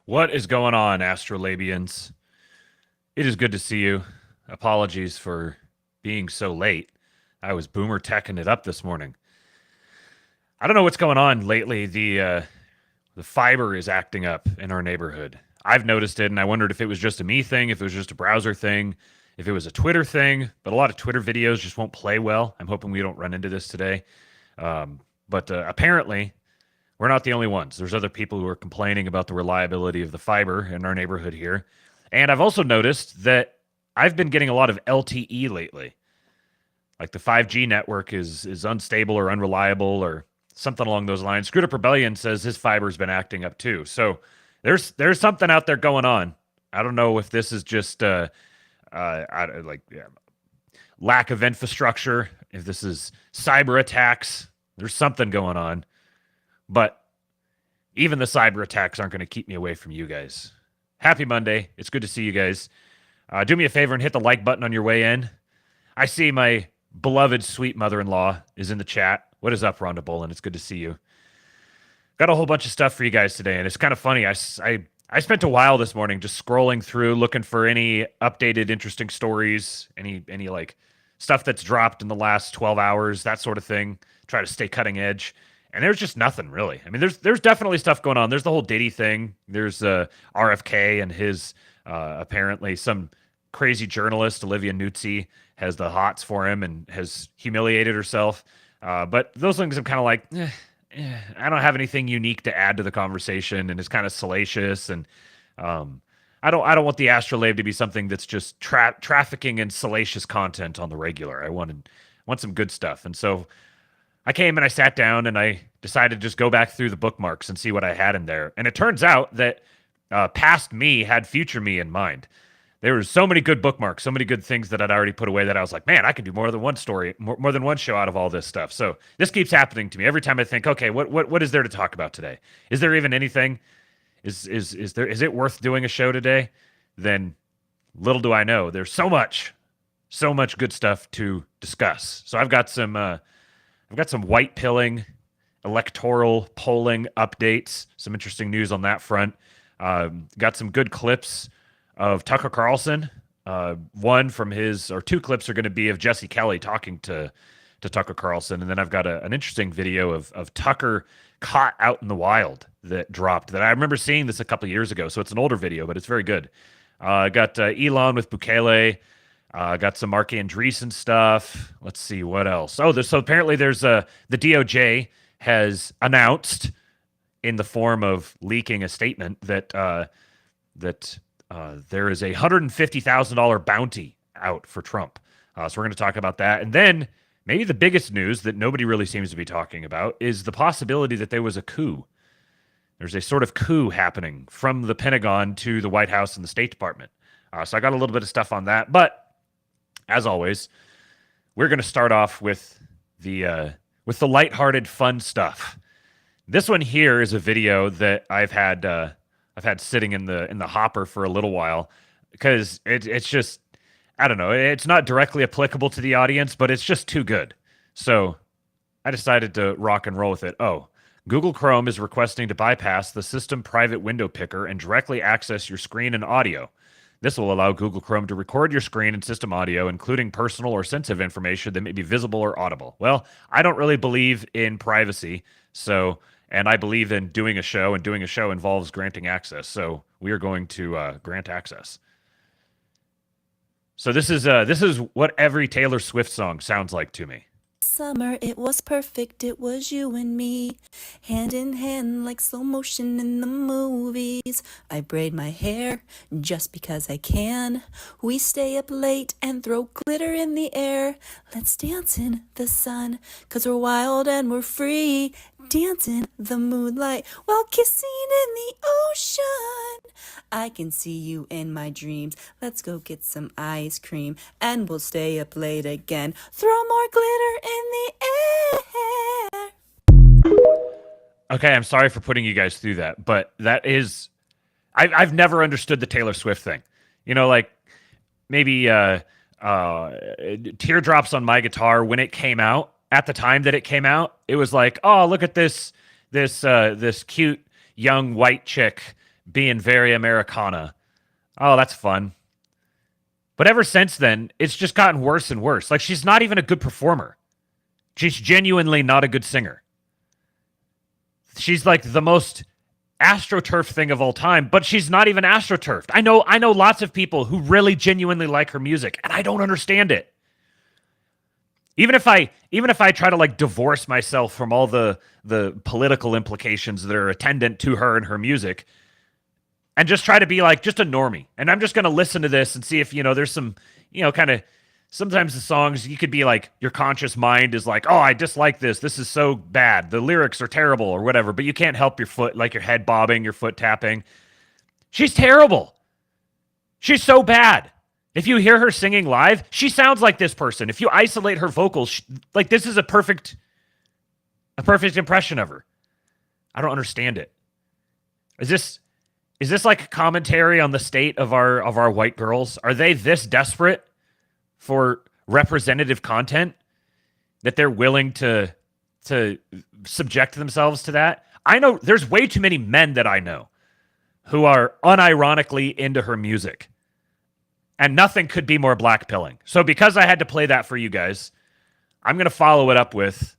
What is going on, Astrolabians? It is good to see you. Apologies for being so late. I was boomer teching it up this morning. I don't know what's going on lately. The fiber is acting up in our neighborhood. I've noticed it, and I wondered if it was just a me thing, if it was just a browser thing, if it was a Twitter thing. But a lot of Twitter videos just won't play well. I'm hoping we don't run into this today. But apparently, we're not the only ones. There's other people who are complaining about the reliability of the fiber in our neighborhood here. And I've also noticed that I've been getting a lot of LTE lately. Like the 5G network is unstable or unreliable or something along those lines. Screwed Up Rebellion says his fiber's been acting up too. So there's something out there going on. I don't know if this is just lack of infrastructure, if this is cyber attacks. There's something going on. But even the cyber attacks aren't going to keep me away from you guys. Happy Monday. It's good to see you guys. Do me a favor and hit the like button on your way in. I see my beloved sweet mother-in-law is in the chat. What is up, Rhonda Bolin? It's good to see you. Got a whole bunch of stuff for you guys today, and it's kind of funny. I spent a while this morning just scrolling through, looking for any updated, interesting stories, any like stuff that's dropped in the last 12 hours, that sort of thing. Try to stay cutting edge. And there's just nothing, really. I mean, there's definitely stuff going on. There's the whole Diddy thing. There's RFK and his, apparently, some crazy journalist, Olivia Nuzzi, has the hots for him and has humiliated herself. But those things I'm kind of like, I don't have anything unique to add to the conversation, and it's kind of salacious. And I don't want the Astrolabe to be something that's just trafficking in salacious content on the regular. I want some good stuff. And so I came and I sat down and I decided to just go back through the bookmarks and see what I had in there. And it turns out that past me had future me in mind. There were so many good bookmarks, so many good things that I'd already put away that I was like, man, I could do more than one story, more than one show out of all this stuff. So this keeps happening to me every time I think, okay, what is there to talk about today? Is there even anything? Is it worth doing a show today? Then little do I know, there's so much good stuff to discuss. So I've got some white pilling, electoral polling updates, some interesting news on that front. Got some good clips of Tucker Carlson. One from two clips are going to be of Jesse Kelly talking to Tucker Carlson. And then I've got an interesting video of Tucker caught out in the wild that dropped that I remember seeing this a couple years ago. So it's an older video, but it's very good. Got Elon with Bukele. Got some Mark Andreessen stuff. Let's see what else. So apparently there's the DOJ has announced in the form of leaking a statement that there is a $150,000 bounty out for Trump. So we're going to talk about that. And then maybe the biggest news that nobody really seems to be talking about is the possibility that there was a coup. There's a sort of coup happening from the Pentagon to the White House and the State Department. So I got a little bit of stuff on that. But as always, we're going to start off with the lighthearted, fun stuff. This one here is a video that I've had sitting in the hopper for a little while because it's just, I don't know, it's not directly applicable to the audience, but it's just too good. So I decided to rock and roll with it. Oh, Google Chrome is requesting to bypass the system private window picker and directly access your screen and audio. This will allow Google Chrome to record your screen and system audio, including personal or sensitive information that may be visible or audible. Well, I don't really believe in privacy, and I believe in doing a show, and doing a show involves granting access. So we are going to grant access. So this is what every Taylor Swift song sounds like to me. Summer, it was perfect, it was you and me, hand in hand like slow motion in the movies. I braid my hair just because I can. We stay up late and throw glitter in the air. Let's dance in the sun, 'cause we're wild and we're free. Dance in the moonlight while kissing in the ocean. I can see you in my dreams. Let's go get some ice cream and we'll stay up late again. Throw more glitter in the air. Okay, I'm sorry for putting you guys through that, but that is, I've never understood the Taylor Swift thing. You know, like maybe Teardrops on My Guitar when it came out, at the time that it came out, it was like, oh, look at this cute young white chick being very Americana. Oh, that's fun. But ever since then, it's just gotten worse and worse. Like, she's not even a good performer. She's genuinely not a good singer. She's like the most AstroTurf thing of all time, but she's not even AstroTurfed. I know lots of people who really genuinely like her music, and I don't understand it. Even if I try to like divorce myself from all the political implications that are attendant to her and her music, and just try to be like just a normie, and I'm just going to listen to this and see if, there's some, kind of, sometimes the songs you could be like, your conscious mind is like, oh, I dislike this. This is so bad. The lyrics are terrible or whatever, but you can't help your foot, like your head bobbing, your foot tapping. She's terrible. She's so bad. If you hear her singing live, she sounds like this person. If you isolate her vocals, like this is a perfect impression of her. I don't understand it. Is this like a commentary on the state of our white girls? Are they this desperate for representative content that they're willing to subject themselves to that? I know there's way too many men that I know who are unironically into her music. And nothing could be more blackpilling. So because I had to play that for you guys, I'm going to follow it up with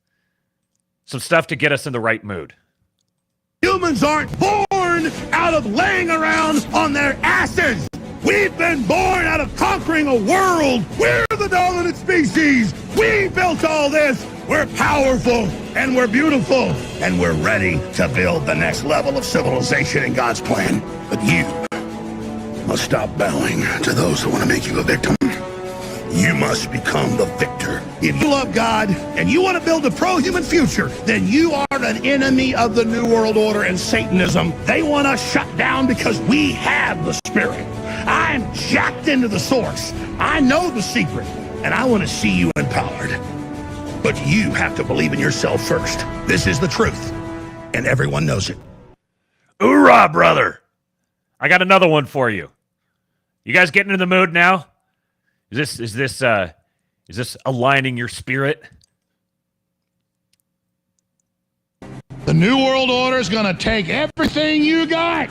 some stuff to get us in the right mood. Humans aren't born out of laying around on their asses. We've been born out of conquering a world. We're the dominant species. We built all this. We're powerful and we're beautiful and we're ready to build the next level of civilization in God's plan. But you must stop bowing to those who want to make you a victim. You must become the victor. If you love God and you want to build a pro-human future, then you are an enemy of the New World Order and Satanism. They want us shut down because we have the spirit. I'm jacked into the source. I know the secret, and I want to see you empowered. But you have to believe in yourself first. This is the truth, and everyone knows it. Hoorah, brother! I got another one for you. You guys getting in the mood now? Is this aligning your spirit? The New World Order is going to take everything you got.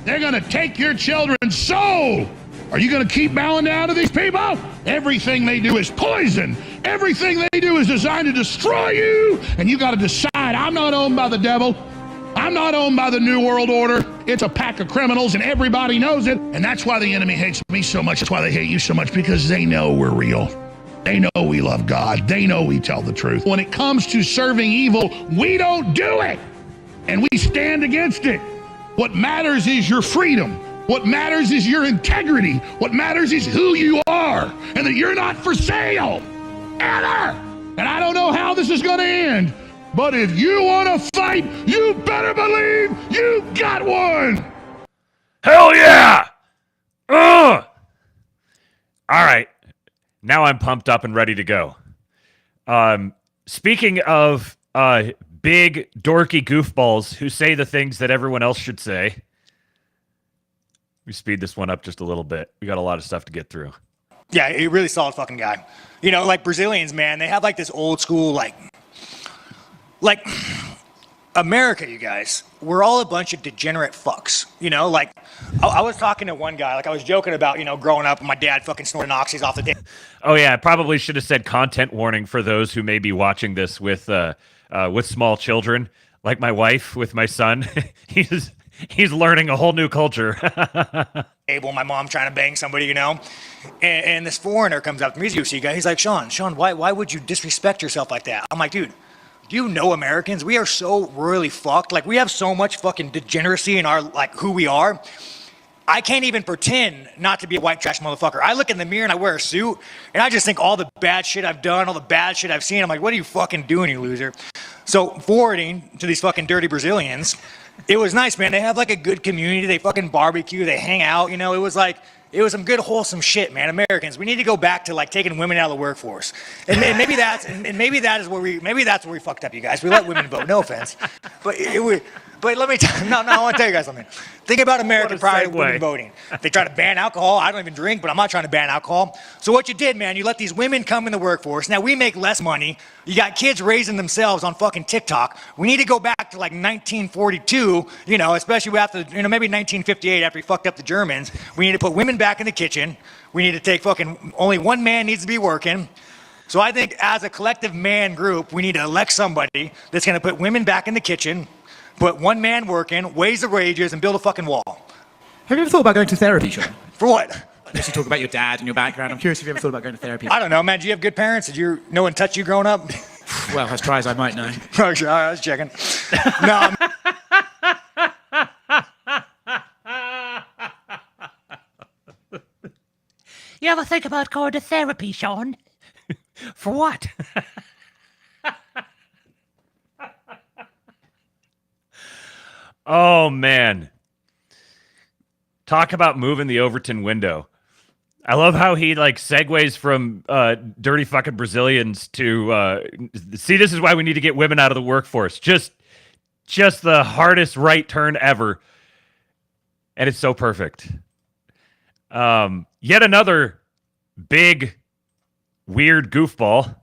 They're going to take your children's soul. Are you going to keep bowing down to these people? Everything they do is poison. Everything they do is designed to destroy you. And you got to decide, I'm not owned by the devil. I'm not owned by the New World Order. It's a pack of criminals, and everybody knows it. And that's why the enemy hates me so much. That's why they hate you so much, because they know we're real. They know we love God. They know we tell the truth. When it comes to serving evil, we don't do it. And we stand against it. What matters is your freedom. What matters is your integrity. What matters is who you are, and that you're not for sale. Ever. And I don't know how this is going to end. But if you want to fight, you better believe you got one. Hell yeah! All right. Now I'm pumped up and ready to go. Speaking of big, dorky goofballs who say the things that everyone else should say, we speed this one up just a little bit. We got a lot of stuff to get through. Yeah, a really solid fucking guy. Like Brazilians, man, they have like this old school, like America, you guys, we're all a bunch of degenerate fucks, like I was talking to one guy, like I was joking about, growing up and my dad fucking snorting oxys off the table. Oh yeah, I probably should have said content warning for those who may be watching this with small children, like my wife with my son. He's learning a whole new culture. My mom trying to bang somebody, and this foreigner comes up to me, he's a UFC guy, he's like, Sean, why would you disrespect yourself like that? I'm like, dude, do you know Americans? We are so royally fucked. Like, we have so much fucking degeneracy in our, like, who we are. I can't even pretend not to be a white trash motherfucker. I look in the mirror and I wear a suit, and I just think all the bad shit I've done, all the bad shit I've seen. I'm like, what are you fucking doing, you loser? So, forwarding to these fucking dirty Brazilians, it was nice, man. They have, like, a good community. They fucking barbecue. They hang out. It was some good, wholesome shit, man. Americans, we need to go back to like taking women out of the workforce, and maybe that's where we fucked up, you guys. We let women vote. No offense, but But let me I want to tell you guys something. Think about America prior to women voting. They try to ban alcohol. I don't even drink, but I'm not trying to ban alcohol. So what you did, man, you let these women come in the workforce. Now we make less money. You got kids raising themselves on fucking TikTok. We need to go back to like 1942, you know, especially after, you know, maybe 1958 after we fucked up the Germans. We need to put women back in the kitchen. We need to take fucking, only one man needs to be working. So I think as a collective man group, we need to elect somebody that's going to put women back in the kitchen, put one man working, raise the wages, and build a fucking wall. Have you ever thought about going to therapy, Sean? For what? Unless you talk about your dad and your background. I'm curious if you ever thought about going to therapy. I don't know, man. Did you have good parents? Did no one touch you growing up? Well, as try as I might know. Oh, sure. I was checking. No. You ever think about going to therapy, Sean? For what? Oh, man. Talk about moving the Overton window. I love how he like segues from dirty fucking Brazilians to see, this is why we need to get women out of the workforce. Just the hardest right turn ever. And it's so perfect. Yet another big, weird goofball.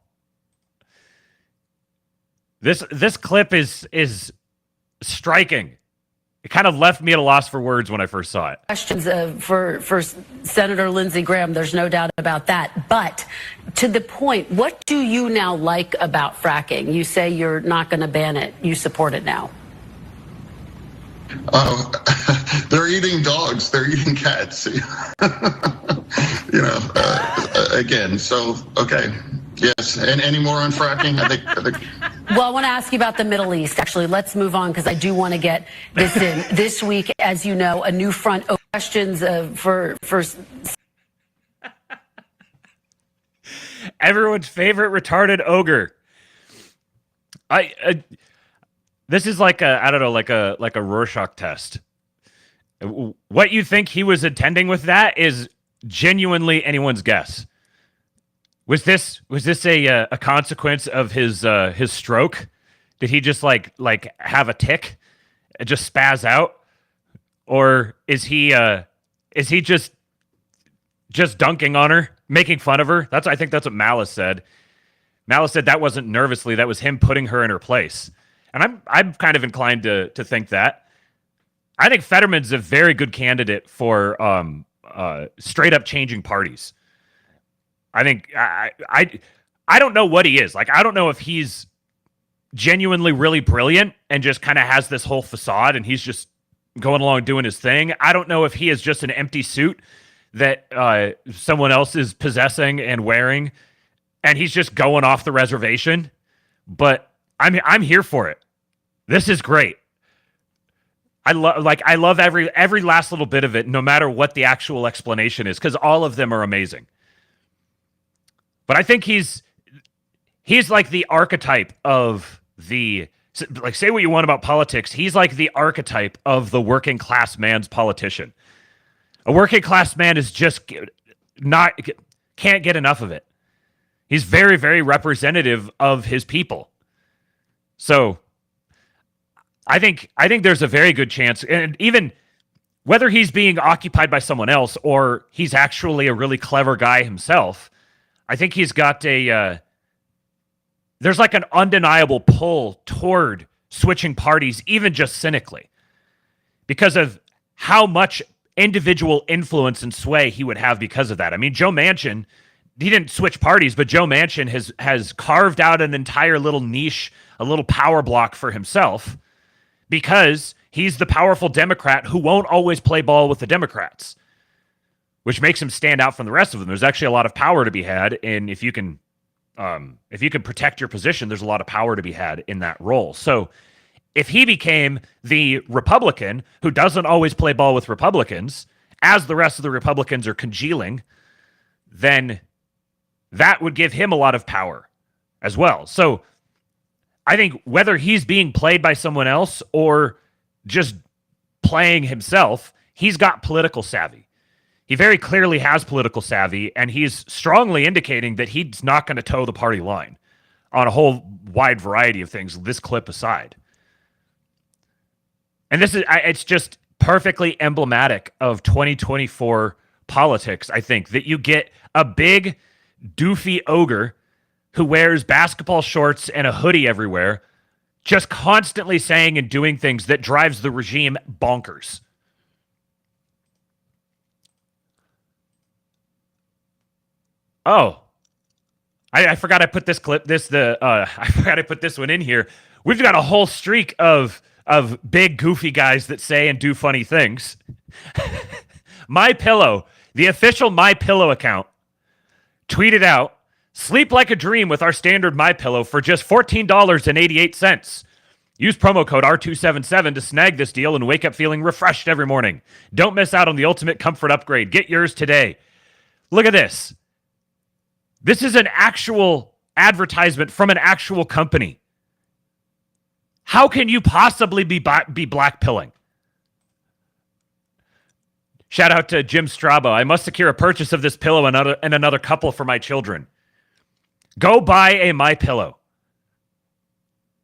This clip is striking. It kind of left me at a loss for words when I first saw it. Questions for Senator Lindsey Graham, there's no doubt about that. But to the point, what do you now like about fracking? You say you're not going to ban it. You support it now. They're eating dogs. They're eating cats. Again, so, okay. Yes, and any more on fracking? I think. Well, I want to ask you about the Middle East. Actually, let's move on because I do want to get this in. This week, as you know, a new front of questions for everyone's favorite retarded ogre. This is like a Rorschach test. What you think he was intending with that is genuinely anyone's guess. Was this a consequence of his stroke? Did he just like have a tic, just spaz out, or is he just dunking on her, making fun of her? I think that's what Malice said. Malice said that wasn't nervously, that was him putting her in her place, and I'm kind of inclined to think that. I think Fetterman's a very good candidate for straight up changing parties. I think I don't know what he is. Like, I don't know if he's genuinely really brilliant and just kind of has this whole facade and he's just going along doing his thing. I don't know if he is just an empty suit that someone else is possessing and wearing and he's just going off the reservation. But I'm here for it. This is great. I love every last little bit of it, no matter what the actual explanation is, because all of them are amazing. But I think he's like the archetype of the, like, say what you want about politics. He's like the archetype of the working class man's politician. A working class man is just can't get enough of it. He's very, very representative of his people. So I think there's a very good chance, and even whether he's being occupied by someone else or he's actually a really clever guy himself, I think he's got there's like an undeniable pull toward switching parties, even just cynically, because of how much individual influence and sway he would have because of that. I mean, Joe Manchin, he didn't switch parties, but Joe Manchin has carved out an entire little niche, a little power block for himself, because he's the powerful Democrat who won't always play ball with the Democrats, which makes him stand out from the rest of them. There's actually a lot of power to be had, and if you can protect your position, there's a lot of power to be had in that role. So if he became the Republican who doesn't always play ball with Republicans, as the rest of the Republicans are congealing, then that would give him a lot of power as well. So I think whether he's being played by someone else or just playing himself, he's got political savvy. He very clearly has political savvy, and he's strongly indicating that he's not going to toe the party line on a whole wide variety of things, this clip aside. And it's just perfectly emblematic of 2024 politics, I think, that you get a big, doofy ogre who wears basketball shorts and a hoodie everywhere, just constantly saying and doing things that drives the regime bonkers. Oh, I forgot I put this clip. I forgot I put this one in here. We've got a whole streak of big goofy guys that say and do funny things. MyPillow, the official MyPillow account, tweeted out, "Sleep like a dream with our standard MyPillow for just $14.88. Use promo code R277 to snag this deal and wake up feeling refreshed every morning. Don't miss out on the ultimate comfort upgrade. Get yours today." Look at this. This is an actual advertisement from an actual company. How can you possibly be blackpilling? Shout out to Jim Strabo. "I must secure a purchase of this pillow and another couple for my children." Go buy a MyPillow.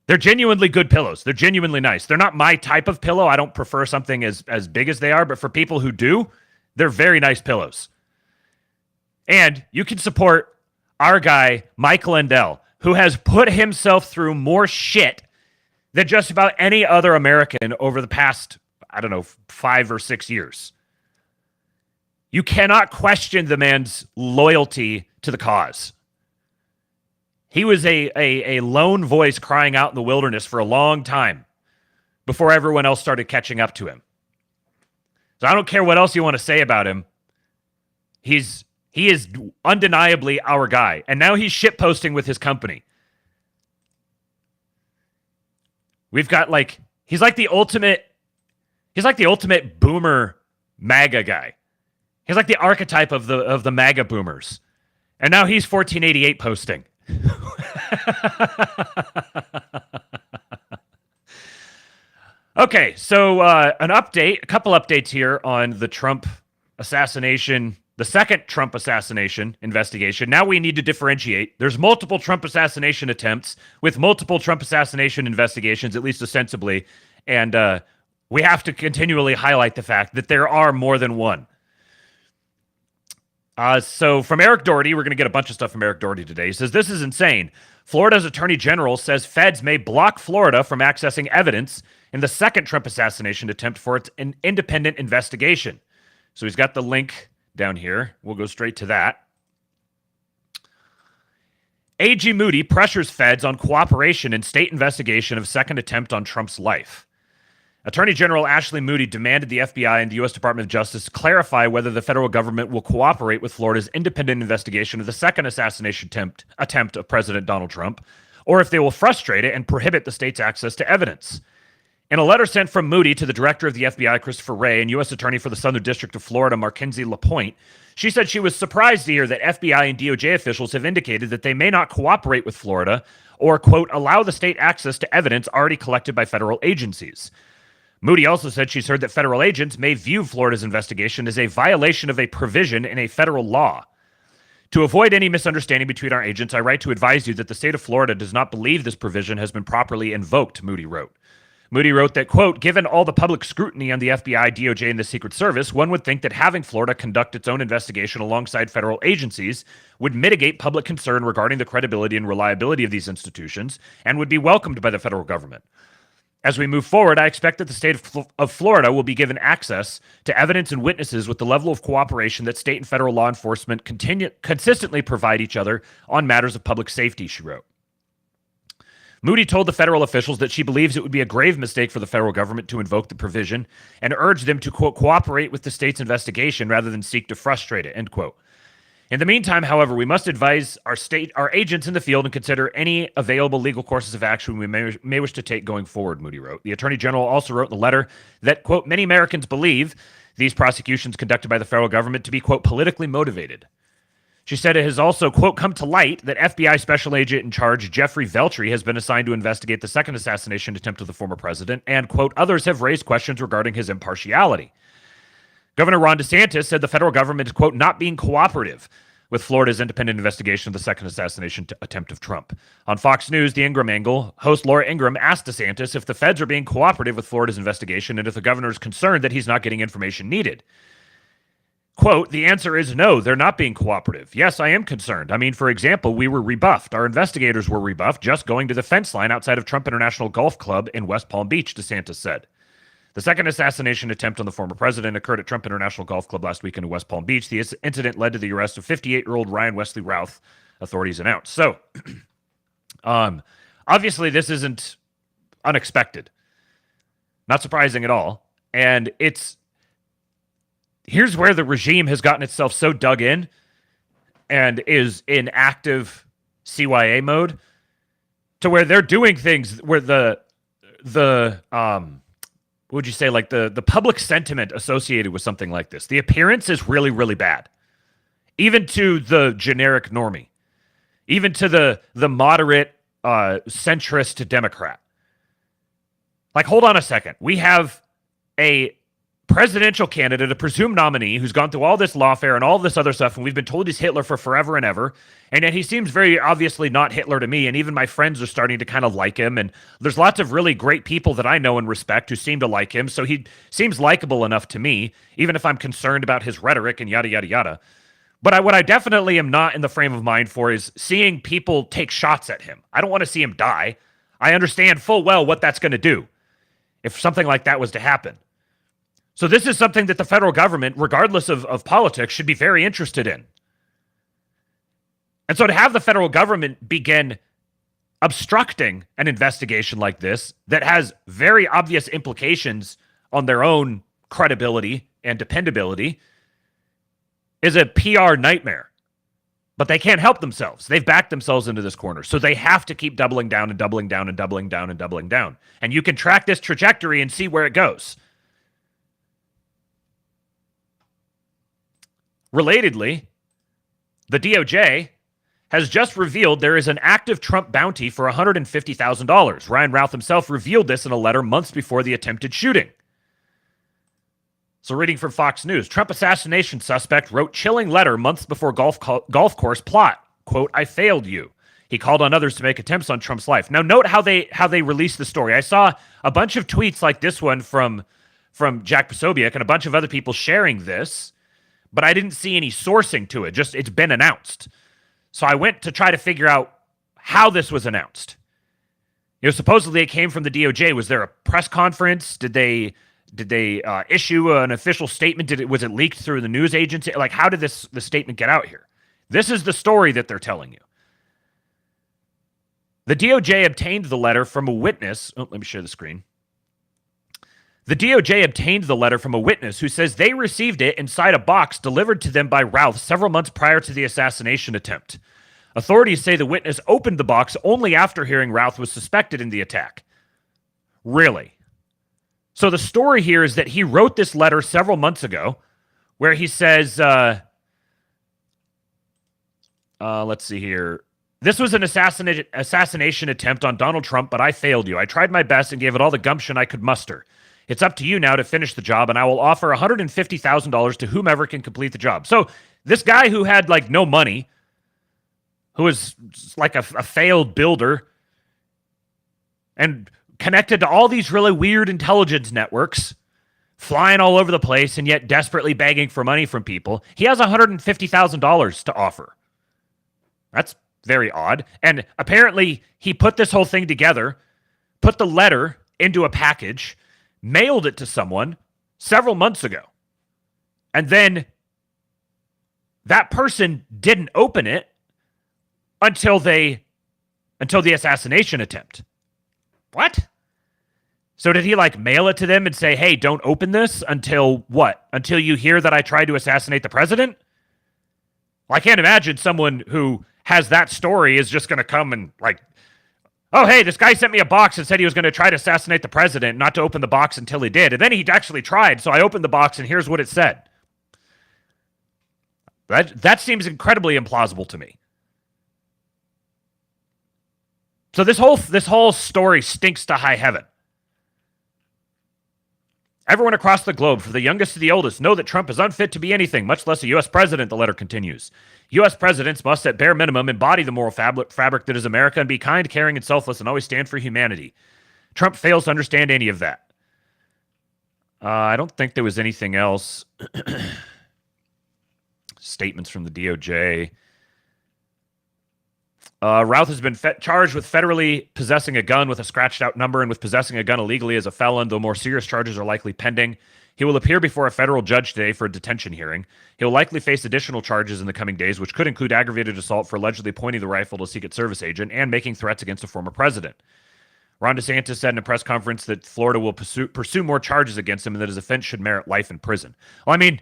They're genuinely good pillows. They're genuinely nice. They're not my type of pillow. I don't prefer something as big as they are, but for people who do, they're very nice pillows. And you can support our guy, Mike Lindell, who has put himself through more shit than just about any other American over the past, 5 or 6 years. You cannot question the man's loyalty to the cause. He was a lone voice crying out in the wilderness for a long time before everyone else started catching up to him. So I don't care what else you want to say about him. He is undeniably our guy. And now he's shitposting with his company. We've got he's like the ultimate boomer MAGA guy. He's like the archetype of the MAGA boomers. And now he's 1488 posting. Okay, so a couple updates here on the Trump assassination, the second Trump assassination investigation. Now we need to differentiate. There's multiple Trump assassination attempts with multiple Trump assassination investigations, at least ostensibly, and we have to continually highlight the fact that there are more than one. So from Eric Doherty, we're going to get a bunch of stuff from Eric Doherty today. He says, "This is insane. Florida's attorney general says feds may block Florida from accessing evidence in the second Trump assassination attempt for an independent investigation." So he's got the link down here. We'll go straight to that. AG Moody pressures feds on cooperation in state investigation of second attempt on Trump's life. Attorney General Ashley Moody demanded the FBI and the U.S. Department of Justice clarify whether the federal government will cooperate with Florida's independent investigation of the second assassination attempt of President Donald Trump, or if they will frustrate it and prohibit the state's access to evidence. In a letter sent from Moody to the director of the FBI, Christopher Wray, and U.S. Attorney for the Southern District of Florida, Mackenzie LaPointe, she said she was surprised to hear that FBI and DOJ officials have indicated that they may not cooperate with Florida or, quote, allow the state access to evidence already collected by federal agencies. Moody also said she's heard that federal agents may view Florida's investigation as a violation of a provision in a federal law. To avoid any misunderstanding between our agents, I write to advise you that the state of Florida does not believe this provision has been properly invoked, Moody wrote. Moody wrote that, quote, given all the public scrutiny on the FBI, DOJ, and the Secret Service, one would think that having Florida conduct its own investigation alongside federal agencies would mitigate public concern regarding the credibility and reliability of these institutions and would be welcomed by the federal government. As we move forward, I expect that the state of Florida will be given access to evidence and witnesses with the level of cooperation that state and federal law enforcement consistently provide each other on matters of public safety, she wrote. Moody told the federal officials that she believes it would be a grave mistake for the federal government to invoke the provision and urged them to, quote, cooperate with the state's investigation rather than seek to frustrate it, end quote. In the meantime, however, we must advise our agents in the field and consider any available legal courses of action we may wish to take going forward, Moody wrote. The Attorney General also wrote in the letter that, quote, many Americans believe these prosecutions conducted by the federal government to be, quote, politically motivated. She said it has also, quote, come to light that FBI Special Agent in Charge Jeffrey Veltri has been assigned to investigate the second assassination attempt of the former president, and, quote, others have raised questions regarding his impartiality. Governor Ron DeSantis said the federal government is, quote, not being cooperative. with Florida's independent investigation of the second assassination attempt of Trump. On Fox News, The Ingram Angle, host Laura Ingram asked DeSantis if the feds are being cooperative with Florida's investigation and if the governor is concerned that he's not getting information needed. Quote, the answer is no, they're not being cooperative. Yes, I am concerned. I mean, for example, we were rebuffed. Our investigators were rebuffed just going to the fence line outside of Trump International Golf Club in West Palm Beach, DeSantis said. The second assassination attempt on the former president occurred at Trump International Golf Club last weekend in West Palm Beach. The incident led to the arrest of 58-year-old Ryan Wesley Routh, authorities announced. So, obviously, this isn't unexpected. Not surprising at all. And here's where the regime has gotten itself so dug in and is in active CYA mode to where they're doing things where what would you say, like the public sentiment associated with something like this, the appearance is really, really bad. Even to the generic normie, even to the moderate centrist Democrat. Like, hold on a second. We have a presidential candidate, a presumed nominee, who's gone through all this lawfare and all this other stuff, and we've been told he's Hitler for forever and ever, and yet he seems very obviously not Hitler to me, and even my friends are starting to kind of like him, and there's lots of really great people that I know and respect who seem to like him, so he seems likable enough to me, even if I'm concerned about his rhetoric and yada, yada, yada. But what I definitely am not in the frame of mind for is seeing people take shots at him. I don't want to see him die. I understand full well what that's going to do if something like that was to happen. So this is something that the federal government, regardless of politics, should be very interested in. And so to have the federal government begin obstructing an investigation like this that has very obvious implications on their own credibility and dependability is a PR nightmare. But they can't help themselves. They've backed themselves into this corner. So they have to keep doubling down and doubling down and doubling down and doubling down. And you can track this trajectory and see where it goes. Relatedly, the DOJ has just revealed there is an active Trump bounty for $150,000. Ryan Routh himself revealed this in a letter months before the attempted shooting. So reading from Fox News, Trump assassination suspect wrote chilling letter months before golf course plot. Quote, I failed you. He called on others to make attempts on Trump's life. Now note how they released the story. I saw a bunch of tweets like this one from Jack Posobiec and a bunch of other people sharing this, but I didn't see any sourcing to it. Just it's been announced. So I went to try to figure out how this was announced. You know, supposedly it came from the DOJ. Was there a press conference? Did they issue an official statement? Was it leaked through the news agency? Like, how did the statement get out here? This is the story that they're telling you. The DOJ obtained the letter from a witness. Oh, let me share the screen. The DOJ obtained the letter from a witness who says they received it inside a box delivered to them by Routh several months prior to the assassination attempt. Authorities say the witness opened the box only after hearing Routh was suspected in the attack. Really? So the story here is that he wrote this letter several months ago where he says, let's see here. This was an assassination attempt on Donald Trump, but I failed you. I tried my best and gave it all the gumption I could muster. It's up to you now to finish the job, and I will offer $150,000 to whomever can complete the job. So this guy who had like no money, who was like a failed builder and connected to all these really weird intelligence networks, flying all over the place and yet desperately begging for money from people, he has $150,000 to offer. That's very odd. And apparently he put this whole thing together, put the letter into a package, mailed it to someone several months ago. And then that person didn't open it until the assassination attempt. What? So did he like mail it to them and say, hey, don't open this until what? Until you hear that I tried to assassinate the president? Well, I can't imagine someone who has that story is just going to come and like, oh, hey, this guy sent me a box and said he was going to try to assassinate the president, not to open the box until he did. And then he actually tried, so I opened the box and here's what it said. That seems incredibly implausible to me. So this whole story stinks to high heaven. Everyone across the globe, from the youngest to the oldest, know that Trump is unfit to be anything, much less a U.S. president, the letter continues. U.S. presidents must, at bare minimum, embody the moral fabric that is America and be kind, caring, and selfless and always stand for humanity. Trump fails to understand any of that. I don't think there was anything else. Statements from the DOJ. Routh has been charged with federally possessing a gun with a scratched-out number and with possessing a gun illegally as a felon, though more serious charges are likely pending. He will appear before a federal judge today for a detention hearing. He'll likely face additional charges in the coming days, which could include aggravated assault for allegedly pointing the rifle to a Secret Service agent and making threats against a former president. Ron DeSantis said in a press conference that Florida will pursue more charges against him and that his offense should merit life in prison. Well, I mean,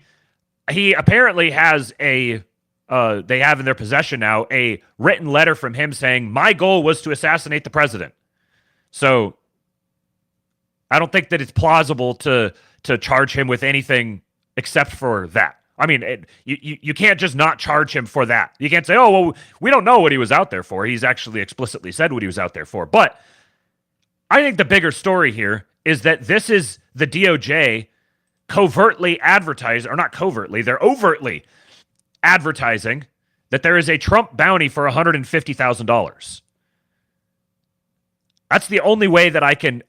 he apparently has they have in their possession now a written letter from him saying, my goal was to assassinate the president. So I don't think that it's plausible to charge him with anything except for that. I mean, you can't just not charge him for that. You can't say, oh, well, we don't know what he was out there for. He's actually explicitly said what he was out there for. But I think the bigger story here is that this is the DOJ covertly advertising, or not covertly, they're overtly advertising that there is a Trump bounty for $150,000. That's the only way that I can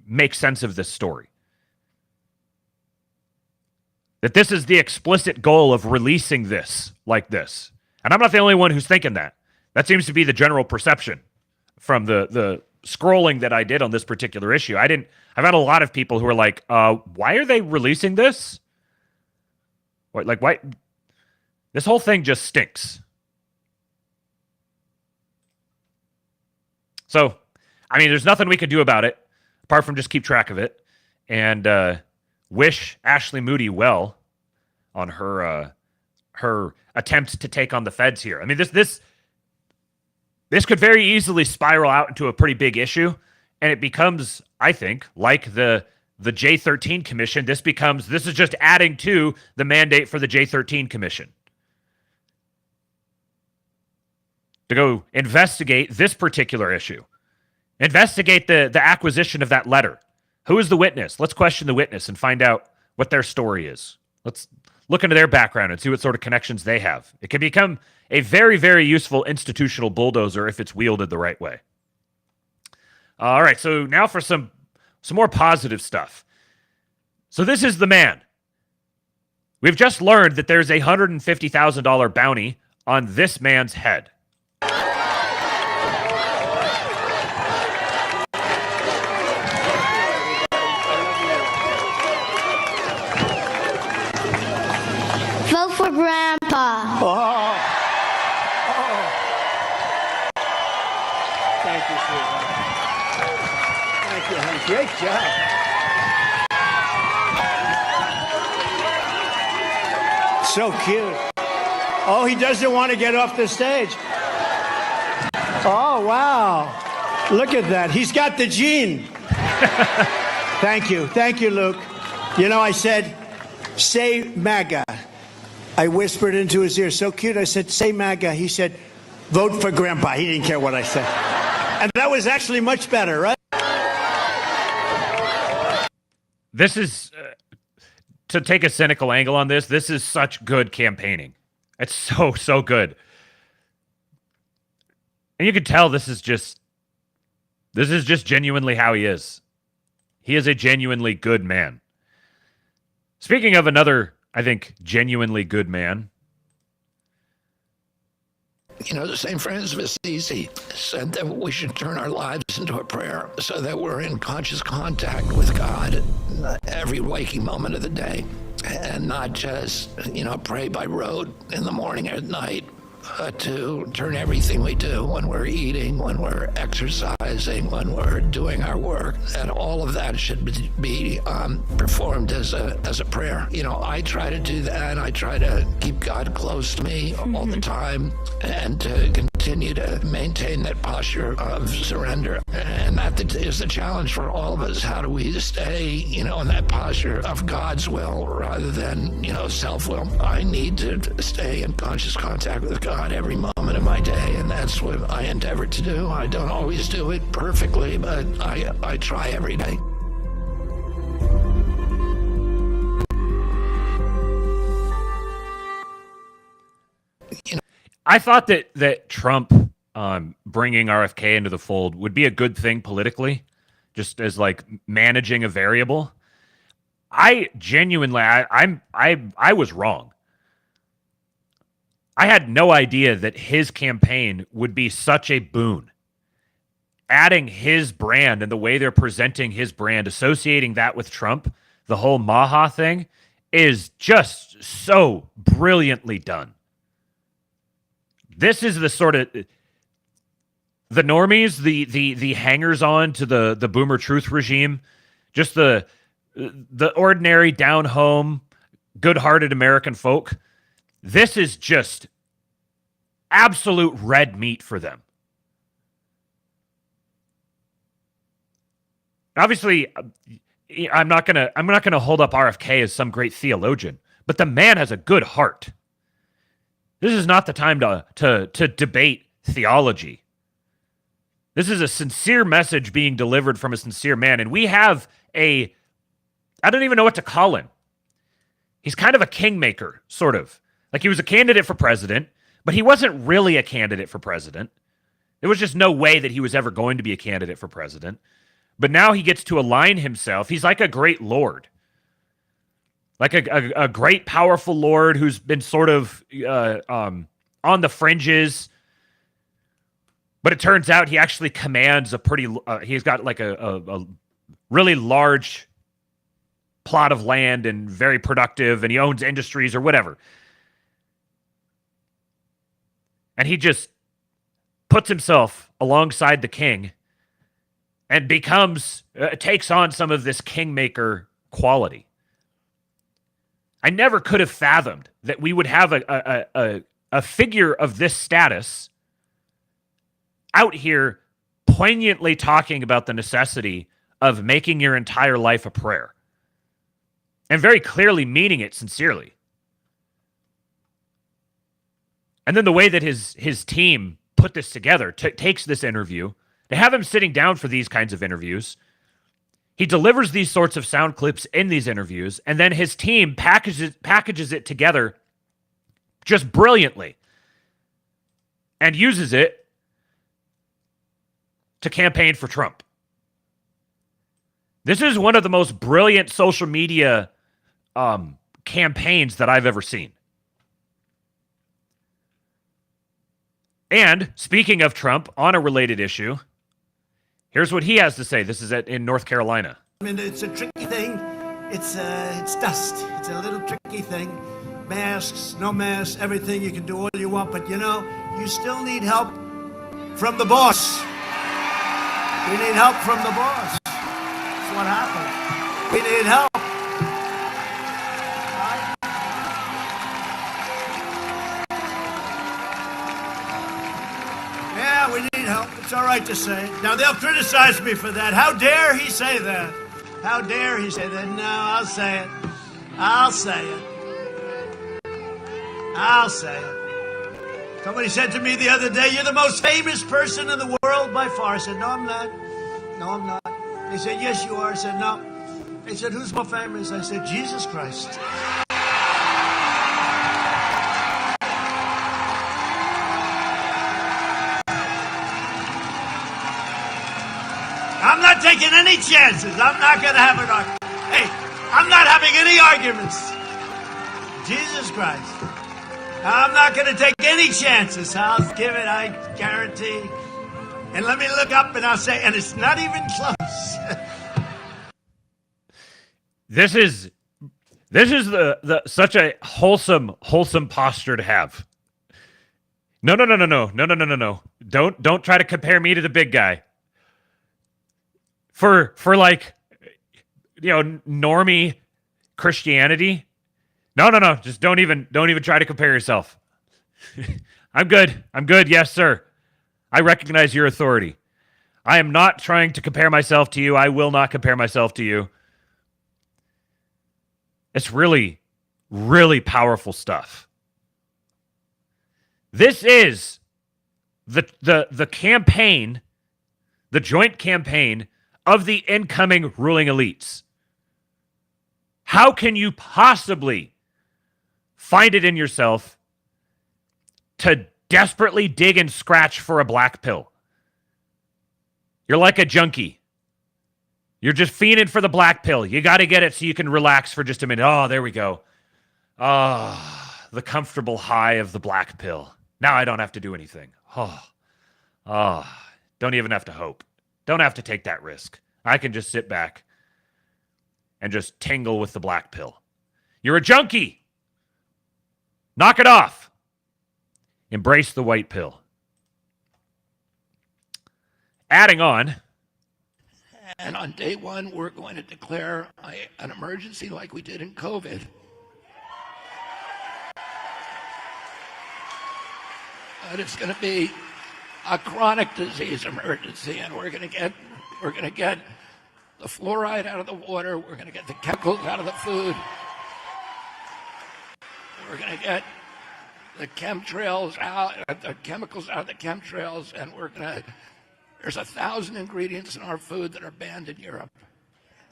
make sense of this story. That this is the explicit goal of releasing this like this. And I'm not the only one who's thinking that. That seems to be the general perception from the scrolling that I did on this particular issue. I've had a lot of people who are like, why are they releasing this? Like, why? This whole thing just stinks. So, I mean, there's nothing we can do about it apart from just keep track of it and wish Ashley Moody well on her attempt to take on the feds here. I mean, this could very easily spiral out into a pretty big issue, and it becomes, I think, like the J13 Commission. This is just adding to the mandate for the J13 Commission to go investigate this particular issue. Investigate the acquisition of that letter. Who is the witness? Let's question the witness and find out what their story is. Let's look into their background and see what sort of connections they have. It can become a very, very useful institutional bulldozer if it's wielded the right way. All right, so now for some more positive stuff. So this is the man. We've just learned that there's a $150,000 bounty on this man's head. Vote for Grandpa. Oh. Thank you, sweetheart. Thank you, honey. Great job. So cute. Oh, he doesn't want to get off the stage. Oh, wow. Look at that. He's got the gene. Thank you. Thank you, Luke. You know, I said, say MAGA. I whispered into his ear, so cute. I said, say MAGA. He said, vote for Grandpa. He didn't care what I said. And that was actually much better, right? This is, to take a cynical angle on this is such good campaigning. It's so good. And you can tell this is just genuinely how he is. He is a genuinely good man. Speaking of another, I think, genuinely good man. You know, the St. Francis of Assisi said that we should turn our lives into a prayer so that we're in conscious contact with God every waking moment of the day and not just, pray by rote in the morning or at night, but to turn everything we do when we're eating, when we're exercising, when we're doing our work, and all of that should be performed as a prayer. I try to do that. I try to keep God close to me all the time and to continue to maintain that posture of surrender. And that is the challenge for all of us. How do we stay, in that posture of God's will rather than, self-will? I need to stay in conscious contact with God every moment of my day, and that's what I endeavor to do. I don't always do it perfectly, but I try every day. I thought that Trump bringing RFK into the fold would be a good thing politically, just as like managing a variable. I genuinely, I was wrong. I had no idea that his campaign would be such a boon. Adding his brand and the way they're presenting his brand, associating that with Trump, the whole Maha thing, is just so brilliantly done. This is the sort of the normies, the hangers on to the boomer truth regime, just the ordinary down home, good-hearted American folk. This is just absolute red meat for them. Obviously, I'm not gonna hold up RFK as some great theologian, but the man has a good heart. This is not the time to debate theology. This is a sincere message being delivered from a sincere man, and we have I don't even know what to call him. He's kind of a kingmaker, sort of. Like he was a candidate for president, but he wasn't really a candidate for president. There was just no way that he was ever going to be a candidate for president. But now he gets to align himself. He's like a great lord. Like a great, powerful lord who's been sort of on the fringes. But it turns out he actually commands a pretty... he's got like a really large plot of land and very productive, and he owns industries or whatever. And he just puts himself alongside the king and takes on some of this kingmaker quality. I never could have fathomed that we would have a figure of this status out here poignantly talking about the necessity of making your entire life a prayer. And very clearly meaning it sincerely. And then the way that his team put this together, takes this interview, to have him sitting down for these kinds of interviews, he delivers these sorts of sound clips in these interviews, and then his team packages it together just brilliantly and uses it to campaign for Trump. This is one of the most brilliant social media campaigns that I've ever seen. And speaking of Trump, on a related issue, here's what he has to say. This is in North Carolina. I mean, it's a tricky thing. It's dust. It's a little tricky thing. Masks, no masks, everything. You can do all you want, but you still need help from the boss. We need help from the boss. That's what happened. We need help. Yeah, we need help. It's all right to say. Now, they'll criticize me for that. How dare he say that? How dare he say that? No, I'll say it. I'll say it. I'll say it. Somebody said to me the other day, "You're the most famous person in the world by far." I said, "No, I'm not. No, I'm not." They said, "Yes, you are." I said, "No." They said, "Who's more famous?" I said, "Jesus Christ." I'm not taking any chances. I'm not going to have an argument. Hey, I'm not having any arguments. Jesus Christ. I'm not going to take any chances. I'll give it, I guarantee. And let me look up and I'll say, and it's not even close. This is the such a wholesome posture to have. No. Don't try to compare me to the big guy. For like, normie Christianity. No. Just don't even try to compare yourself. I'm good. Yes, sir. I recognize your authority. I am not trying to compare myself to you. I will not compare myself to you. It's really, really powerful stuff. This is the campaign, the joint campaign of the incoming ruling elites. How can you possibly find it in yourself to desperately dig and scratch for a black pill. You're like a junkie. You're just fiending for the black pill. You got to get it so you can relax for just a minute. Oh, there we go. Ah, the comfortable high of the black pill. Now I don't have to do anything. Don't even have to hope. Don't have to take that risk. I can just sit back and just tingle with the black pill. You're a junkie. Knock it off. Embrace the white pill. Adding on. And on day one, we're going to declare an emergency like we did in COVID. And it's going to be a chronic disease emergency, and we're going to get the fluoride out of the water. We're going to get the chemicals out of the food. We're going to get the chemtrails out, the chemicals out of the chemtrails, and there's 1,000 ingredients in our food that are banned in Europe.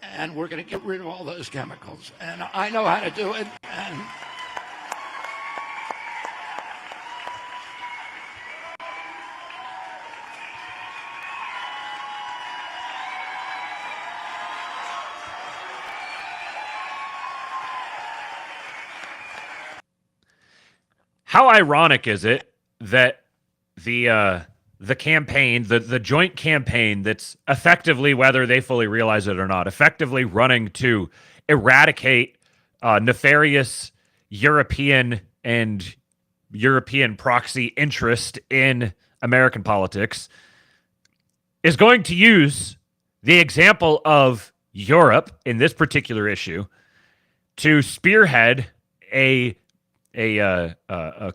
And we're going to get rid of all those chemicals. And I know how to do it. And how ironic is it that the campaign, the joint campaign that's effectively, whether they fully realize it or not, effectively running to eradicate nefarious European and European proxy interest in American politics, is going to use the example of Europe in this particular issue to spearhead a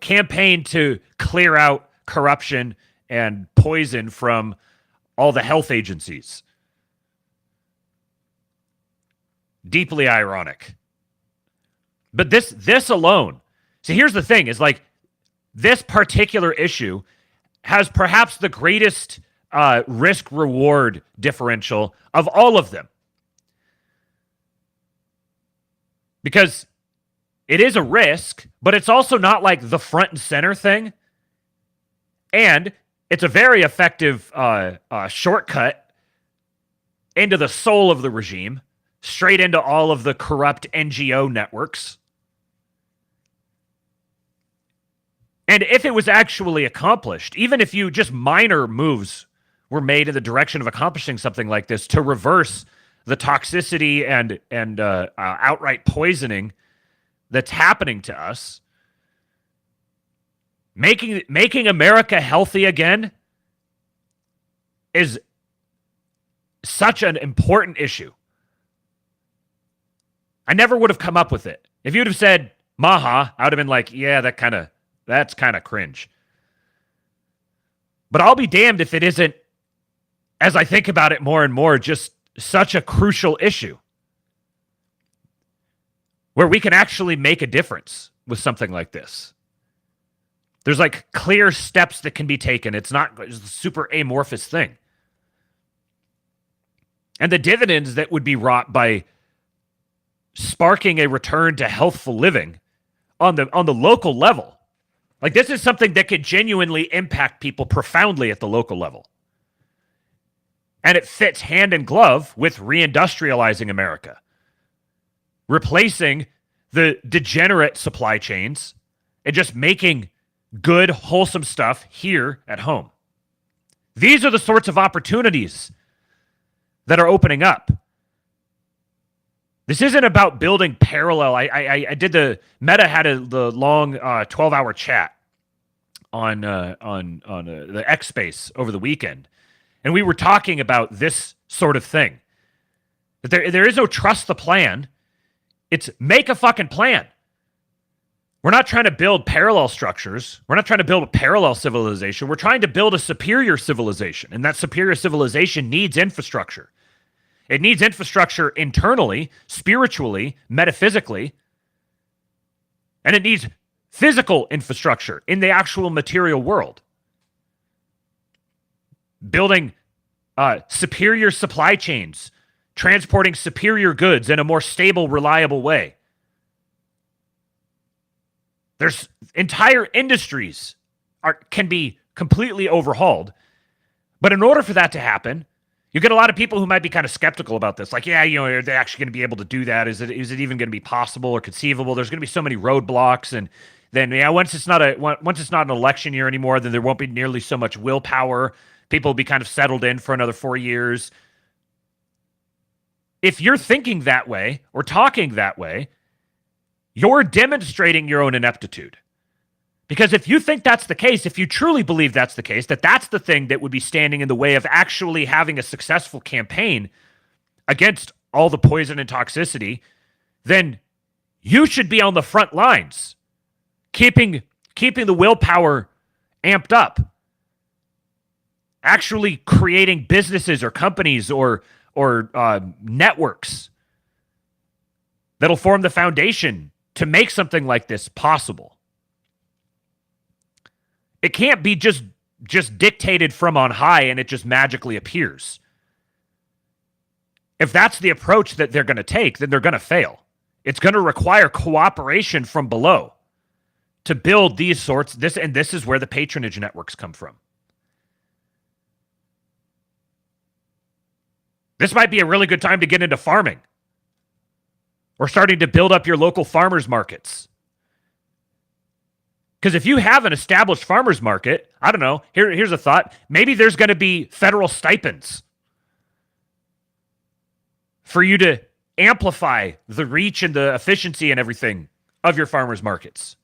campaign to clear out corruption and poison from all the health agencies. Deeply ironic. But this alone, see, here's the thing, is like this particular issue has perhaps the greatest risk-reward differential of all of them. Because it is a risk, but it's also not like the front and center thing. And it's a very effective shortcut into the soul of the regime, straight into all of the corrupt NGO networks. And if it was actually accomplished, even if you just minor moves were made in the direction of accomplishing something like this to reverse the toxicity and outright poisoning that's happening to us, making America healthy again is such an important issue. I never would have come up with it. If you'd have said Maha, I would have been like, yeah, that's kind of cringe. But I'll be damned if it isn't, as I think about it more and more, just such a crucial issue where we can actually make a difference with something like this. There's like clear steps that can be taken. It's not just a super amorphous thing. And the dividends that would be wrought by sparking a return to healthful living on the local level. Like, this is something that could genuinely impact people profoundly at the local level. And it fits hand in glove with reindustrializing America, replacing the degenerate supply chains and just making good, wholesome stuff here at home. These are the sorts of opportunities that are opening up. This isn't about building parallel. I did Meta had the long 12-hour chat on the X Space over the weekend, and we were talking about this sort of thing. That there is no trust the plan. It's make a fucking plan. We're not trying to build parallel structures. We're not trying to build a parallel civilization. We're trying to build a superior civilization, and that superior civilization needs infrastructure. It needs infrastructure internally, spiritually, metaphysically, and it needs physical infrastructure in the actual material world. Building superior supply chains, transporting superior goods in a more stable, reliable way. There's entire industries can be completely overhauled. But in order for that to happen, you get a lot of people who might be kind of skeptical about this. Like, yeah, are they actually going to be able to do that? Is it even going to be possible or conceivable? There's going to be so many roadblocks. And then, once it's not an election year anymore, then there won't be nearly so much willpower. People will be kind of settled in for another 4 years. If you're thinking that way or talking that way, you're demonstrating your own ineptitude. Because if you think that's the case, if you truly believe that's the case, that's the thing that would be standing in the way of actually having a successful campaign against all the poison and toxicity, then you should be on the front lines, keeping the willpower amped up, actually creating businesses or companies or networks that'll form the foundation to make something like this possible. It can't be just dictated from on high and it just magically appears. If that's the approach that they're going to take, then they're going to fail. It's going to require cooperation from below to build these sorts. This is where the patronage networks come from. This might be a really good time to get into farming or starting to build up your local farmers markets. Because if you have an established farmers market, I don't know, here's a thought. Maybe there's going to be federal stipends for you to amplify the reach and the efficiency and everything of your farmers markets.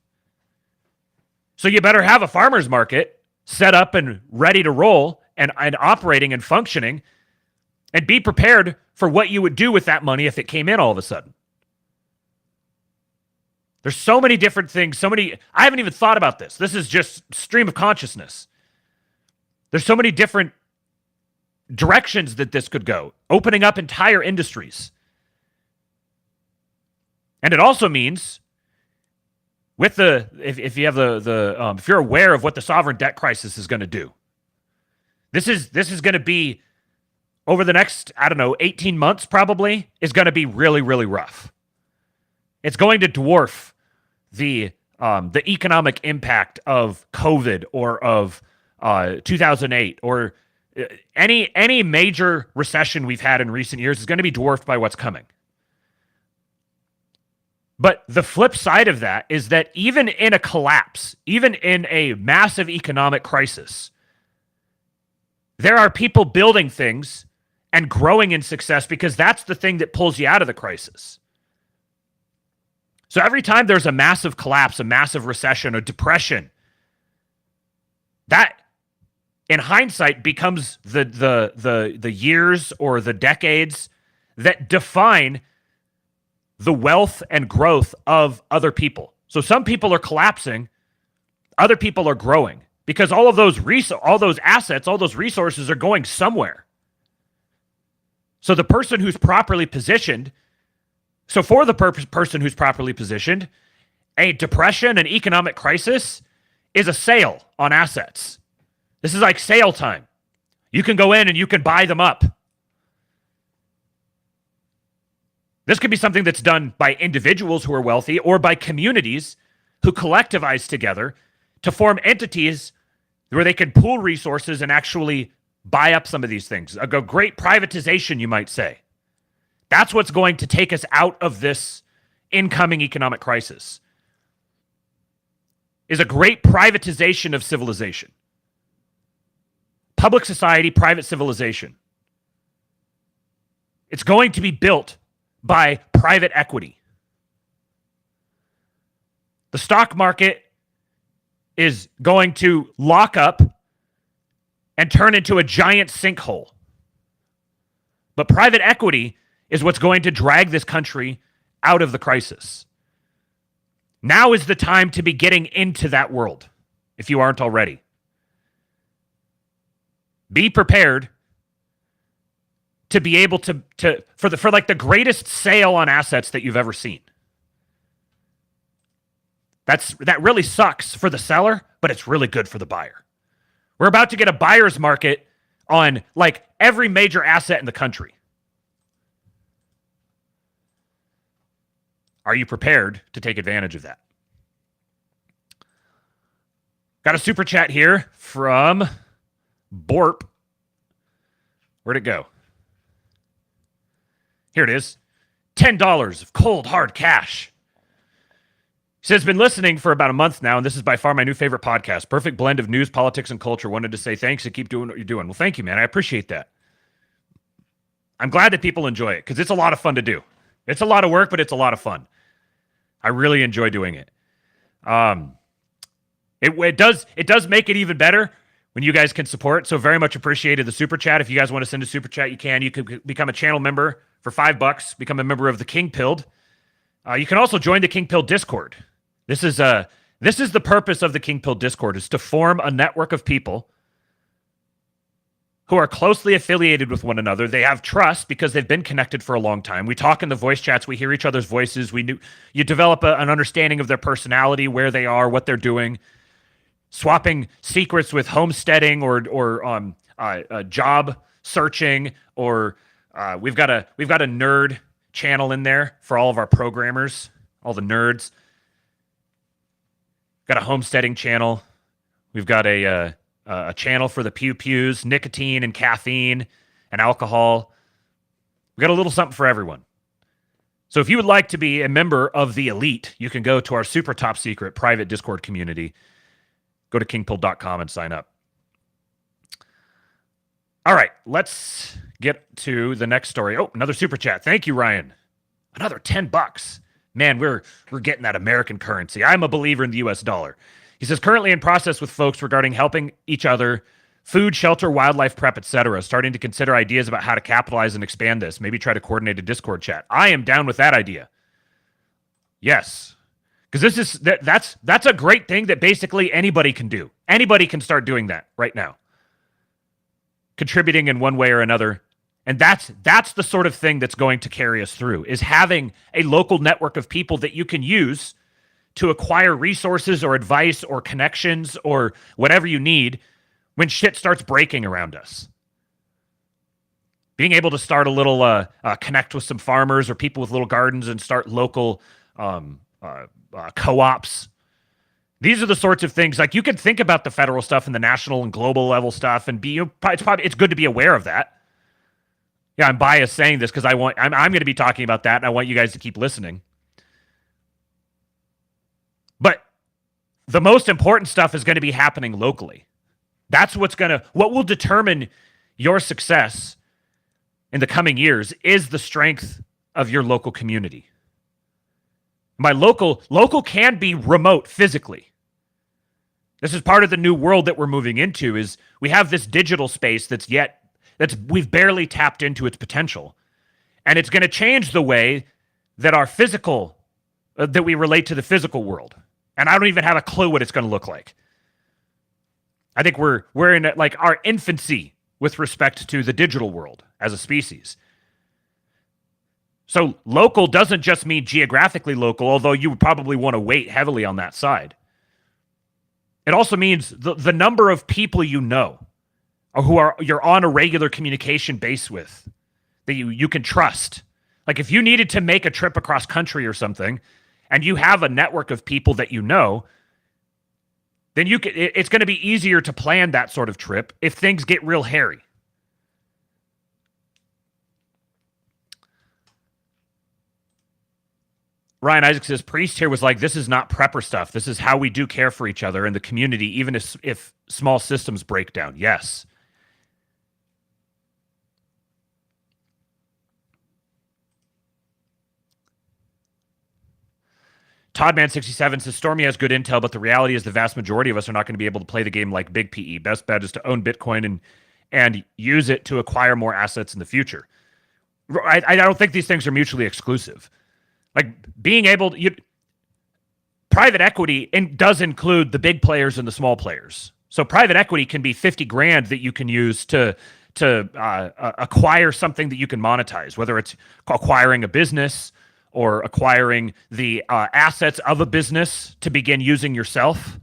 So you better have a farmers market set up and ready to roll and operating and functioning, and be prepared for what you would do with that money if it came in all of a sudden. There's so many different things, I haven't even thought about this. This is just stream of consciousness. There's so many different directions that this could go, opening up entire industries. And it also means, if you have if you're aware of what the sovereign debt crisis is going to do, this is going to be over the next, 18 months probably, is going to be really, really rough. It's going to dwarf the economic impact of COVID or of 2008 or any major recession we've had in recent years is going to be dwarfed by what's coming. But the flip side of that is that even in a collapse, even in a massive economic crisis, there are people building things and growing in success because that's the thing that pulls you out of the crisis. So every time there's a massive collapse, a massive recession, a depression, that in hindsight becomes the years or the decades that define the wealth and growth of other people. So some people are collapsing, other people are growing because all of those assets, all those resources are going somewhere. So the person who's properly positioned, person who's properly positioned, a depression, an economic crisis is a sale on assets. This is like sale time. You can go in and you can buy them up. This could be something that's done by individuals who are wealthy or by communities who collectivize together to form entities where they can pool resources and actually buy up some of these things. A great privatization, you might say. That's what's going to take us out of this incoming economic crisis, is a great privatization of civilization. Public society, private civilization. It's going to be built by private equity. The stock market is going to lock up and turn into a giant sinkhole. But private equity is what's going to drag this country out of the crisis. Now is the time to be getting into that world, if you aren't already. Be prepared to be able to for the greatest sale on assets that you've ever seen. That really sucks for the seller, but it's really good for the buyer. We're about to get a buyer's market on like every major asset in the country. Are you prepared to take advantage of that? Got a super chat here from Borp. Where'd it go? Here it is. $10 of cold, hard cash. He says, been listening for about a month now, and this is by far my new favorite podcast. Perfect blend of news, politics, and culture. Wanted to say thanks and keep doing what you're doing. Well, thank you, man. I appreciate that. I'm glad that people enjoy it because it's a lot of fun to do. It's a lot of work, but it's a lot of fun. I really enjoy doing it. It does make it even better when you guys can support. So very much appreciated the super chat. If you guys want to send a super chat, you can. You can become a channel member for $5. Become a member of the King Pilled. You can also join the King Pilled Discord. This is the purpose of the King Pilled Discord, is to form a network of people who are closely affiliated with one another. They have trust because they've been connected for a long time. We talk in the voice chats. We hear each other's voices. You develop an understanding of their personality, where they are, what they're doing. Swapping secrets with homesteading or job searching, or we've got a nerd channel in there for all of our programmers, all the nerds. Got a homesteading channel. We've got a channel for the pew-pews, nicotine and caffeine and alcohol. We got a little something for everyone. So if you would like to be a member of the elite, you can go to our super top secret private Discord community. Go to kingpilled.com and sign up. All right, let's get to the next story. Oh, another super chat. Thank you, Ryan. Another $10. Man, we're getting that American currency. I'm a believer in the US dollar. He says, currently in process with folks regarding helping each other, food, shelter, wildlife prep, etc. Starting to consider ideas about how to capitalize and expand this. Maybe try to coordinate a Discord chat. I am down with that idea. Yes. Because that's a great thing that basically anybody can do. Anybody can start doing that right now. Contributing in one way or another. And that's the sort of thing that's going to carry us through, is having a local network of people that you can use to acquire resources or advice or connections or whatever you need when shit starts breaking around us. Being able to start a little, connect with some farmers or people with little gardens and start local co-ops. These are the sorts of things, like, you can think about the federal stuff and the national and global level stuff, and it's good to be aware of that. Yeah, I'm biased saying this because I'm going to be talking about that, and I want you guys to keep listening. But the most important stuff is going to be happening locally. That's what will determine your success in the coming years is the strength of your local community. My local can be remote physically. This is part of the new world that we're moving into, is we have this digital space we've barely tapped into its potential. And it's going to change the way that that we relate to the physical world. And I don't even have a clue what it's going to look like. I think we're in like our infancy with respect to the digital world as a species. So local doesn't just mean geographically local, although you would probably want to weight heavily on that side. It also means the number of people you know, or you're on a regular communication base with, that you can trust. Like if you needed to make a trip across country or something, and you have a network of people that you know, then it's going to be easier to plan that sort of trip if things get real hairy. Ryan Isaac says, Priest here was like, this is not prepper stuff. This is how we do care for each other in the community, even if small systems break down. Yes. Toddman67 says, Stormy has good intel, but the reality is the vast majority of us are not going to be able to play the game like Big PE. Best bet is to own Bitcoin and use it to acquire more assets in the future. I don't think these things are mutually exclusive. Like being able to, private equity does include the big players and the small players. So private equity can be 50 grand that you can use to acquire something that you can monetize, whether it's acquiring a business or acquiring the assets of a business to begin using yourself,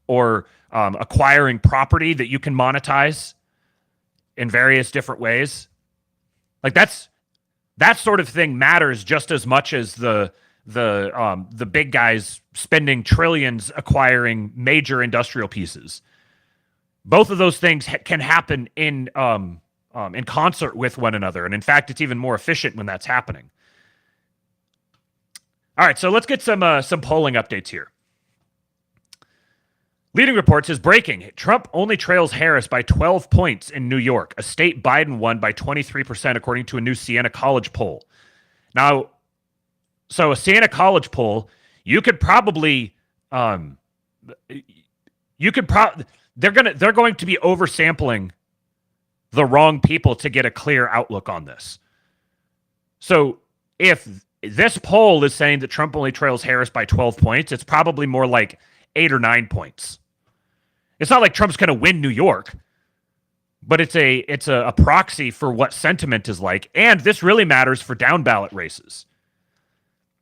or acquiring property that you can monetize in various different ways. Like that sort of thing matters just as much as the the big guys spending trillions acquiring major industrial pieces. Both of those things can happen in concert with one another, and in fact, it's even more efficient when that's happening. All right, so let's get some polling updates here. Leading report says breaking: Trump only trails Harris by 12 points in New York, a state Biden won by 23%, according to a new Siena College poll. Now, so a Siena College poll, they're going to be oversampling the wrong people to get a clear outlook on this. So if this poll is saying that Trump only trails Harris by 12 points, it's probably more like 8 or 9 points. It's not like Trump's going to win New York, but it's a proxy for what sentiment is like, and this really matters for down ballot races.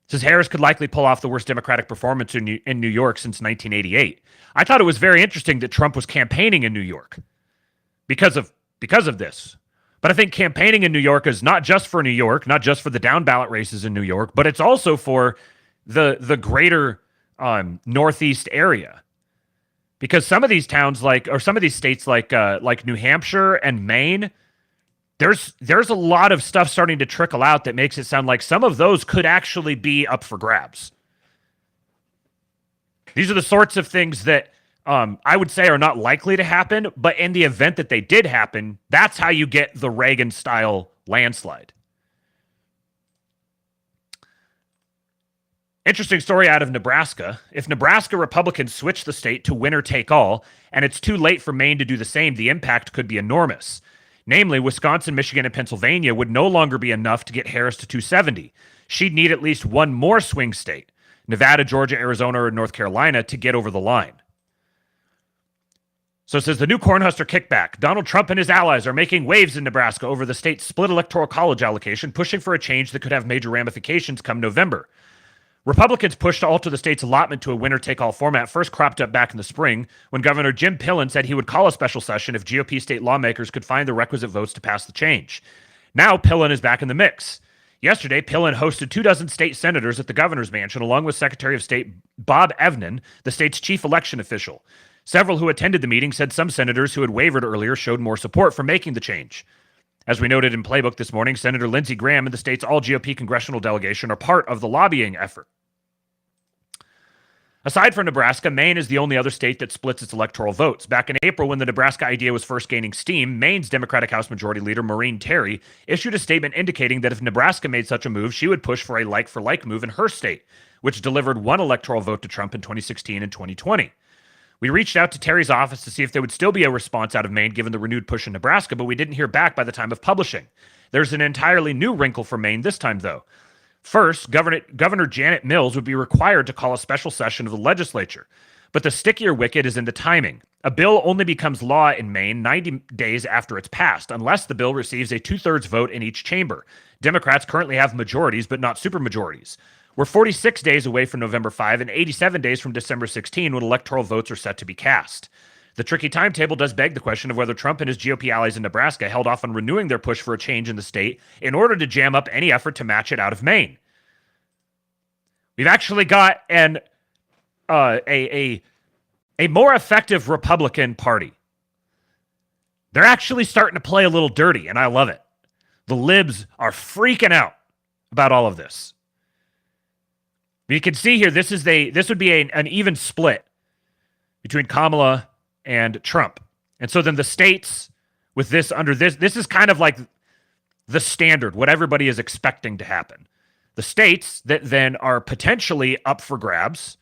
It says Harris could likely pull off the worst Democratic performance in New York since 1988. I thought it was very interesting that Trump was campaigning in New York because of this. But I think campaigning in New York is not just for New York, not just for the down ballot races in New York, but it's also for the greater Northeast area. Because some of these towns some of these states like New Hampshire and Maine, there's a lot of stuff starting to trickle out that makes it sound like some of those could actually be up for grabs. These are the sorts of things that I would say are not likely to happen, but in the event that they did happen, that's how you get the Reagan-style landslide. Interesting story out of Nebraska. If Nebraska Republicans switch the state to winner take all, and it's too late for Maine to do the same, the impact could be enormous. Namely, Wisconsin, Michigan, and Pennsylvania would no longer be enough to get Harris to 270. She'd need at least one more swing state, Nevada, Georgia, Arizona, or North Carolina, to get over the line. So it says the new Cornhusker kickback. Donald Trump and his allies are making waves in Nebraska over the state's split electoral college allocation, pushing for a change that could have major ramifications come November. Republicans pushed to alter the state's allotment to a winner-take-all format first cropped up back in the spring when Governor Jim Pillen said he would call a special session if GOP state lawmakers could find the requisite votes to pass the change. Now Pillen is back in the mix. Yesterday, Pillen hosted 24 state senators at the governor's mansion along with Secretary of State Bob Evnen, the state's chief election official. Several who attended the meeting said some senators who had wavered earlier showed more support for making the change. As we noted in Playbook this morning, Senator Lindsey Graham and the state's all-GOP congressional delegation are part of the lobbying effort. Aside from Nebraska, Maine is the only other state that splits its electoral votes. Back in April, when the Nebraska idea was first gaining steam, Maine's Democratic House Majority Leader Maureen Terry issued a statement indicating that if Nebraska made such a move, she would push for a like-for-like move in her state, which delivered one electoral vote to Trump in 2016 and 2020. We reached out to Terry's office to see if there would still be a response out of Maine given the renewed push in Nebraska, but we didn't hear back by the time of publishing. There's an entirely new wrinkle for Maine this time, though. First, Governor Janet Mills would be required to call a special session of the legislature. But the stickier wicket is in the timing. A bill only becomes law in Maine 90 days after it's passed, unless the bill receives a 2/3 vote in each chamber. Democrats currently have majorities, but not supermajorities. We're 46 days away from November 5 and 87 days from December 16 when electoral votes are set to be cast. The tricky timetable does beg the question of whether Trump and his GOP allies in Nebraska held off on renewing their push for a change in the state in order to jam up any effort to match it out of Maine. We've actually got a more effective Republican Party. They're actually starting to play a little dirty, and I love it. The libs are freaking out about all of this. You can see here, this would be an even split between Kamala and Trump. And so then the states with this this is kind of like the standard, what everybody is expecting to happen. The states that then are potentially up for grabs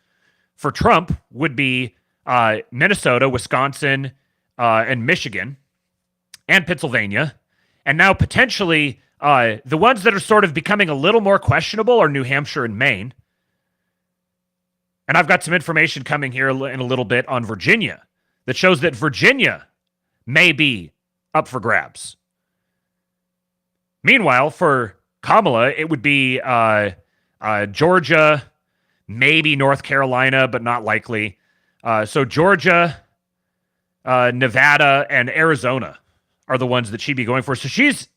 for Trump would be Minnesota, Wisconsin, and Michigan, and Pennsylvania. And now potentially the ones that are sort of becoming a little more questionable are New Hampshire and Maine. And I've got some information coming here in a little bit on Virginia that shows that Virginia may be up for grabs. Meanwhile, for Kamala, it would be Georgia, maybe North Carolina, but not likely. So Georgia, Nevada, and Arizona are the ones that she'd be going for. So she's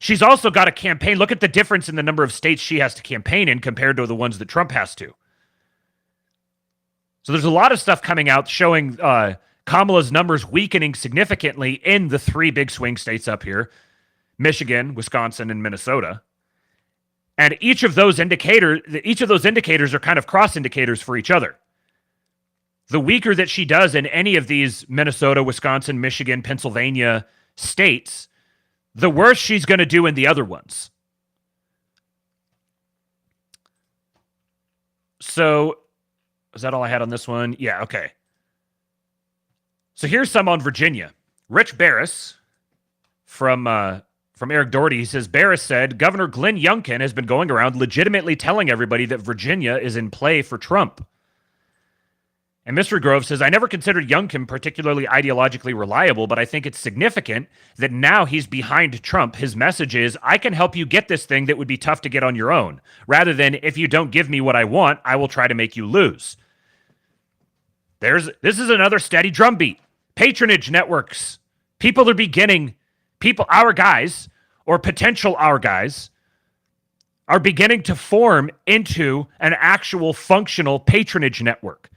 she's also got a campaign. Look at the difference in the number of states she has to campaign in compared to the ones that Trump has to. So there's a lot of stuff coming out showing Kamala's numbers weakening significantly in the three big swing states up here, Michigan, Wisconsin, and Minnesota. And each of those indicators are kind of cross indicators for each other. The weaker that she does in any of these Minnesota, Wisconsin, Michigan, Pennsylvania states, the worse she's going to do in the other ones. So, is that all I had on this one? Yeah, okay. So here's some on Virginia. Rich Barris from Eric Doherty, he says, Barris said, Governor Glenn Youngkin has been going around legitimately telling everybody that Virginia is in play for Trump. And Mr. Grove says, I never considered Youngkin particularly ideologically reliable, but I think it's significant that now he's behind Trump. His message is, I can help you get this thing that would be tough to get on your own, rather than if you don't give me what I want, I will try to make you lose. This is another steady drumbeat. Patronage networks. Our guys, or potential our guys, are beginning to form into an actual functional patronage network.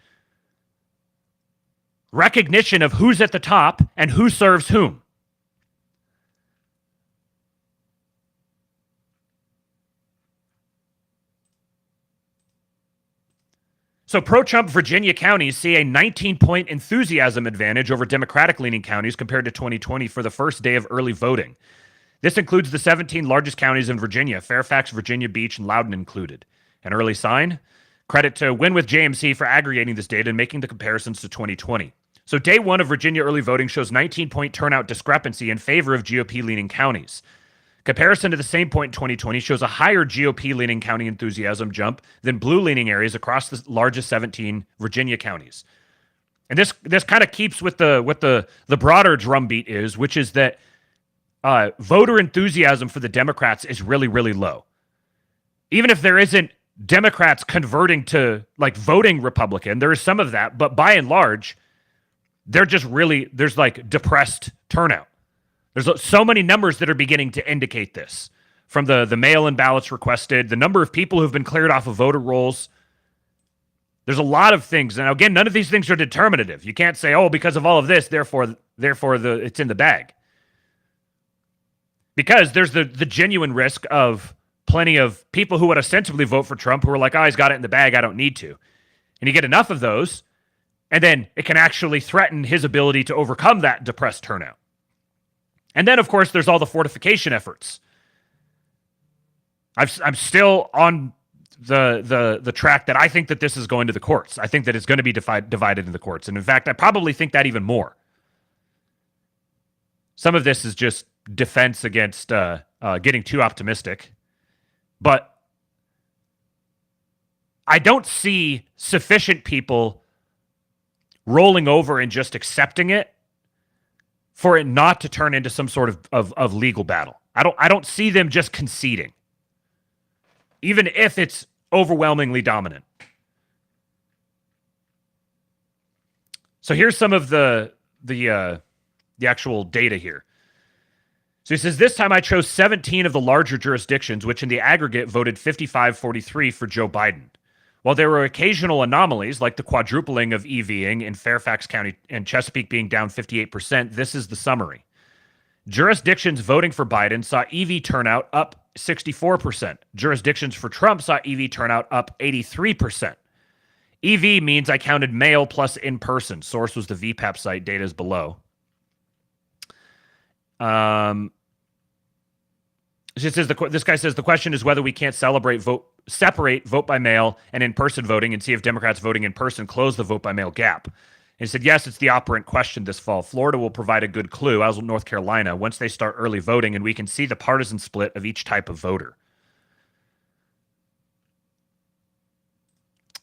Recognition of who's at the top and who serves whom. So pro-Trump Virginia counties see a 19-point enthusiasm advantage over Democratic-leaning counties compared to 2020 for the first day of early voting. This includes the 17 largest counties in Virginia, Fairfax, Virginia Beach, and Loudoun included. An early sign? Credit to Win with JMC for aggregating this data and making the comparisons to 2020. So day one of Virginia early voting shows 19-point turnout discrepancy in favor of GOP-leaning counties. Comparison to the same point in 2020 shows a higher GOP-leaning county enthusiasm jump than blue-leaning areas across the largest 17 Virginia counties. And this kind of keeps with the broader drumbeat is, which is that voter enthusiasm for the Democrats is really, really low. Even if there isn't Democrats converting to like voting Republican, there is some of that, but by and large, there's like depressed turnout. There's so many numbers that are beginning to indicate this. From the mail-in ballots requested, the number of people who've been cleared off of voter rolls. There's a lot of things. And again, none of these things are determinative. You can't say, oh, because of all of this, therefore it's in the bag. Because there's the genuine risk of plenty of people who would ostensibly vote for Trump who are like, oh, he's got it in the bag, I don't need to. And you get enough of those, and then it can actually threaten his ability to overcome that depressed turnout. And then, of course, there's all the fortification efforts. I'm still on the track that I think that this is going to the courts. I think that it's going to be divided in the courts. And in fact, I probably think that even more. Some of this is just defense against getting too optimistic. But I don't see sufficient people rolling over and just accepting it for it not to turn into some sort of legal battle. I don't see them just conceding, even if it's overwhelmingly dominant. So here's some of the actual data here. So he says, this time I chose 17 of the larger jurisdictions, which in the aggregate voted 55-43 for Joe Biden. While there were occasional anomalies, like the quadrupling of EVing in Fairfax County and Chesapeake being down 58%, this is the summary. Jurisdictions voting for Biden saw EV turnout up 64%. Jurisdictions for Trump saw EV turnout up 83%. EV means I counted mail plus in-person. Source was the VPAP site. Data is below. This guy says the question is whether we can't separate vote by mail and in-person voting and see if Democrats voting in person close the vote by mail gap. And he said, yes, it's the operant question this fall. Florida will provide a good clue, as will North Carolina, once they start early voting and we can see the partisan split of each type of voter.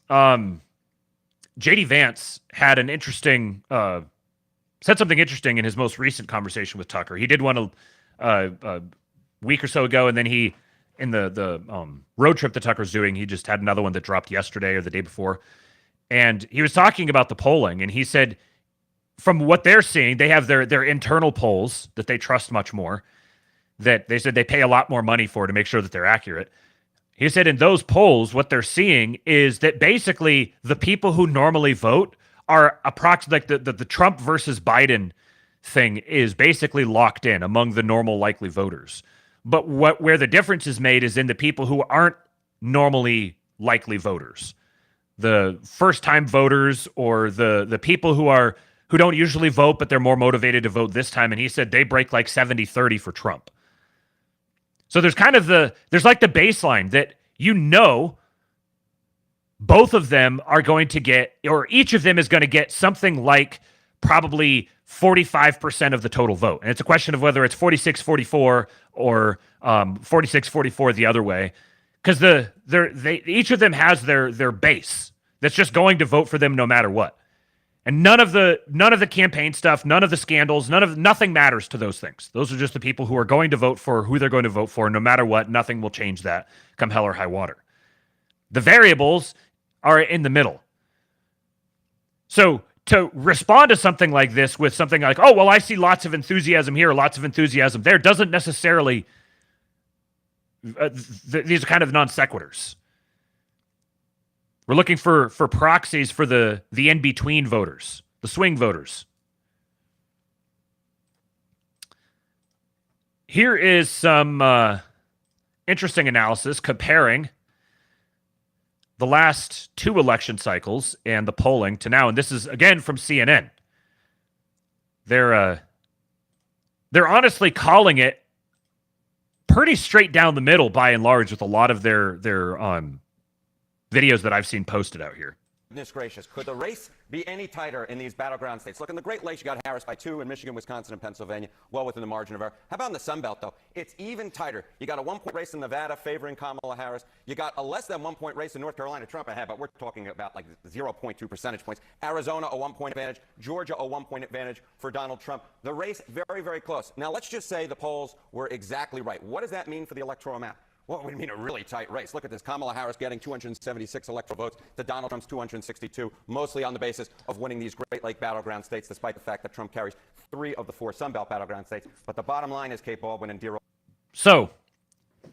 J.D. Vance had an interesting, said something interesting in his most recent conversation with Tucker. He did one a week or so ago, and then he, in the road trip that Tucker's doing, he just had another one that dropped yesterday or the day before. And he was talking about the polling, and he said, from what they're seeing, they have their internal polls that they trust much more. that they said they pay a lot more money for to make sure that they're accurate. He said in those polls, what they're seeing is that basically the people who normally vote are approximately like the Trump versus Biden thing is basically locked in among the normal likely voters. But where the difference is made is in the people who aren't normally likely voters. The first-time voters or the people who don't usually vote, but they're more motivated to vote this time. And he said they break like 70-30 for Trump. So there's kind of there's like the baseline that both of them are going to get, or each of them is going to get something like probably 45% of the total vote. And it's a question of whether it's 46-44 or 46-44 the other way. Because each of them has their base that's just going to vote for them no matter what. And none of the campaign stuff, none of the scandals, nothing matters to those things. Those are just the people who are going to vote for who they're going to vote for. No matter what, nothing will change that come hell or high water. The variables are in the middle. So to respond to something like this with something like, oh, well, I see lots of enthusiasm here, lots of enthusiasm there, doesn't necessarily, these are kind of non sequiturs. We're looking for proxies for the in-between voters, the swing voters. Here is some interesting analysis comparing the last 2 election cycles and the polling to now. And this is, again, from CNN. They're honestly calling it pretty straight down the middle by and large with a lot of their videos that I've seen posted out here. Goodness gracious, could the race be any tighter in these battleground states? Look, in the Great Lakes, you got Harris by 2 in Michigan, Wisconsin, and Pennsylvania, well within the margin of error. How about in the Sun Belt, though? It's even tighter. You got a 1-point race in Nevada favoring Kamala Harris. You got a less than 1-point race in North Carolina, Trump ahead, but we're talking about like 0.2 percentage points. Arizona, a 1-point advantage. Georgia, a 1-point advantage for Donald Trump. The race, very, very close. Now, let's just say the polls were exactly right. What does that mean for the electoral map? What would mean a really tight race? Look at this. Kamala Harris getting 276 electoral votes to Donald Trump's 262, mostly on the basis of winning these Great Lake battleground states, despite the fact that Trump carries 3 of the 4 Sun Belt battleground states. But the bottom line is Kate Baldwin and Dear. So,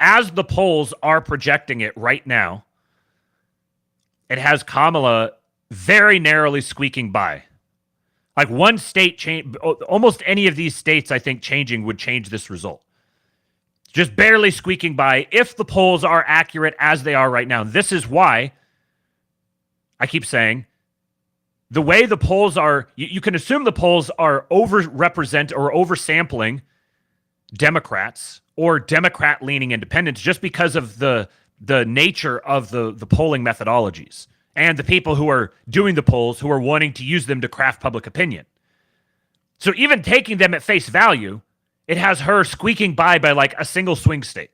as the polls are projecting it right now, it has Kamala very narrowly squeaking by. Like one state change, almost any of these states, I think, changing would change this result. Just barely squeaking by if the polls are accurate as they are right now. This is why I keep saying the way the polls are, you can assume the polls are overrepresent or oversampling Democrats or Democrat-leaning independents just because of the nature of the polling methodologies and the people who are doing the polls who are wanting to use them to craft public opinion. So even taking them at face value, it has her squeaking by like a single swing state.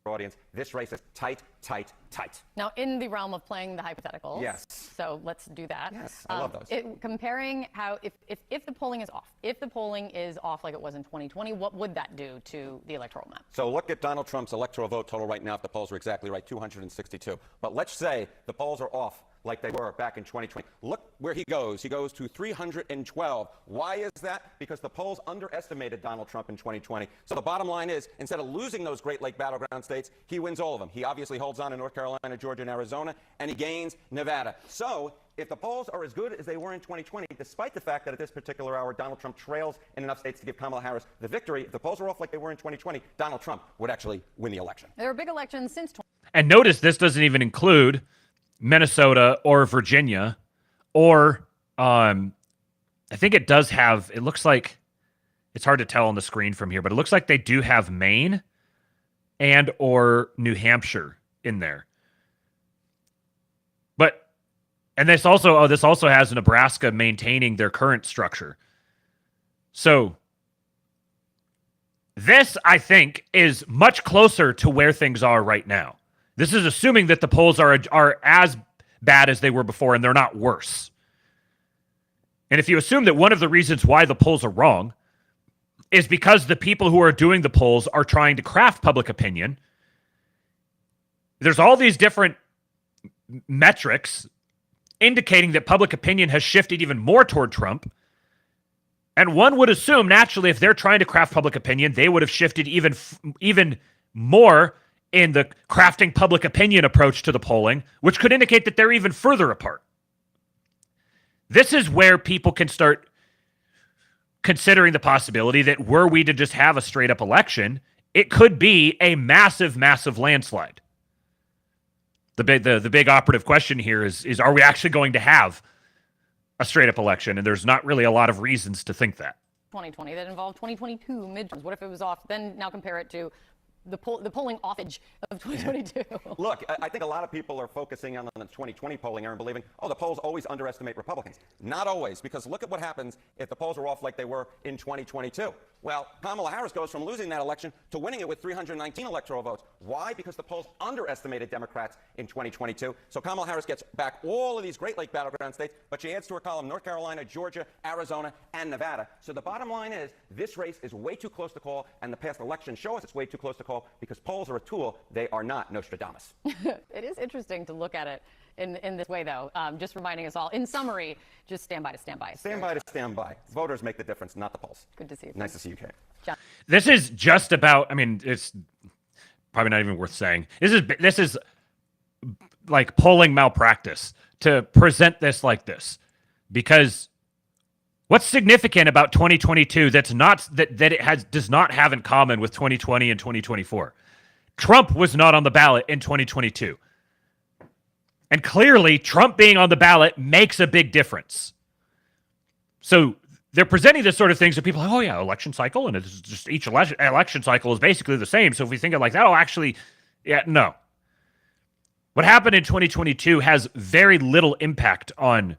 Audience, this race is tight, tight, tight. Now, in the realm of playing the hypotheticals, yes. So let's do that. Yes, I love those. Comparing how, if the polling is off, like it was in 2020, what would that do to the electoral map? So look at Donald Trump's electoral vote total right now, if the polls are exactly right, 262. But let's say the polls are off like they were back in 2020. Look where he goes. He goes to 312. Why is that? Because the polls underestimated Donald Trump in 2020. So the bottom line is, instead of losing those Great Lake battleground states, he wins all of them. He obviously holds on in North Carolina, Georgia, and Arizona, and he gains Nevada. So if the polls are as good as they were in 2020, despite the fact that at this particular hour, Donald Trump trails in enough states to give Kamala Harris the victory, if the polls are off like they were in 2020, Donald Trump would actually win the election. There were big elections since. And notice this doesn't even include Minnesota or Virginia, or I think it does have, it looks like, it's hard to tell on the screen from here, but it looks like they do have Maine and or New Hampshire in there. But, and this also has Nebraska maintaining their current structure. So this, I think, is much closer to where things are right now. This is assuming that the polls are as bad as they were before and they're not worse. And if you assume that one of the reasons why the polls are wrong is because the people who are doing the polls are trying to craft public opinion, there's all these different metrics indicating that public opinion has shifted even more toward Trump. And one would assume, naturally, if they're trying to craft public opinion, they would have shifted even more in the crafting public opinion approach to the polling, which could indicate that they're even further apart. This is where people can start considering the possibility that were we to just have a straight-up election, it could be a massive, massive landslide. The big operative question here is are we actually going to have a straight-up election? And there's not really a lot of reasons to think that. 2020 that involved 2022 midterms. What if it was off? Then now compare it to the polling offage of 2022. Look, I think a lot of people are focusing on the 2020 polling and believing, oh, the polls always underestimate Republicans. Not always, because look at what happens if the polls are off like they were in 2022. Well, Kamala Harris goes from losing that election to winning it with 319 electoral votes. Why? Because the polls underestimated Democrats in 2022. So Kamala Harris gets back all of these Great Lake battleground states, but she adds to her column North Carolina, Georgia, Arizona, and Nevada. So the bottom line is this race is way too close to call, and the past elections show us it's way too close to call because polls are a tool. They are not Nostradamus. It is interesting to look at it in this way, though. Just reminding us all, in summary, just stand by to stand by. Stand by to stand by. Voters make the difference, not the polls. Good to see you. Nice to see you, Kay. John. This is just about, I mean, it's probably not even worth saying. This is like polling malpractice to present this like this. Because what's significant about 2022 that's not that it does not have in common with 2020 and 2024? Trump was not on the ballot in 2022. And clearly, Trump being on the ballot makes a big difference. So they're presenting this sort of thing so people are like, oh yeah, election cycle, and it's just each election cycle is basically the same. So if we think of like that, oh, actually, yeah, no. What happened in 2022 has very little impact on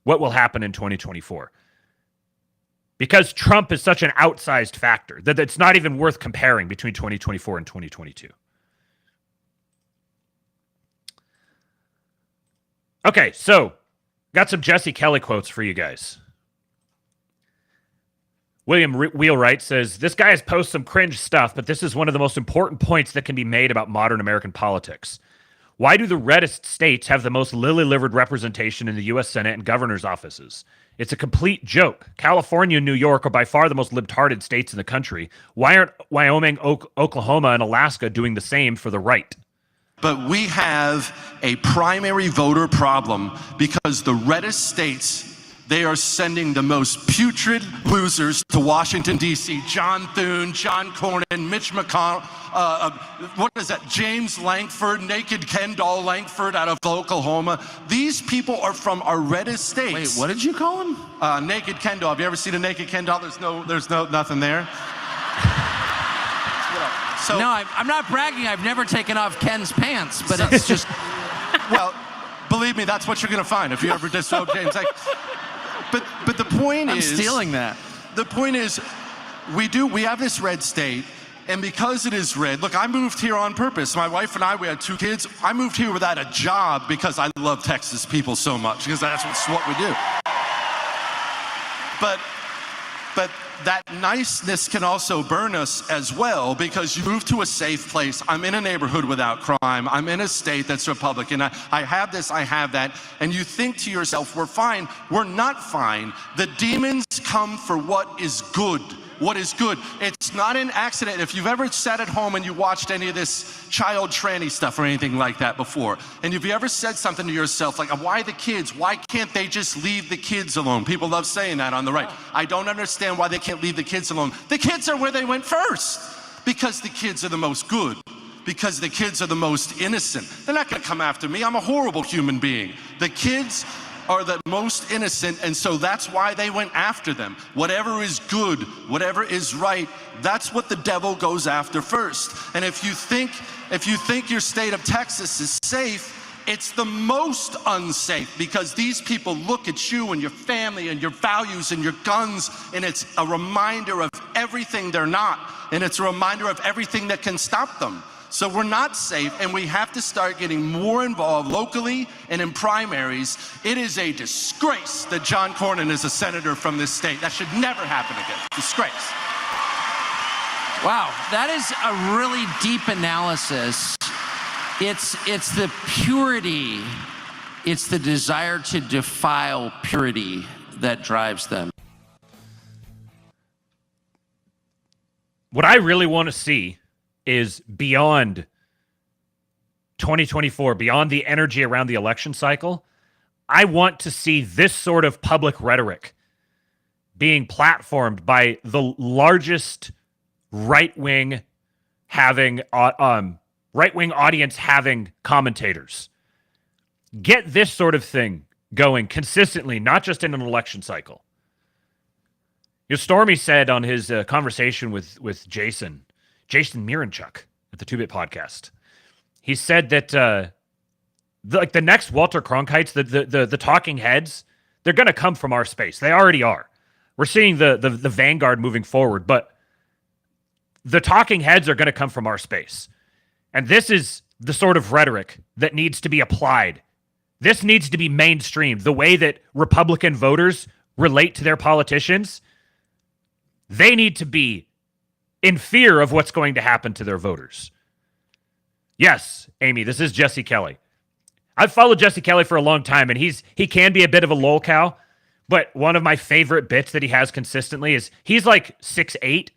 what will happen in 2024. Because Trump is such an outsized factor that it's not even worth comparing between 2024 and 2022. Okay, so got some Jesse Kelly quotes for you guys. William Wheelwright says, this guy has posted some cringe stuff, but this is one of the most important points that can be made about modern American politics. Why do the reddest states have the most lily-livered representation in the U.S. Senate and governor's offices? It's a complete joke. California and New York are by far the most libtarded states in the country. Why aren't Wyoming, Oklahoma, and Alaska doing the same for the right? But we have a primary voter problem because the reddest states, they are sending the most putrid losers to Washington, D.C. John Thune, John Cornyn, Mitch McConnell, what is that? James Lankford, Naked Ken Doll Lankford out of Oklahoma. These people are from our reddest states. Wait, what did you call him? Naked Ken Doll. Have you ever seen a Naked Ken Doll? There's nothing there. So, no, I'm not bragging. I've never taken off Ken's pants, but it's just... Well, believe me, that's what you're going to find if you ever disrobe James. But the point I'm stealing that. The point is, we have this red state, and because it is red, look, I moved here on purpose. My wife and I, we had 2 kids. I moved here without a job because I love Texas people so much, because that's what we do. But that niceness can also burn us as well, because you move to a safe place. I'm in a neighborhood without crime. I'm in a state that's Republican. I have this, I have that. And you think to yourself, we're fine. We're not fine. The demons come for what is good. What is good. It's not an accident. If you've ever sat at home and you watched any of this child tranny stuff or anything like that before, and if you ever said something to yourself like, why the kids? Why can't they just leave the kids alone? People love saying that on the right. I don't understand why they can't leave the kids alone. The kids are where they went first, because the kids are the most good, because the kids are the most innocent. They're not going to come after me. I'm a horrible human being. The kids are the most innocent, and so that's why they went after them. Whatever is good, whatever is right, that's what the devil goes after first. And if you think your state of Texas is safe, it's the most unsafe, because these people look at you and your family and your values and your guns, and it's a reminder of everything they're not, and it's a reminder of everything that can stop them. So we're not safe, and we have to start getting more involved locally and in primaries. It is a disgrace that John Cornyn is a senator from this state. That should never happen again. Disgrace. Wow, that is a really deep analysis. It's the purity, it's the desire to defile purity that drives them. what I really want to see is beyond 2024, beyond the energy around the election cycle. I want to see this sort of public rhetoric being platformed by the largest right-wing audience having commentators. Get this sort of thing going consistently, not just in an election cycle. Stormy said on his conversation with Jason Miranchuk at the 2-Bit podcast, he said that the next Walter Cronkite's, the talking heads, they're going to come from our space. They already are. We're seeing the vanguard moving forward, but the talking heads are going to come from our space. And this is the sort of rhetoric that needs to be applied. This needs to be mainstreamed. The way that Republican voters relate to their politicians, they need to be in fear of what's going to happen to their voters. Yes, Amy, this is Jesse Kelly. I've followed Jesse Kelly for a long time, and he can be a bit of a lolcow, but one of my favorite bits that he has consistently is he's like 6'8",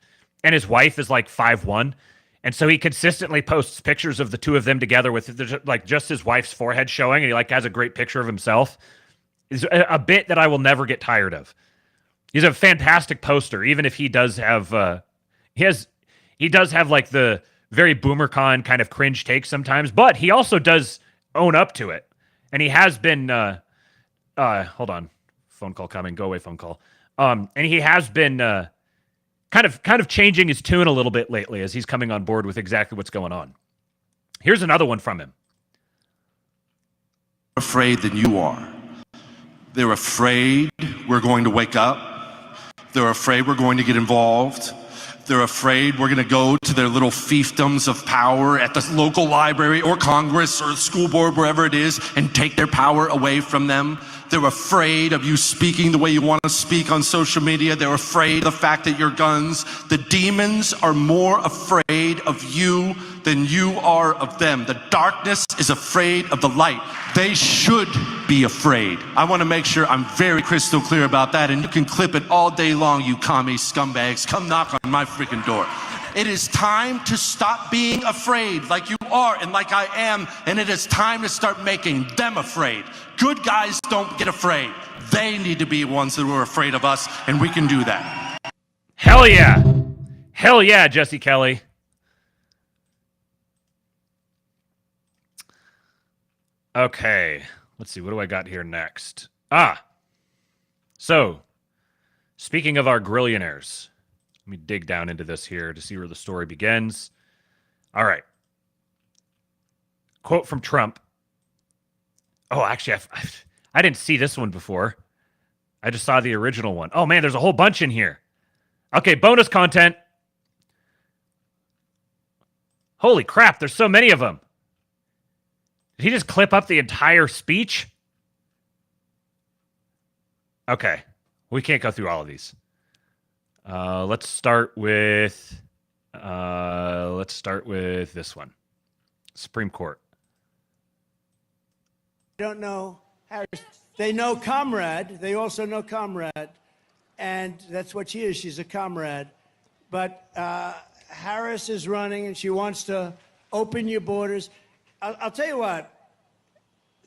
and his wife is like 5'1", and so he consistently posts pictures of the two of them together with like just his wife's forehead showing, and he like has a great picture of himself. It's a bit that I will never get tired of. He's a fantastic poster, even if he does have he does have like the very BoomerCon kind of cringe take sometimes, but he also does own up to it. And he has been hold on. Phone call coming. Go away, phone call. And he has been kind of changing his tune a little bit lately as he's coming on board with exactly what's going on. Here's another one from him. Afraid than you are. They're afraid we're going to wake up. They're afraid we're going to get involved. They're afraid we're going to go to their little fiefdoms of power at the local library or Congress or the school board, wherever it is, and take their power away from them. They're afraid of you speaking the way you want to speak on social media. They're afraid of the fact that you're guns. The demons are more afraid of you than you are of them. The darkness is afraid of the light. They should be afraid. I want to make sure I'm very crystal clear about that, and you can clip it all day long, you commie scumbags. Come knock on my freaking door. It is time to stop being afraid like you are and like I am, and it is time to start making them afraid. Good guys don't get afraid. They need to be ones that are afraid of us, and we can do that. Hell yeah. Hell yeah, Jesse Kelly. Okay, let's see. What do I got here next? So, speaking of our grillionaires, let me dig down into this here to see where the story begins. All right. Quote from Trump. Oh, actually, I didn't see this one before. I just saw the original one. Oh, man, there's a whole bunch in here. Okay, bonus content. Holy crap, there's so many of them. Did he just clip up the entire speech? Okay, we can't go through all of these. Let's start with this one. Supreme Court. Don't know Harris. They know comrade. They also know comrade. And that's what she is. She's a comrade. But Harris is running, and she wants to open your borders. I'll tell you what.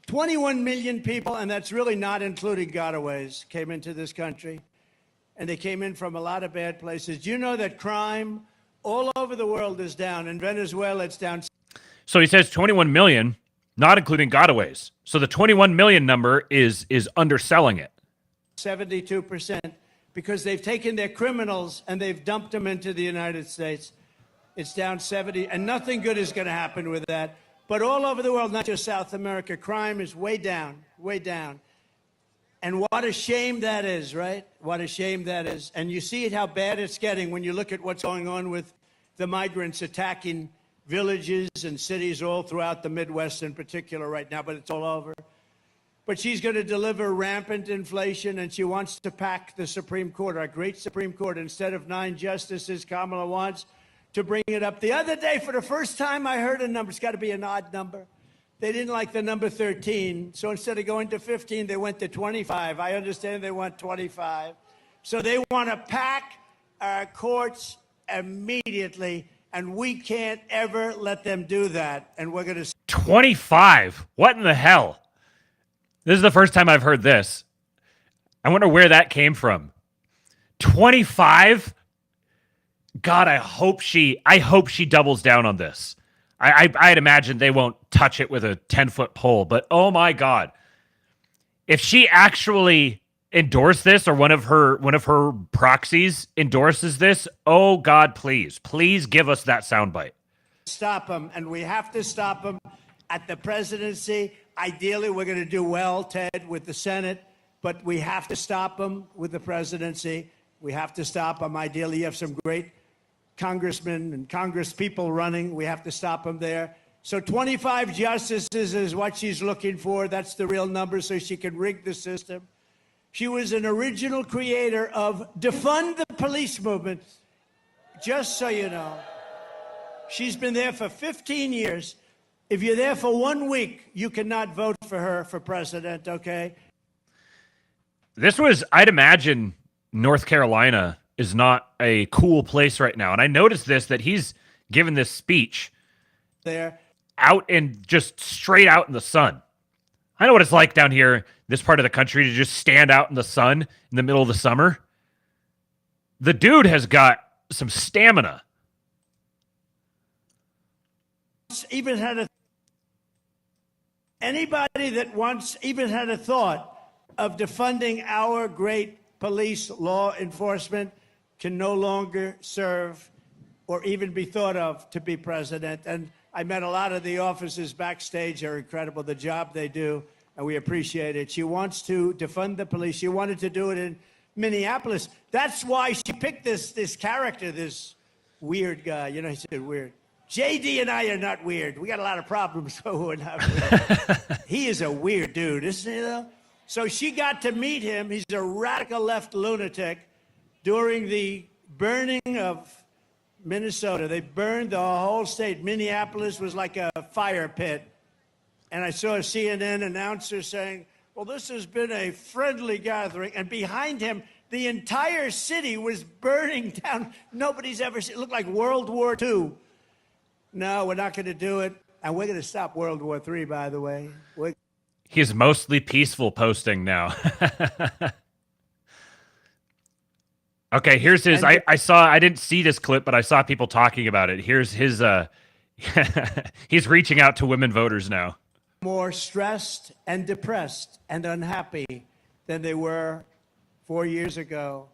21 million people, and that's really not including gotaways, came into this country. And they came in from a lot of bad places. Do you know that crime all over the world is down? In Venezuela, it's down. So he says 21 million, not including gotaways. So the 21 million number is underselling it. 72%, because they've taken their criminals and they've dumped them into the United States. It's down 70, and nothing good is going to happen with that. But all over the world, not just South America, crime is way down, way down. And what a shame that is, right? What a shame that is. And you see how bad it's getting when you look at what's going on with the migrants attacking villages and cities all throughout the Midwest in particular right now, but it's all over. But she's going to deliver rampant inflation, and she wants to pack the Supreme Court, our great Supreme Court. Instead of 9 justices, Kamala wants to bring it up. The other day, for the first time, I heard a number. It's got to be an odd number. They didn't like the number 13, so instead of going to 15, they went to 25. I understand they want 25. So they want to pack our courts immediately, and we can't ever let them do that. And we're going to 25. What in the hell? This is the first time I've heard this. I wonder where that came from. 25? God, I hope she doubles down on this. I'd imagine they won't touch it with a 10-foot pole, but oh my God. If she actually endorsed this, or one of her proxies endorses this, oh God, please give us that soundbite. stop them, and we have to stop them at the presidency. Ideally, we're going to do well, Ted, with the Senate, but we have to stop them with the presidency. We have to stop them. Ideally, you have some great congressmen and congresspeople running. We have to stop them there. So 25 justices is what she's looking for. That's the real number, so she can rig the system. She was an original creator of defund the police movement. Just so you know, she's been there for 15 years. If you're there for 1 week, you cannot vote for her for president, okay? This was, I'd imagine, North Carolina is not a cool place right now. And I noticed that he's given this speech there out and just straight out in the sun. I know what it's like down here, this part of the country, to just stand out in the sun in the middle of the summer. The dude has got some stamina. Even had anybody that once even had a thought of defunding our great police law enforcement can no longer serve or even be thought of to be president. And I met a lot of the officers backstage. They're incredible, the job they do, and we appreciate it. She wants to defund the police. She wanted to do it in Minneapolis. That's why she picked this character, this weird guy. You know, he said weird. JD and I are not weird. We got a lot of problems, so we're not weird. He is a weird dude, isn't he, though? So she got to meet him. He's a radical left lunatic. During the burning of Minnesota, they burned the whole state. Minneapolis was like a fire pit. And I saw a CNN announcer saying, well, this has been a friendly gathering. And behind him, the entire city was burning down. Nobody's ever seen it. Looked like World War II. No, we're not going to do it. And we're going to stop World War III, by the way. He's mostly peaceful posting now. Okay, here's his. I didn't see this clip, but I saw people talking about it. Here's his. He's reaching out to women voters now. More stressed and depressed and unhappy than they were 4 years ago,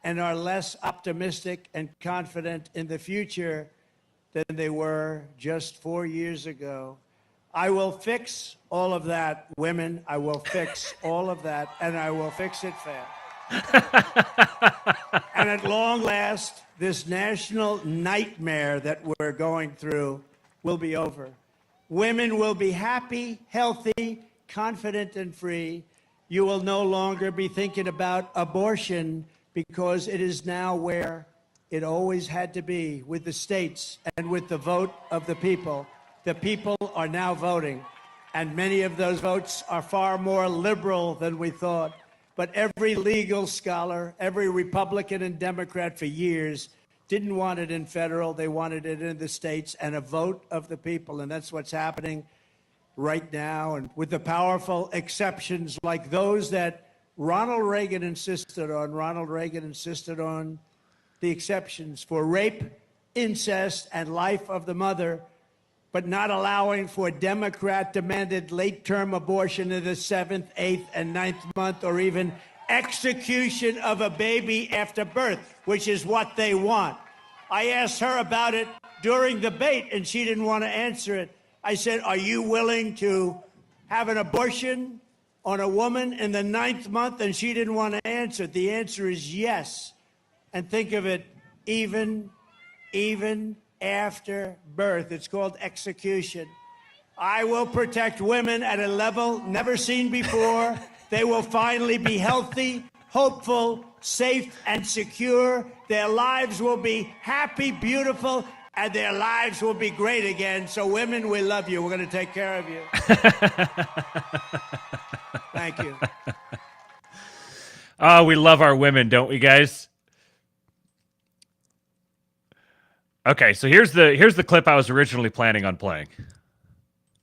and are less optimistic and confident in the future than they were just 4 years ago. I will fix all of that, women. I will fix all of that, and I will fix it fast. And at long last, this national nightmare that we're going through will be over. Women will be happy, healthy, confident, and free. You will no longer be thinking about abortion because it is now where it always had to be, with the states and with the vote of the people. The people are now voting, and many of those votes are far more liberal than we thought. But every legal scholar, every Republican and Democrat for years didn't want it in federal. They wanted it in the states, and a vote of the people. And that's what's happening right now. And with the powerful exceptions like those that Ronald Reagan insisted on. Ronald Reagan insisted on the exceptions for rape, incest, and life of the mother, but not allowing for Democrat-demanded late-term abortion in the 7th, 8th, and 9th month, or even execution of a baby after birth, which is what they want. I asked her about it during the debate, and she didn't want to answer it. I said, are you willing to have an abortion on a woman in the 9th month? And she didn't want to answer. The answer is yes. And think of it, even after birth. It's called execution. I will protect women at a level never seen before. They will finally be healthy, hopeful, safe, and secure. Their lives will be happy, beautiful, and their lives will be great again. So women, we love you. We're going to take care of you. Thank you. Oh, we love our women, don't we, guys? Okay, so here's the clip I was originally planning on playing.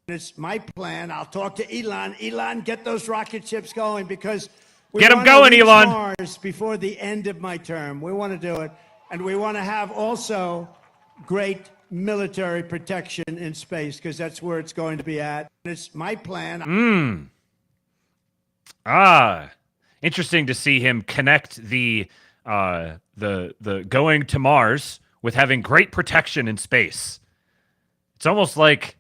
It's my plan. I'll talk to Elon. Elon, get those rocket ships going because we Get 'em want to going, reach Elon. Mars before the end of my term. We want to do it, and we want to have also great military protection in space because that's where it's going to be at. It's my plan. Interesting to see him connect the going to Mars with having great protection in space. It's almost like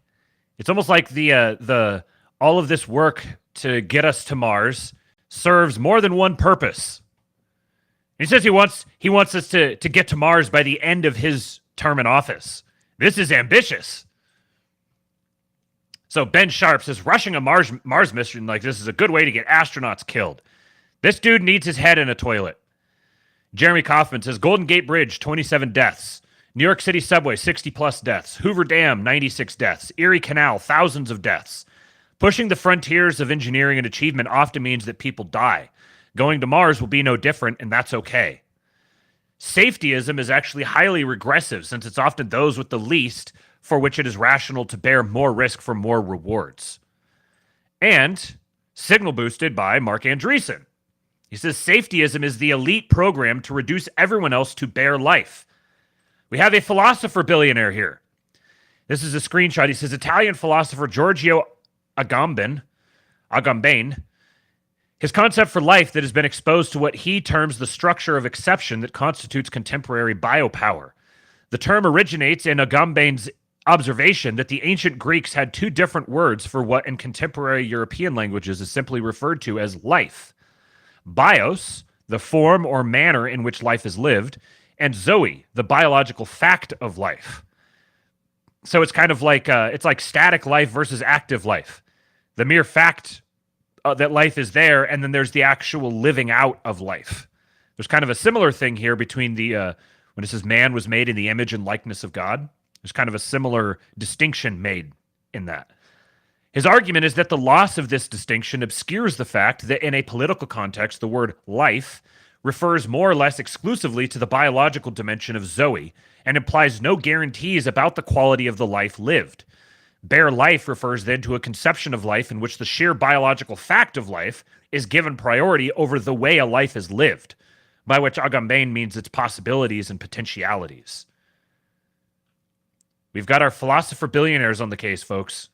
the all of this work to get us to Mars serves more than one purpose. He says he wants us to get to Mars by the end of his term in office. This is ambitious. So Ben Sharp says rushing a Mars mission like this is a good way to get astronauts killed. This dude needs his head in a toilet. Jeremy Kaufman says Golden Gate Bridge, 27 deaths. New York City subway, 60-plus deaths. Hoover Dam, 96 deaths. Erie Canal, thousands of deaths. Pushing the frontiers of engineering and achievement often means that people die. Going to Mars will be no different, and that's okay. Safetyism is actually highly regressive, since it's often those with the least for which it is rational to bear more risk for more rewards. And signal boosted by Mark Andreessen. He says safetyism is the elite program to reduce everyone else to bare life. We have a philosopher billionaire here. This is a screenshot. He says Italian philosopher Giorgio Agamben, his concept for life that has been exposed to what he terms the structure of exception that constitutes contemporary biopower. The term originates in Agamben's observation that the ancient Greeks had two different words for what in contemporary European languages is simply referred to as life. Bios, the form or manner in which life is lived, and zoe, the biological fact of life. So it's kind of like it's like static life versus active life. The mere fact that life is there, and then there's the actual living out of life. There's kind of a similar thing here between the when it says man was made in the image and likeness of God. There's kind of a similar distinction made in that. His argument is that the loss of this distinction obscures the fact that in a political context, the word life refers more or less exclusively to the biological dimension of zoe and implies no guarantees about the quality of the life lived. Bare life refers then to a conception of life in which the sheer biological fact of life is given priority over the way a life is lived, by which Agamben means its possibilities and potentialities. We've got our philosopher billionaires on the case, folks.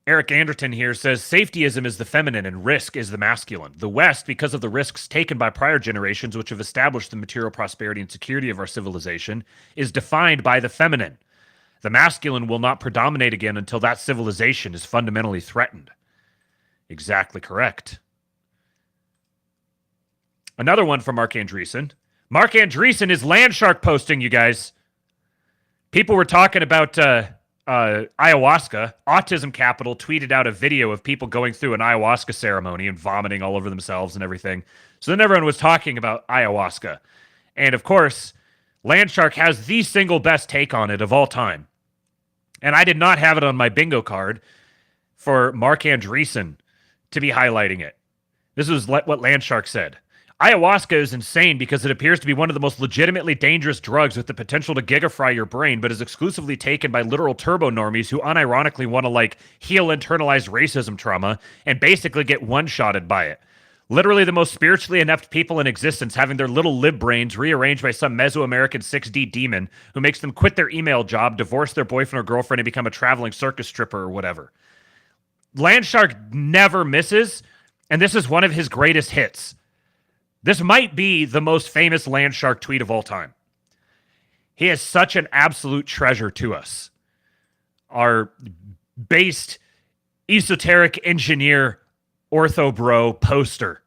Eric Anderton here says, safetyism is the feminine and risk is the masculine. The West, because of the risks taken by prior generations which have established the material prosperity and security of our civilization, is defined by the feminine. The masculine will not predominate again until that civilization is fundamentally threatened. Exactly correct. Another one from Mark Andreessen. Mark Andreessen is Landshark posting, you guys. People were talking about ayahuasca. Autism Capital tweeted out a video of people going through an ayahuasca ceremony and vomiting all over themselves and everything. So then everyone was talking about ayahuasca. And of course, Landshark has the single best take on it of all time. And I did not have it on my bingo card for Mark Andreessen to be highlighting it. This was what Landshark said. Ayahuasca is insane because it appears to be one of the most legitimately dangerous drugs with the potential to gigafry your brain, but is exclusively taken by literal turbo normies who unironically want to heal internalized racism trauma and basically get one-shotted by it. Literally the most spiritually inept people in existence having their little lib brains rearranged by some Mesoamerican 6D demon who makes them quit their email job, divorce their boyfriend or girlfriend, and become a traveling circus stripper or whatever. Landshark never misses, and this is one of his greatest hits. This might be the most famous Landshark tweet of all time. He is such an absolute treasure to us. Our based esoteric engineer ortho bro poster.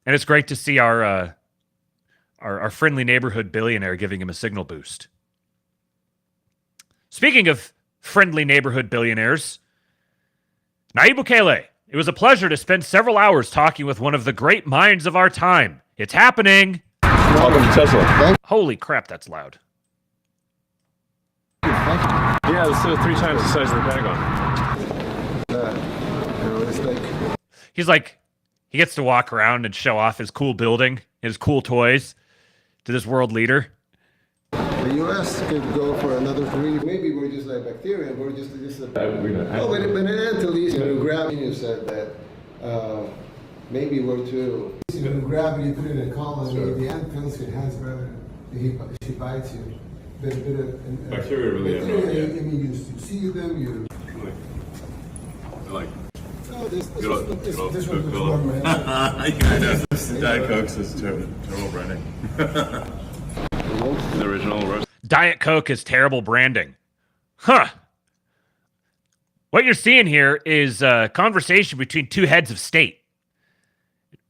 And it's great to see our friendly neighborhood billionaire giving him a signal boost. Speaking of friendly neighborhood billionaires, Nayib Bukele. It was a pleasure to spend several hours talking with one of the great minds of our time. It's happening. Welcome to Tesla. Holy crap, that's loud. Yeah, it's 3 times the size of the Pentagon. He's like, He gets to walk around and show off his cool building, his cool toys to this world leader. The U.S. could go for another 3. Maybe we're just like bacteria. We're just but until least, gravity said that maybe we're too. Gravity put in a colony. Sure. The ant feels it has gravity. She bites you. Bacteria really I mean, you see them. You. I like. Oh, this one warm. Diet Coke's is terrible branding. The original roast. Diet Coke is terrible branding. Huh. What you're seeing here is a conversation between two heads of state.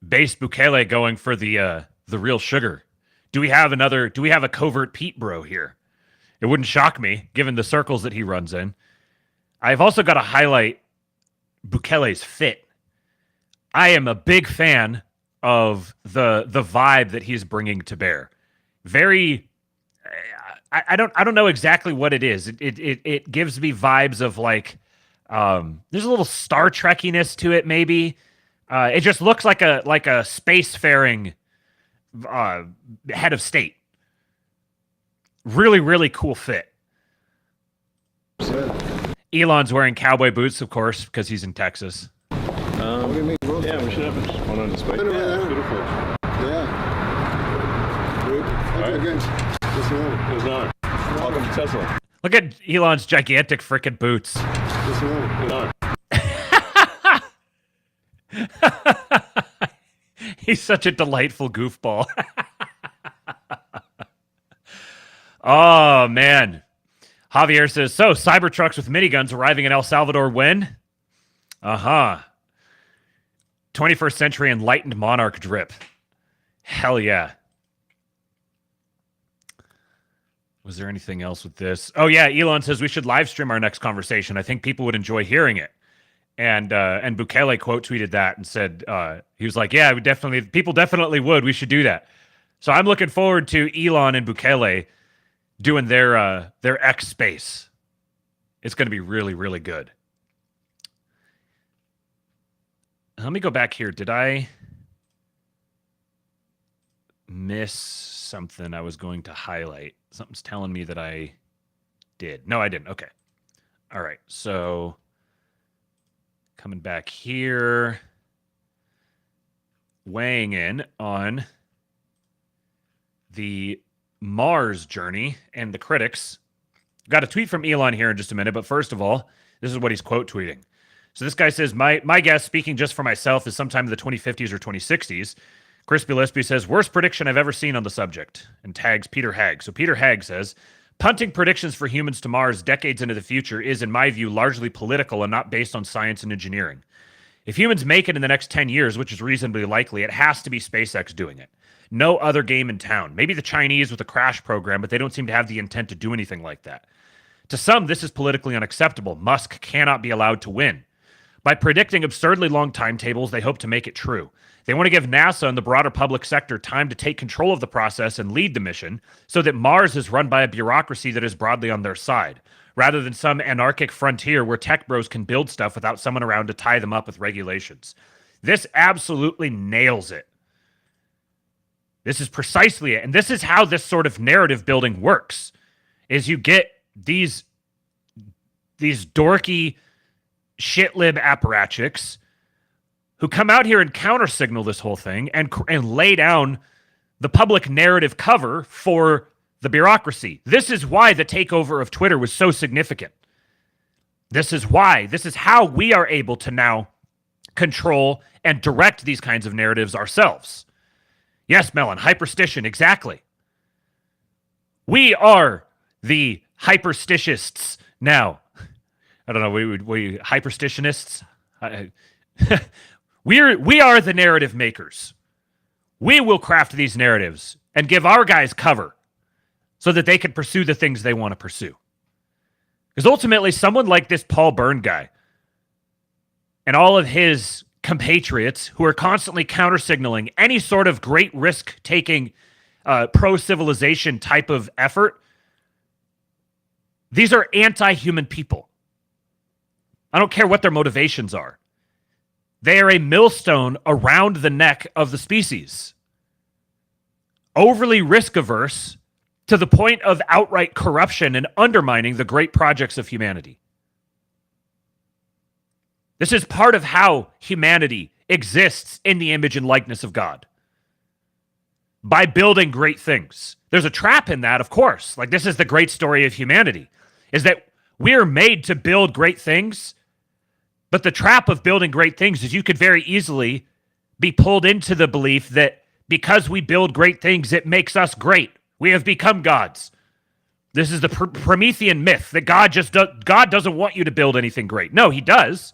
Base Bukele going for the real sugar. Do we have a covert Pete bro here? It wouldn't shock me, given the circles that he runs in. I've also got to highlight Bukele's fit. I am a big fan of the vibe that he's bringing to bear. Very, I don't know exactly what it is. It gives me vibes of like, there's a little Star Trekkiness to it. Maybe it just looks like a spacefaring head of state. Really, really cool fit. Elon's wearing cowboy boots, of course, because he's in Texas. Yeah, we should have one on display. Yeah, beautiful. Yeah. All right. Again, It was an honor. Welcome to Tesla. Look at Elon's gigantic frickin' boots. An honor. He's such a delightful goofball. Oh, man. Javier says, so, Cybertrucks with miniguns arriving in El Salvador when? Uh-huh. 21st century enlightened monarch drip. Hell yeah. Was there anything else with this? Oh, yeah, Elon says we should live stream our next conversation. I think people would enjoy hearing it. And Bukele quote tweeted that and said, he was like, yeah, people definitely would. We should do that. So I'm looking forward to Elon and Bukele doing their X space. It's going to be really, really good. Let me go back here. Did I miss something I was going to highlight? Something's telling me that I did. No, I didn't. Okay. All right. So coming back here, weighing in on the Mars journey and the critics. Got a tweet from Elon here in just a minute, but first of all, this is what he's quote tweeting. So this guy says, my guess, speaking just for myself, is sometime in the 2050s or 2060s. Crispy Lispy says, worst prediction I've ever seen on the subject, and tags Peter Hagg. So Peter Hagg says, punting predictions for humans to Mars decades into the future is, in my view, largely political and not based on science and engineering. If humans make it in the next 10 years, which is reasonably likely, it has to be SpaceX doing it. No other game in town. Maybe the Chinese with a crash program, but they don't seem to have the intent to do anything like that. To some, this is politically unacceptable. Musk cannot be allowed to win. By predicting absurdly long timetables, they hope to make it true. They want to give NASA and the broader public sector time to take control of the process and lead the mission so that Mars is run by a bureaucracy that is broadly on their side, rather than some anarchic frontier where tech bros can build stuff without someone around to tie them up with regulations. This absolutely nails it. This is precisely it. And this is how this sort of narrative building works, is you get these dorky shitlib apparatchiks who come out here and counter-signal this whole thing and lay down the public narrative cover for the bureaucracy. This is why the takeover of Twitter was so significant. This is why. This is how we are able to now control and direct these kinds of narratives ourselves. Yes, Melon, hyperstition, exactly. We are the hyperstitionists now. I don't know, we hyperstitionists? We are the narrative makers. We will craft these narratives and give our guys cover so that they can pursue the things they want to pursue. Because ultimately, someone like this Paul Byrne guy and all of his compatriots who are constantly counter-signaling any sort of great risk-taking, pro-civilization type of effort, these are anti-human people. I don't care what their motivations are. They are a millstone around the neck of the species. Overly risk-averse to the point of outright corruption and undermining the great projects of humanity. This is part of how humanity exists in the image and likeness of God. By building great things. There's a trap in that, of course. Like, this is the great story of humanity, is that we are made to build great things, but the trap of building great things is you could very easily be pulled into the belief that because we build great things, it makes us great. We have become gods. This is the Promethean myth that God doesn't want you to build anything great. No, he does.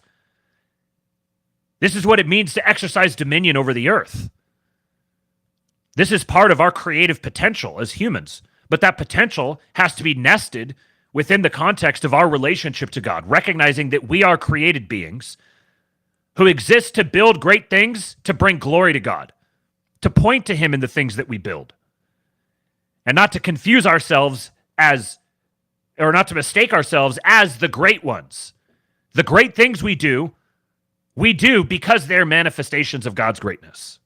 This is what it means to exercise dominion over the earth. This is part of our creative potential as humans, but that potential has to be nested within the context of our relationship to God, recognizing that we are created beings who exist to build great things, to bring glory to God, to point to him in the things that we build, and not to confuse ourselves as, or not to mistake ourselves as the great ones. The great things we do because they're manifestations of God's greatness.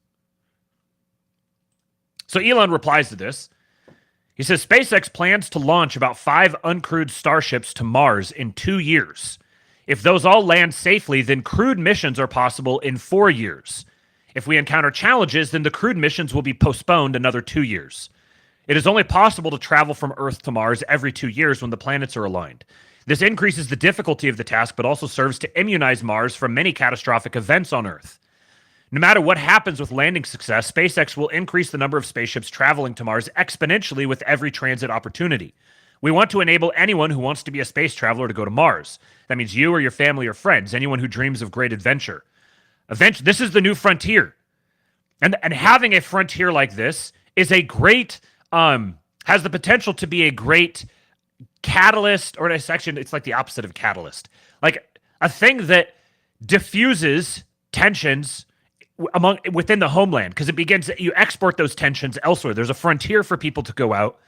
So Elon replies to this. He says, SpaceX plans to launch about 5 uncrewed starships to Mars in 2 years. If those all land safely, then crewed missions are possible in 4 years. If we encounter challenges, then the crewed missions will be postponed another 2 years. It is only possible to travel from Earth to Mars every 2 years when the planets are aligned. This increases the difficulty of the task, but also serves to immunize Mars from many catastrophic events on Earth. No matter what happens with landing success, SpaceX will increase the number of spaceships traveling to Mars exponentially with every transit opportunity. We want to enable anyone who wants to be a space traveler to go to Mars. That means you or your family or friends, anyone who dreams of great adventure. This is the new frontier. And having a frontier like this is a great, has the potential to be a great catalyst, or it's like the opposite of catalyst. Like a thing that diffuses tensions within the homeland, because you export those tensions elsewhere. There's a frontier for people to go out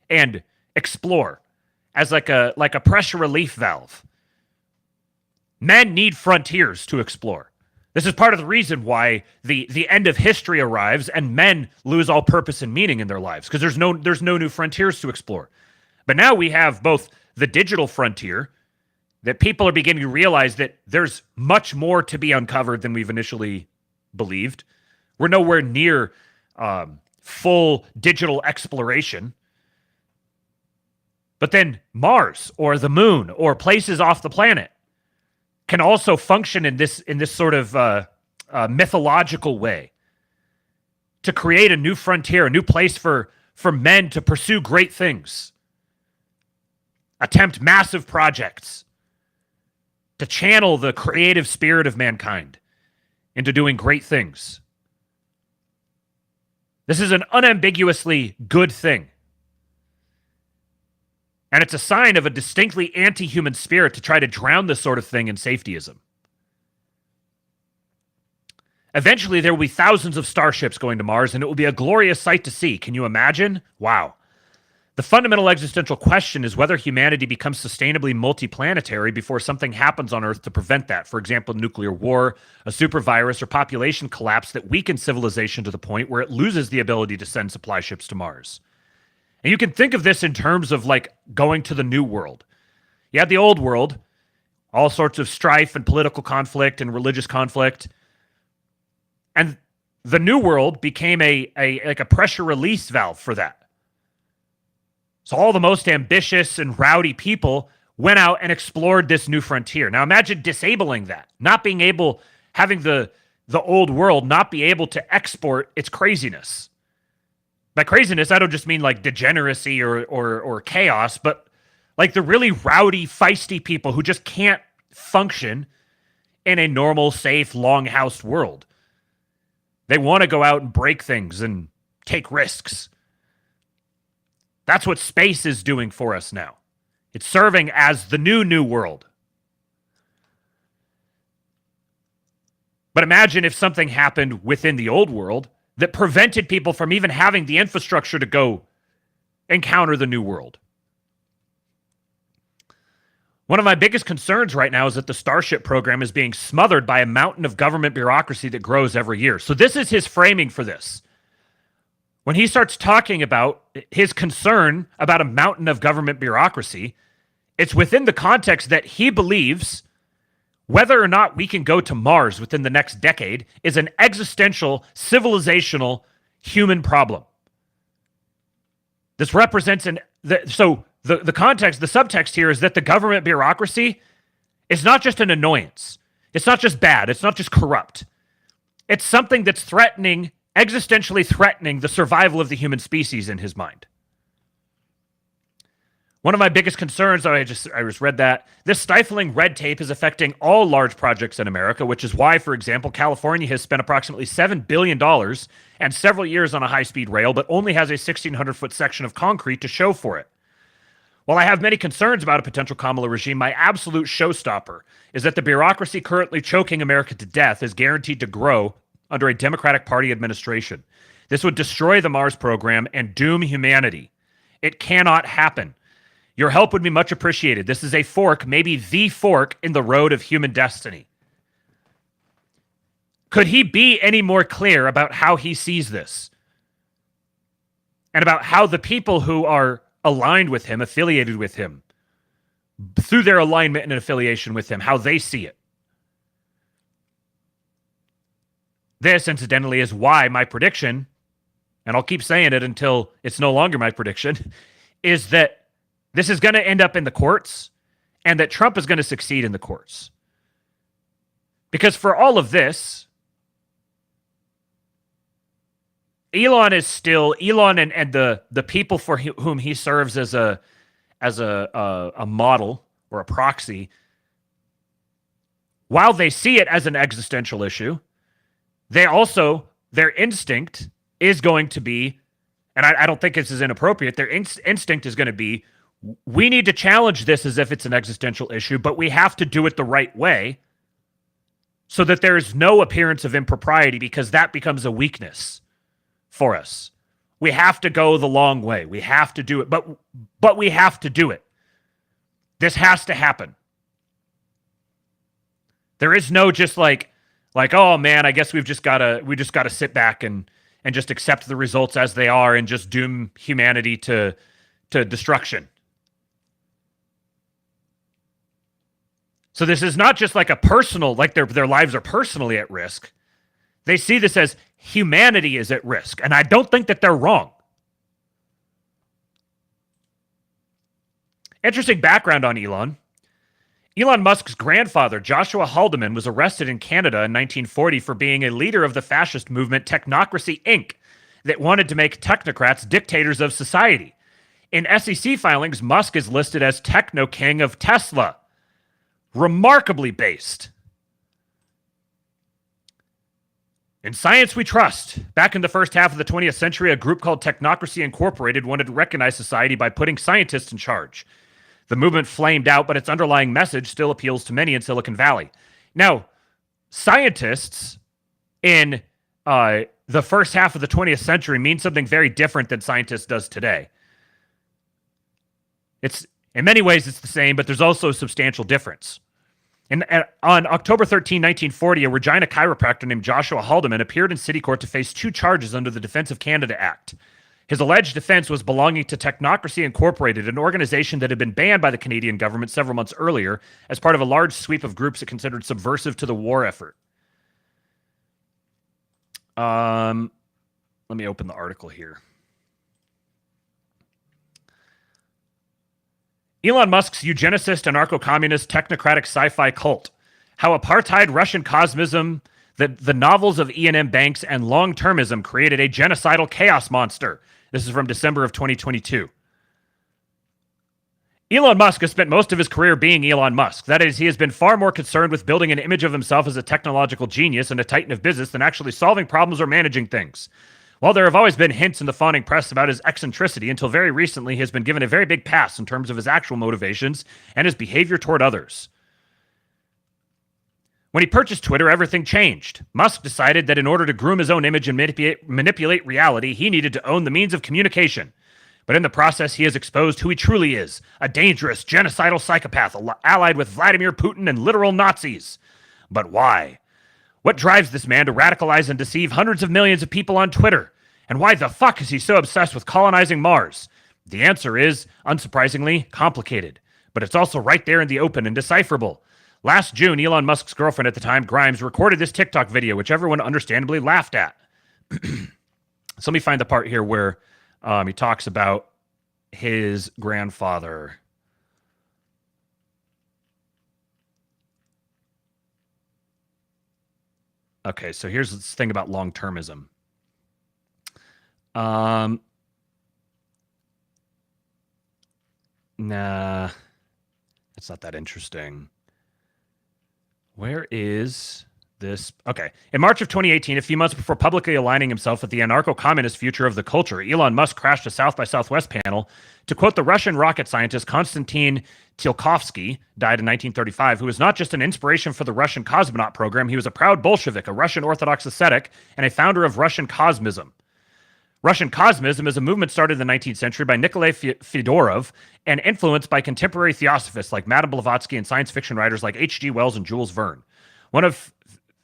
and explore as like a pressure relief valve. Men need frontiers to explore. This is part of the reason why the end of history arrives and men lose all purpose and meaning in their lives, because there's no new frontiers to explore. But now we have both the digital frontier, that people are beginning to realize that there's much more to be uncovered than we've initially believed. We're nowhere near full digital exploration. But then Mars or the moon or places off the planet can also function in this sort of mythological way to create a new frontier, a new place for men to pursue great things, attempt massive projects, to channel the creative spirit of mankind into doing great things. This is an unambiguously good thing. And it's a sign of a distinctly anti-human spirit to try to drown this sort of thing in safetyism. Eventually, there will be thousands of starships going to Mars, and it will be a glorious sight to see. Can you imagine? Wow. The fundamental existential question is whether humanity becomes sustainably multiplanetary before something happens on Earth to prevent that. For example, nuclear war, a super virus, or population collapse that weakens civilization to the point where it loses the ability to send supply ships to Mars. And you can think of this in terms of like going to the new world. You had the old world, all sorts of strife and political conflict and religious conflict. And the new world became a pressure release valve for that. So all the most ambitious and rowdy people went out and explored this new frontier. Now imagine disabling that, not being able, having the old world not be able to export its craziness. By craziness, I don't just mean like degeneracy or chaos, but like the really rowdy, feisty people who just can't function in a normal, safe, long-housed world. They want to go out and break things and take risks. That's what space is doing for us now. It's serving as the new world. But imagine if something happened within the old world that prevented people from even having the infrastructure to go encounter the new world. One of my biggest concerns right now is that the Starship program is being smothered by a mountain of government bureaucracy that grows every year. So this is his framing for this. When he starts talking about his concern about a mountain of government bureaucracy, it's within the context that he believes whether or not we can go to Mars within the next decade is an existential, civilizational, human problem. This represents the context, the subtext here is that the government bureaucracy is not just an annoyance. It's not just bad. It's not just corrupt. It's something that's threatening, existentially threatening the survival of the human species in his mind. One of my biggest concerns, I just read that, this stifling red tape is affecting all large projects in America, which is why, for example, California has spent approximately $7 billion and several years on a high-speed rail, but only has a 1,600-foot section of concrete to show for it. While I have many concerns about a potential Kamala regime, my absolute showstopper is that the bureaucracy currently choking America to death is guaranteed to grow under a Democratic Party administration. This would destroy the Mars program and doom humanity. It cannot happen. Your help would be much appreciated. This is a fork, maybe the fork in the road of human destiny. Could he be any more clear about how he sees this? And about how the people who are aligned with him, affiliated with him, through their alignment and affiliation with him, how they see it? This, incidentally, is why my prediction, and I'll keep saying it until it's no longer my prediction, is that this is going to end up in the courts and that Trump is going to succeed in the courts. Because for all of this, Elon and the people for whom he serves as a model or a proxy, while they see it as an existential issue, their instinct is going to be, and I don't think this is inappropriate, their instinct is going to be, we need to challenge this as if it's an existential issue, but we have to do it the right way so that there is no appearance of impropriety, because that becomes a weakness for us. We have to go the long way. We have to do it, but we have to do it. This has to happen. There is no just like, oh man, I guess we just gotta sit back and just accept the results as they are and just doom humanity to destruction. So this is not just like a personal, like their lives are personally at risk. They see this as humanity is at risk, and I don't think that they're wrong. Interesting background on Elon. Elon Musk's grandfather, Joshua Haldeman, was arrested in Canada in 1940 for being a leader of the fascist movement Technocracy Inc. that wanted to make technocrats dictators of society. In SEC filings, Musk is listed as Technoking of Tesla. Remarkably based. In Science We Trust, back in the first half of the 20th century, a group called Technocracy Incorporated wanted to recognize society by putting scientists in charge. The movement flamed out, but its underlying message still appeals to many in Silicon Valley. Now, scientists in the first half of the 20th century mean something very different than scientists does today. In many ways, it's the same, but there's also a substantial difference. On October 13, 1940, a Regina chiropractor named Joshua Haldeman appeared in city court to face 2 charges under the Defense of Canada Act. His alleged offense was belonging to Technocracy Incorporated, an organization that had been banned by the Canadian government several months earlier as part of a large sweep of groups it considered subversive to the war effort. Let me open the article here. Elon Musk's eugenicist, anarcho-communist, technocratic sci-fi cult. How apartheid, Russian cosmism, the novels of Ian M. Banks, and long-termism created a genocidal chaos monster. This is from December of 2022. Elon Musk has spent most of his career being Elon Musk. That is, he has been far more concerned with building an image of himself as a technological genius and a titan of business than actually solving problems or managing things. While there have always been hints in the fawning press about his eccentricity, until very recently he has been given a very big pass in terms of his actual motivations and his behavior toward others. When he purchased Twitter, everything changed. Musk decided that in order to groom his own image and manipulate reality, he needed to own the means of communication. But in the process, he has exposed who he truly is, a dangerous, genocidal psychopath allied with Vladimir Putin and literal Nazis. But why? What drives this man to radicalize and deceive hundreds of millions of people on Twitter? And why the fuck is he so obsessed with colonizing Mars? The answer is, unsurprisingly, complicated. But it's also right there in the open and decipherable. Last June, Elon Musk's girlfriend at the time, Grimes, recorded this TikTok video, which everyone understandably laughed at. So let me find the part here where he talks about his grandfather. Okay, so here's this thing about long-termism. Nah, it's not that interesting. Where is this? Okay. In March of 2018, a few months before publicly aligning himself with the anarcho-communist future of the culture, Elon Musk crashed a South by Southwest panel to quote the Russian rocket scientist Konstantin Tsiolkovsky, died in 1935, who was not just an inspiration for the Russian cosmonaut program, he was a proud Bolshevik, a Russian Orthodox ascetic, and a founder of Russian Cosmism. Russian Cosmism is a movement started in the 19th century by Nikolai Fyodorov and influenced by contemporary theosophists like Madame Blavatsky and science fiction writers like H.G. Wells and Jules Verne. One of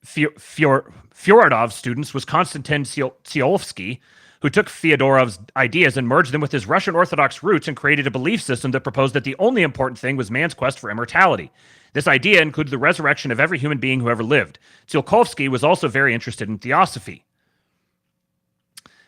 Fyodorov's students was Konstantin Tsiolkovsky, who took Fyodorov's ideas and merged them with his Russian Orthodox roots and created a belief system that proposed that the only important thing was man's quest for immortality. This idea included the resurrection of every human being who ever lived. Tsiolkovsky was also very interested in theosophy.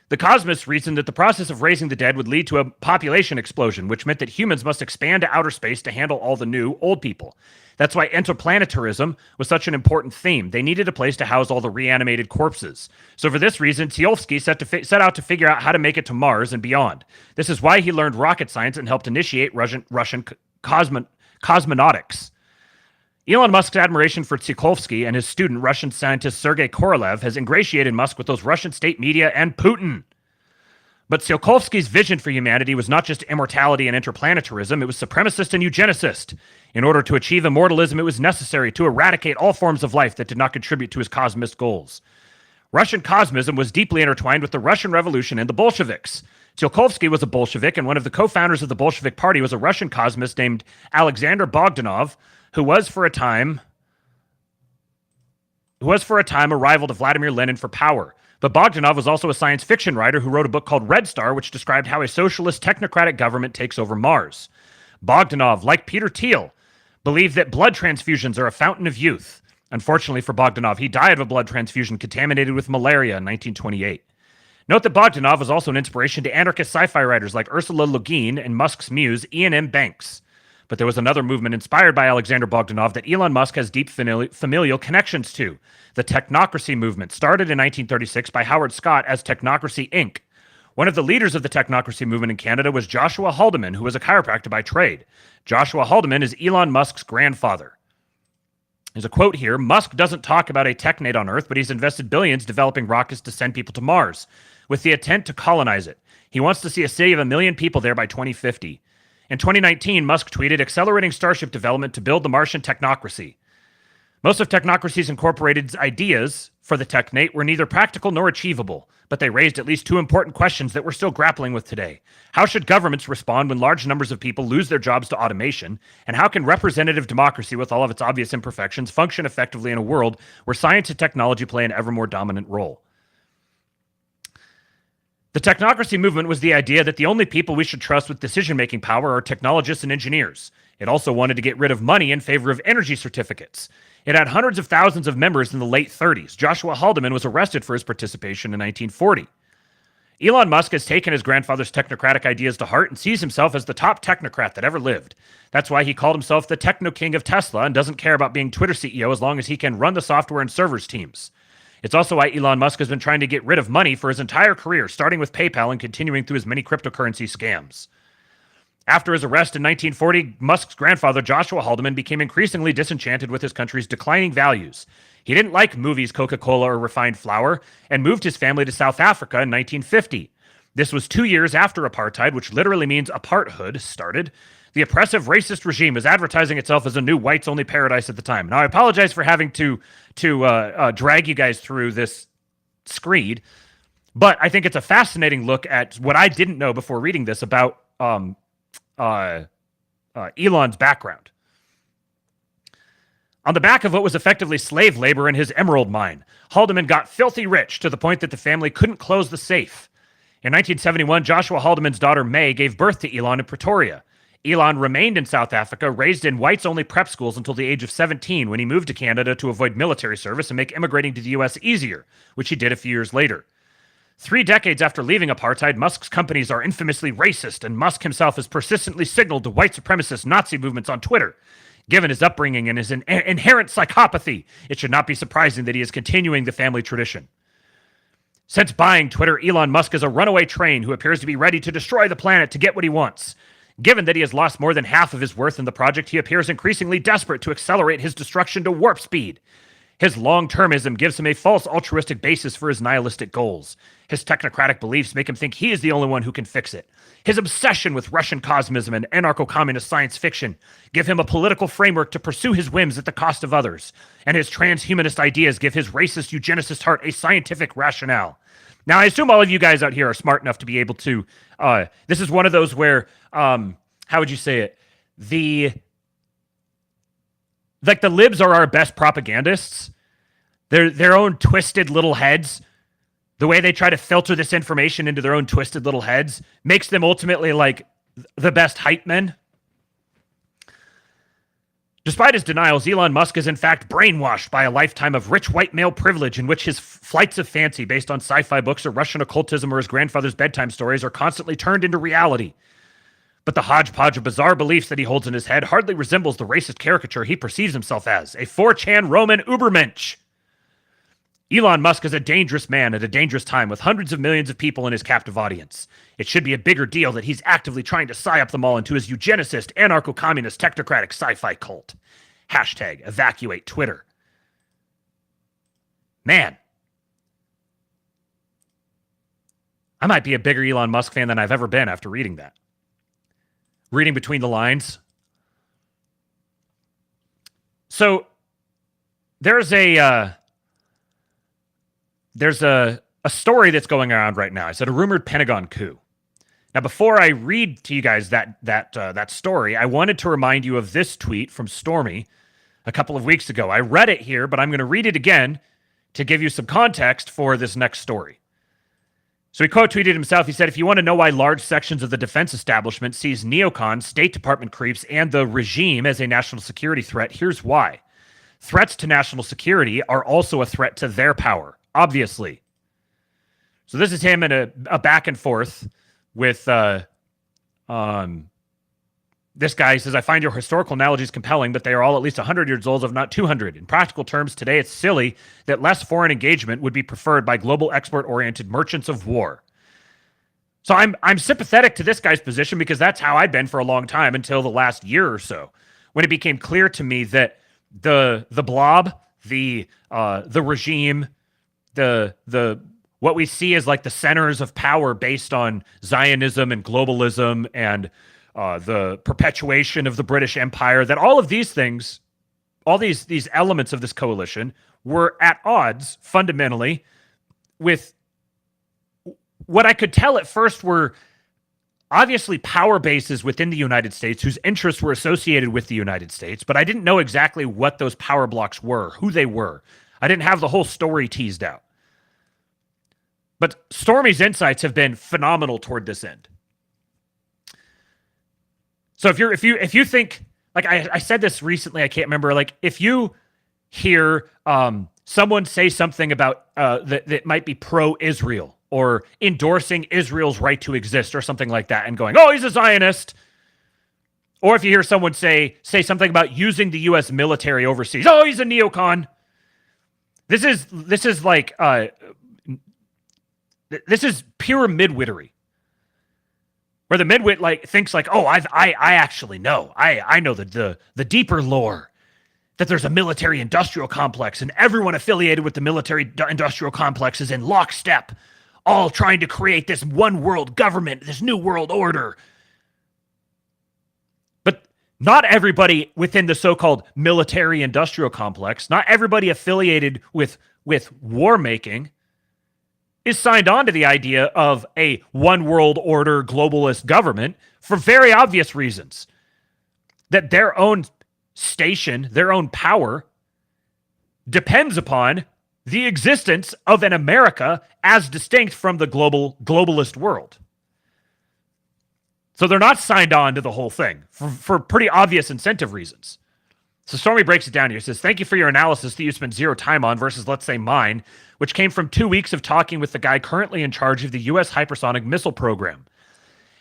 The cosmists reasoned that the process of raising the dead would lead to a population explosion, which meant that humans must expand to outer space to handle all the new old people. That's why interplanetarism was such an important theme. They needed a place to house all the reanimated corpses. So for this reason, Tsiolkovsky set out to figure out how to make it to Mars and beyond. This is why he learned rocket science and helped initiate Russian cosmonautics. Elon Musk's admiration for Tsiolkovsky and his student, Russian scientist Sergei Korolev, has ingratiated Musk with those Russian state media and Putin. But Tsiolkovsky's vision for humanity was not just immortality and interplanetarism, it was supremacist and eugenicist. In order to achieve immortalism, it was necessary to eradicate all forms of life that did not contribute to his cosmist goals. Russian cosmism was deeply intertwined with the Russian Revolution and the Bolsheviks. Tsiolkovsky was a Bolshevik, and one of the co-founders of the Bolshevik Party was a Russian cosmist named Alexander Bogdanov, who was for a time a rival to Vladimir Lenin for power. But Bogdanov was also a science fiction writer who wrote a book called Red Star, which described how a socialist technocratic government takes over Mars. Bogdanov, like Peter Thiel, believed that blood transfusions are a fountain of youth. Unfortunately for Bogdanov, he died of a blood transfusion contaminated with malaria in 1928. Note that Bogdanov was also an inspiration to anarchist sci-fi writers like Ursula Le Guin and Musk's muse, Ian M. Banks. But there was another movement inspired by Alexander Bogdanov that Elon Musk has deep familial connections to. The Technocracy movement, started in 1936 by Howard Scott as Technocracy Inc. One of the leaders of the Technocracy movement in Canada was Joshua Haldeman, who was a chiropractor by trade. Joshua Haldeman is Elon Musk's grandfather. There's a quote here: Musk doesn't talk about a technate on Earth, but he's invested billions developing rockets to send people to Mars, with the intent to colonize it. He wants to see a city of 1 million people there by 2050. In 2019, Musk tweeted, accelerating Starship development to build the Martian technocracy. Most of Technocracy's incorporated ideas for the technate were neither practical nor achievable, but they raised at least two important questions that we're still grappling with today. How should governments respond when large numbers of people lose their jobs to automation? And how can representative democracy, with all of its obvious imperfections, function effectively in a world where science and technology play an ever more dominant role? The technocracy movement was the idea that the only people we should trust with decision-making power are technologists and engineers. It also wanted to get rid of money in favor of energy certificates. It had hundreds of thousands of members in the late 30s. Joshua Haldeman was arrested for his participation in 1940. Elon Musk has taken his grandfather's technocratic ideas to heart and sees himself as the top technocrat that ever lived. That's why he called himself the Technoking of Tesla and doesn't care about being Twitter CEO as long as he can run the software and servers teams. It's also why Elon Musk has been trying to get rid of money for his entire career, starting with PayPal and continuing through his many cryptocurrency scams. After his arrest in 1940, Musk's grandfather, Joshua Haldeman, became increasingly disenchanted with his country's declining values. He didn't like movies, Coca-Cola, or refined flour, and moved his family to South Africa in 1950. This was 2 years after apartheid, which literally means aparthood, started. The oppressive racist regime was advertising itself as a new whites-only paradise at the time. Now, I apologize for having to drag you guys through this screed, But I think it's a fascinating look at what I didn't know before reading this about Elon's background. On the back of what was effectively slave labor in his emerald mine, Haldeman got filthy rich to the point that the family couldn't close the safe. In 1971, Joshua Haldeman's daughter May gave birth to Elon in Pretoria. Elon remained in South Africa, raised in whites-only prep schools until the age of 17 when he moved to Canada to avoid military service and make immigrating to the U.S. easier, which he did a few years later. 3 decades after leaving apartheid, Musk's companies are infamously racist, and Musk himself has persistently signaled to white supremacist Nazi movements on Twitter. Given his upbringing and his inherent psychopathy, it should not be surprising that he is continuing the family tradition. Since buying Twitter, Elon Musk is a runaway train who appears to be ready to destroy the planet to get what he wants. Given that he has lost more than half of his worth in the project, he appears increasingly desperate to accelerate his destruction to warp speed. His long-termism gives him a false altruistic basis for his nihilistic goals. His technocratic beliefs make him think he is the only one who can fix it. His obsession with Russian cosmism and anarcho-communist science fiction give him a political framework to pursue his whims at the cost of others. And his transhumanist ideas give his racist eugenicist heart a scientific rationale. Now, I assume all of you guys out here are smart enough to be able to... this is one of those where... how would you say it? The libs are our best propagandists. They're their own twisted little heads. The way they try to filter this information into their own twisted little heads makes them ultimately like the best hype men. Despite his denials, Elon Musk is in fact brainwashed by a lifetime of rich white male privilege in which his flights of fancy based on sci-fi books or Russian occultism or his grandfather's bedtime stories are constantly turned into reality. But the hodgepodge of bizarre beliefs that he holds in his head hardly resembles the racist caricature he perceives himself as, a 4chan Roman Ubermensch. Elon Musk is a dangerous man at a dangerous time with hundreds of millions of people in his captive audience. It should be a bigger deal that he's actively trying to psy up them all into his eugenicist, anarcho-communist, technocratic sci-fi cult. Hashtag evacuate Twitter. Man. I might be a bigger Elon Musk fan than I've ever been after reading that. Reading between the lines. So there's a story that's going around right now. I said a rumored Pentagon coup. Now, before I read to you guys that story, I wanted to remind you of this tweet from Stormy a couple of weeks ago. I read it here, but I'm going to read it again to give you some context for this next story. So he quote tweeted himself. He said, "If you want to know why large sections of the defense establishment sees neocons, State Department creeps, and the regime as a national security threat, here's why. Threats to national security are also a threat to their power, obviously." So this is him in a back and forth with this guy. He says, "I find your historical analogies compelling, but they are all at least 100 years old, if not 200. In practical terms, today it's silly that less foreign engagement would be preferred by global export-oriented merchants of war." So I'm sympathetic to this guy's position because that's how I'd been for a long time until the last year or so, when it became clear to me that the blob, the regime, the what we see as like the centers of power based on Zionism and globalism and the perpetuation of the British Empire, that all of these things, all these elements of this coalition were at odds fundamentally with what I could tell at first were obviously power bases within the United States whose interests were associated with the United States, but I didn't know exactly what those power blocks were, who they were. I didn't have the whole story teased out. But Stormy's insights have been phenomenal toward this end. So if you think, like I said this recently, I can't remember, like if you hear someone say something about that might be pro-Israel or endorsing Israel's right to exist or something like that and going, "Oh, he's a Zionist," or if you hear someone say something about using the U.S. military overseas, "Oh, he's a neocon." This is pure midwittery. Where the midwit like thinks like, "Oh, I actually know. I know the deeper lore, that there's a military industrial complex and everyone affiliated with the military industrial complex is in lockstep, all trying to create this one world government, this new world order." But not everybody within the so-called military industrial complex, not everybody affiliated with war making is signed on to the idea of a one world order globalist government for very obvious reasons. That their own station, their own power, depends upon the existence of an America as distinct from the globalist world. So they're not signed on to the whole thing for pretty obvious incentive reasons. So Stormy breaks it down here. He says, thank you for your analysis that you spent zero time on versus, let's say, mine, which came from 2 weeks of talking with the guy currently in charge of the U.S. hypersonic missile program.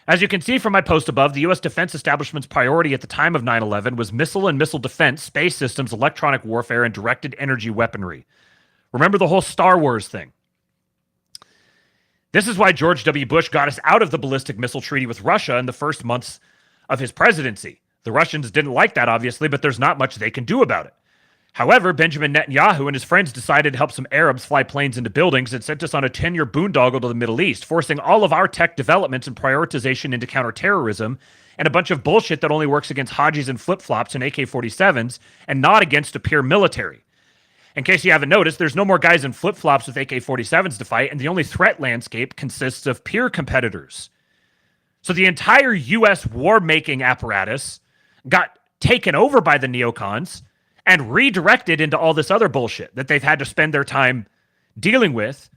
As you can see from my post above, the U.S. defense establishment's priority at the time of 9/11 was missile and missile defense, space systems, electronic warfare, and directed energy weaponry. Remember the whole Star Wars thing. This is why George W. Bush got us out of the ballistic missile treaty with Russia in the first months of his presidency. The Russians didn't like that, obviously, but there's not much they can do about it. However, Benjamin Netanyahu and his friends decided to help some Arabs fly planes into buildings and sent us on a 10-year boondoggle to the Middle East, forcing all of our tech developments and prioritization into counterterrorism and a bunch of bullshit that only works against Hajis and flip-flops and AK-47s and not against a pure military. In case you haven't noticed, there's no more guys in flip-flops with AK-47s to fight, and the only threat landscape consists of peer competitors. So the entire U.S. war-making apparatus got taken over by the neocons and redirected into all this other bullshit that they've had to spend their time dealing with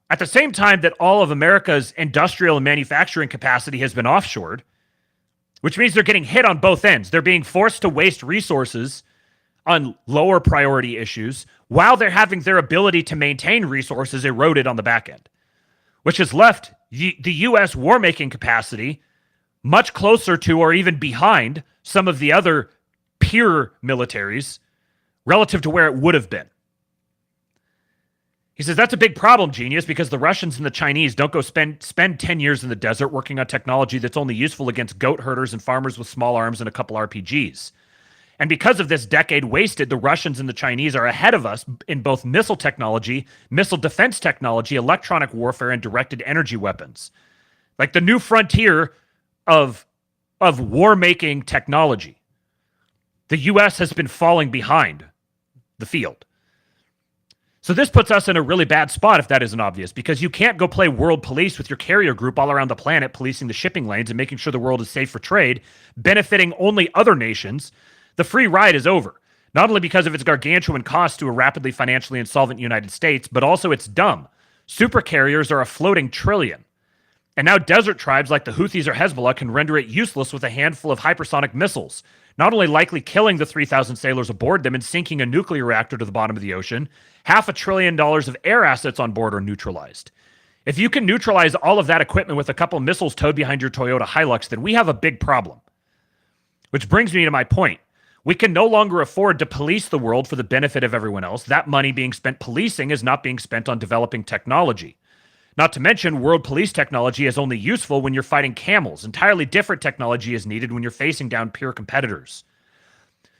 at the same time that all of America's industrial and manufacturing capacity has been offshored, which means they're getting hit on both ends. They're being forced to waste resources on lower priority issues while they're having their ability to maintain resources eroded on the back end, which has left the U.S. war-making capacity much closer to or even behind some of the other peer militaries relative to where it would have been. He says, that's a big problem, genius, because the Russians and the Chinese don't go spend 10 years in the desert working on technology that's only useful against goat herders and farmers with small arms and a couple RPGs. And because of this decade wasted, the Russians and the Chinese are ahead of us in both missile technology, missile defense technology, electronic warfare, and directed energy weapons. Like the new frontier of war-making technology. The U.S. has been falling behind the field. So this puts us in a really bad spot if that isn't obvious, because you can't go play world police with your carrier group all around the planet, policing the shipping lanes and making sure the world is safe for trade, benefiting only other nations. The free ride is over, not only because of its gargantuan cost to a rapidly financially insolvent United States, but also it's dumb. Super carriers are a floating trillion. And now desert tribes like the Houthis or Hezbollah can render it useless with a handful of hypersonic missiles, not only likely killing the 3,000 sailors aboard them and sinking a nuclear reactor to the bottom of the ocean, $500 billion of air assets on board are neutralized. If you can neutralize all of that equipment with a couple missiles towed behind your Toyota Hilux, then we have a big problem. Which brings me to my point. We can no longer afford to police the world for the benefit of everyone else. That money being spent policing is not being spent on developing technology. Not to mention, world police technology is only useful when you're fighting camels. Entirely different technology is needed when you're facing down peer competitors.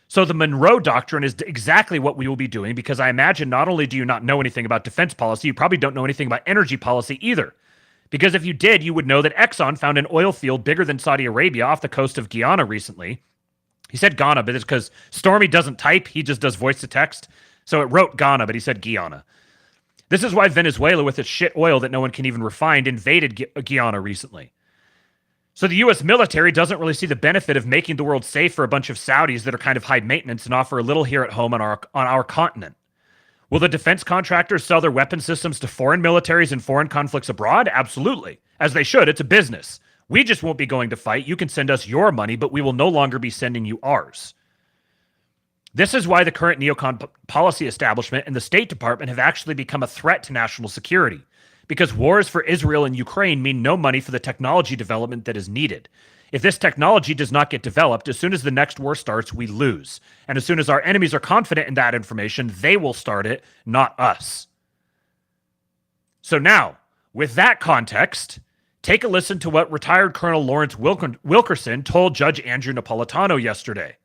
So the Monroe Doctrine is exactly what we will be doing, because I imagine not only do you not know anything about defense policy, you probably don't know anything about energy policy either. Because if you did, you would know that Exxon found an oil field bigger than Saudi Arabia off the coast of Guyana recently. He said Ghana, but it's because Stormy doesn't type. He just does voice to text. So it wrote Ghana, but he said Guyana. This is why Venezuela, with its shit oil that no one can even refine, invaded Guyana recently. So the U.S. military doesn't really see the benefit of making the world safe for a bunch of Saudis that are kind of high maintenance and offer a little here at home on our continent. Will the defense contractors sell their weapon systems to foreign militaries in foreign conflicts abroad? Absolutely. As they should. It's a business. We just won't be going to fight. You can send us your money, but we will no longer be sending you ours. This is why the current neocon policy establishment and the State Department have actually become a threat to national security, because wars for Israel and Ukraine mean no money for the technology development that is needed. If this technology does not get developed, as soon as the next war starts, we lose. And as soon as our enemies are confident in that information, they will start it, not us. So now, with that context, take a listen to what retired Colonel Lawrence Wilkerson told Judge Andrew Napolitano yesterday.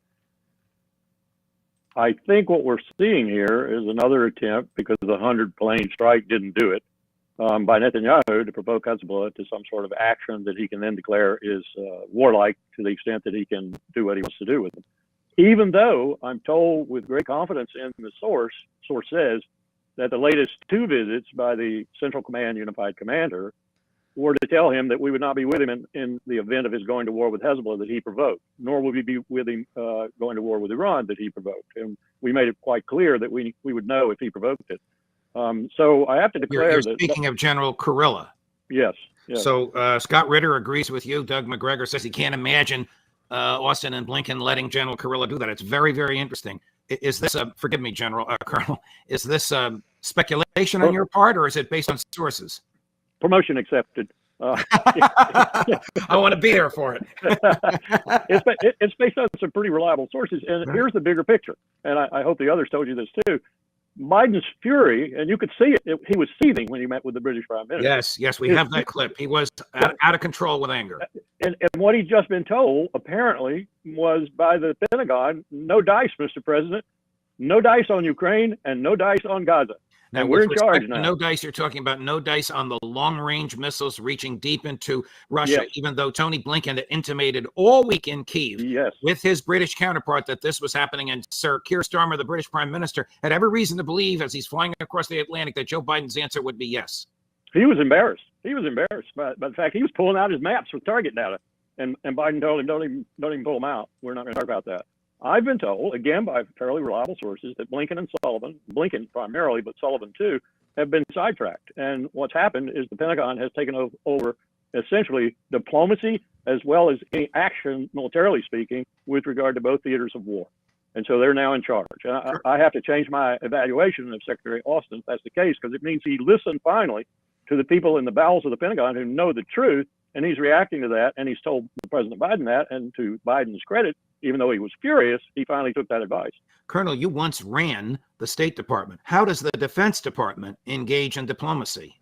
I think what we're seeing here is another attempt, because the 100-plane strike didn't do it, by Netanyahu to provoke Hezbollah to some sort of action that he can then declare is warlike, to the extent that he can do what he wants to do with them. Even though I'm told with great confidence in the source says that the latest 2 visits by the Central Command Unified Commander were to tell him that we would not be with him in the event of his going to war with Hezbollah that he provoked, nor would we be with him going to war with Iran that he provoked. And we made it quite clear that we would know if he provoked it. So I have to declare You're that. Speaking of General Kurilla. Yes. Yes. So Scott Ritter agrees with you. Doug McGregor says he can't imagine Austin and Blinken letting General Kurilla do that. It's very, very interesting. Is this forgive me, Colonel, is this speculation on your part, or is it based on sources? Promotion accepted. I want to be there for it. It's based on some pretty reliable sources. And here's the bigger picture. And I hope the others told you this too. Biden's fury, and you could see it, he was seething when he met with the British Prime Minister. Yes, we have that clip. He was out of control with anger. And what he'd just been told, apparently, was by the Pentagon, no dice, Mr. President. No dice on Ukraine and no dice on Gaza. Now, and we're in charge now. No dice, you're talking about no dice on the long-range missiles reaching deep into Russia, even though Tony Blinken had intimated all week in Kyiv with his British counterpart that this was happening, and Sir Keir Starmer, the British Prime Minister, had every reason to believe as he's flying across the Atlantic that Joe Biden's answer would be yes. He was embarrassed. He was embarrassed by the fact he was pulling out his maps with target data, and Biden told him, don't even pull them out. We're not going to talk about that. I've been told, again, by fairly reliable sources, that Blinken and Sullivan, Blinken primarily, but Sullivan too, have been sidetracked. And what's happened is the Pentagon has taken over essentially diplomacy as well as any action, militarily speaking, with regard to both theaters of war. And so they're now in charge. And I have to change my evaluation of Secretary Austin if that's the case, because it means he listened finally to the people in the bowels of the Pentagon who know the truth, and he's reacting to that, and he's told President Biden that, and to Biden's credit, even though he was furious, he finally took that advice. Colonel, you once ran the State Department. How does the Defense Department engage in diplomacy?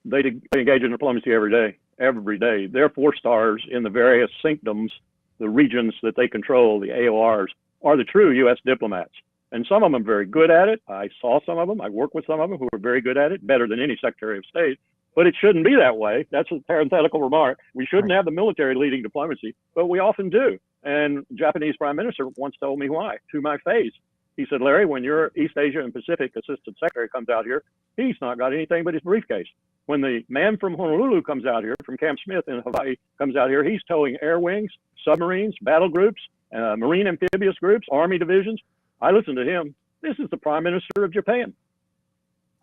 They engage in diplomacy every day, every day. Their 4-stars in the various syncdoms, the regions that they control, the AORs, are the true U.S. diplomats. And some of them are very good at it. I saw some of them. I worked with some of them who are very good at it, better than any Secretary of State. But it shouldn't be that way. That's a parenthetical remark. We shouldn't have the military leading diplomacy, but we often do. And Japanese Prime Minister once told me why, to my face. He said, Larry, when your East Asia and Pacific Assistant Secretary comes out here, he's not got anything but his briefcase. When the man from Honolulu comes out here, from Camp Smith in Hawaii, comes out here, he's towing air wings, submarines, battle groups, marine amphibious groups, army divisions. I listened to him. This is the Prime Minister of Japan.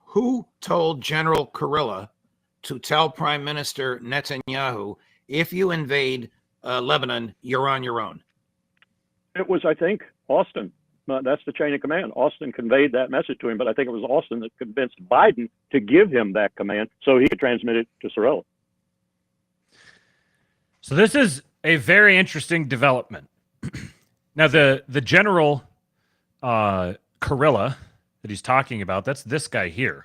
Who told General Kurilla to tell Prime Minister Netanyahu, if you invade Lebanon, you're on your own? It was, I think, Austin. That's the chain of command. Austin conveyed that message to him, but I think it was Austin that convinced Biden to give him that command so he could transmit it to Sorella. So this is a very interesting development. Now, the General Kurilla that he's talking about, that's this guy here.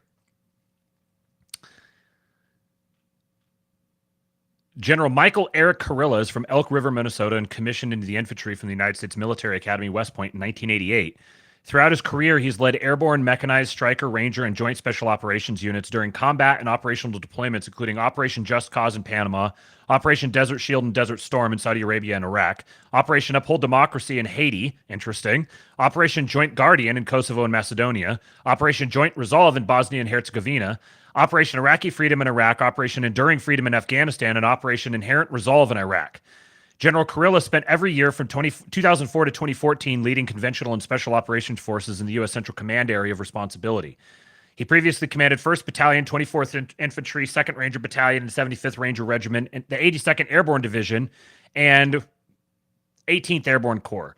General Michael Eric Kurilla is from Elk River, Minnesota, and commissioned into the infantry from the United States Military Academy, West Point, in 1988. Throughout his career, he's led airborne, mechanized, striker, ranger, and joint special operations units during combat and operational deployments, including Operation Just Cause in Panama, Operation Desert Shield and Desert Storm in Saudi Arabia and Iraq, Operation Uphold Democracy in Haiti, interesting, Operation Joint Guardian in Kosovo and Macedonia, Operation Joint Resolve in Bosnia and Herzegovina, Operation Iraqi Freedom in Iraq, Operation Enduring Freedom in Afghanistan, and Operation Inherent Resolve in Iraq. General Kurilla spent every year from 2004 to 2014 leading conventional and special operations forces in the U.S. Central Command area of responsibility. He previously commanded 1st Battalion, 24th Infantry, 2nd Ranger Battalion, and 75th Ranger Regiment, and the 82nd Airborne Division, and 18th Airborne Corps.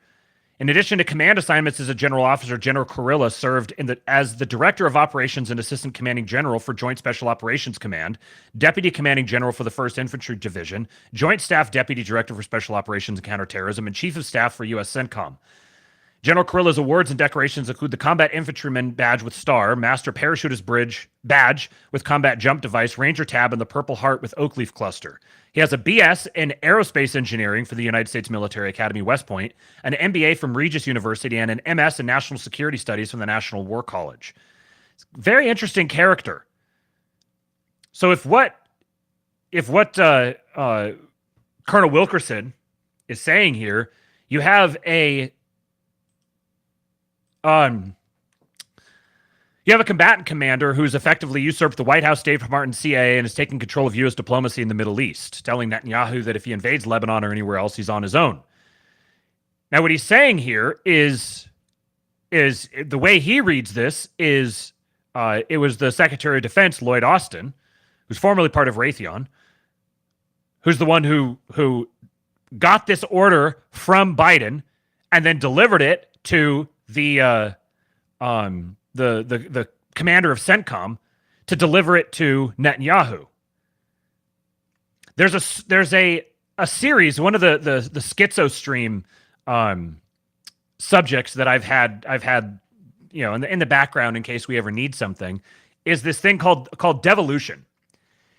In addition to command assignments as a general officer, General Kurilla served as the Director of Operations and Assistant Commanding General for Joint Special Operations Command, Deputy Commanding General for the 1st Infantry Division, Joint Staff Deputy Director for Special Operations and Counterterrorism, and Chief of Staff for U.S. CENTCOM. General Kurilla's awards and decorations include the Combat Infantryman Badge with Star, Master Parachutist Badge with Combat Jump Device, Ranger Tab, and the Purple Heart with Oak Leaf Cluster. He has a BS in Aerospace Engineering for the United States Military Academy, West Point, an MBA from Regis University, and an MS in National Security Studies from the National War College. Very interesting character. So if what Colonel Wilkerson is saying here, you have You have a combatant commander who's effectively usurped the White House, State Department, CIA, and is taking control of U.S. diplomacy in the Middle East, telling Netanyahu that if he invades Lebanon or anywhere else, he's on his own. Now, what he's saying here is the way he reads this is it was the Secretary of Defense, Lloyd Austin, who's formerly part of Raytheon, who's the one who got this order from Biden and then delivered it to the commander of CENTCOM to deliver it to Netanyahu. There's a series, one of the schizo stream subjects that I've had, you know, in the background in case we ever need something, is this thing called devolution.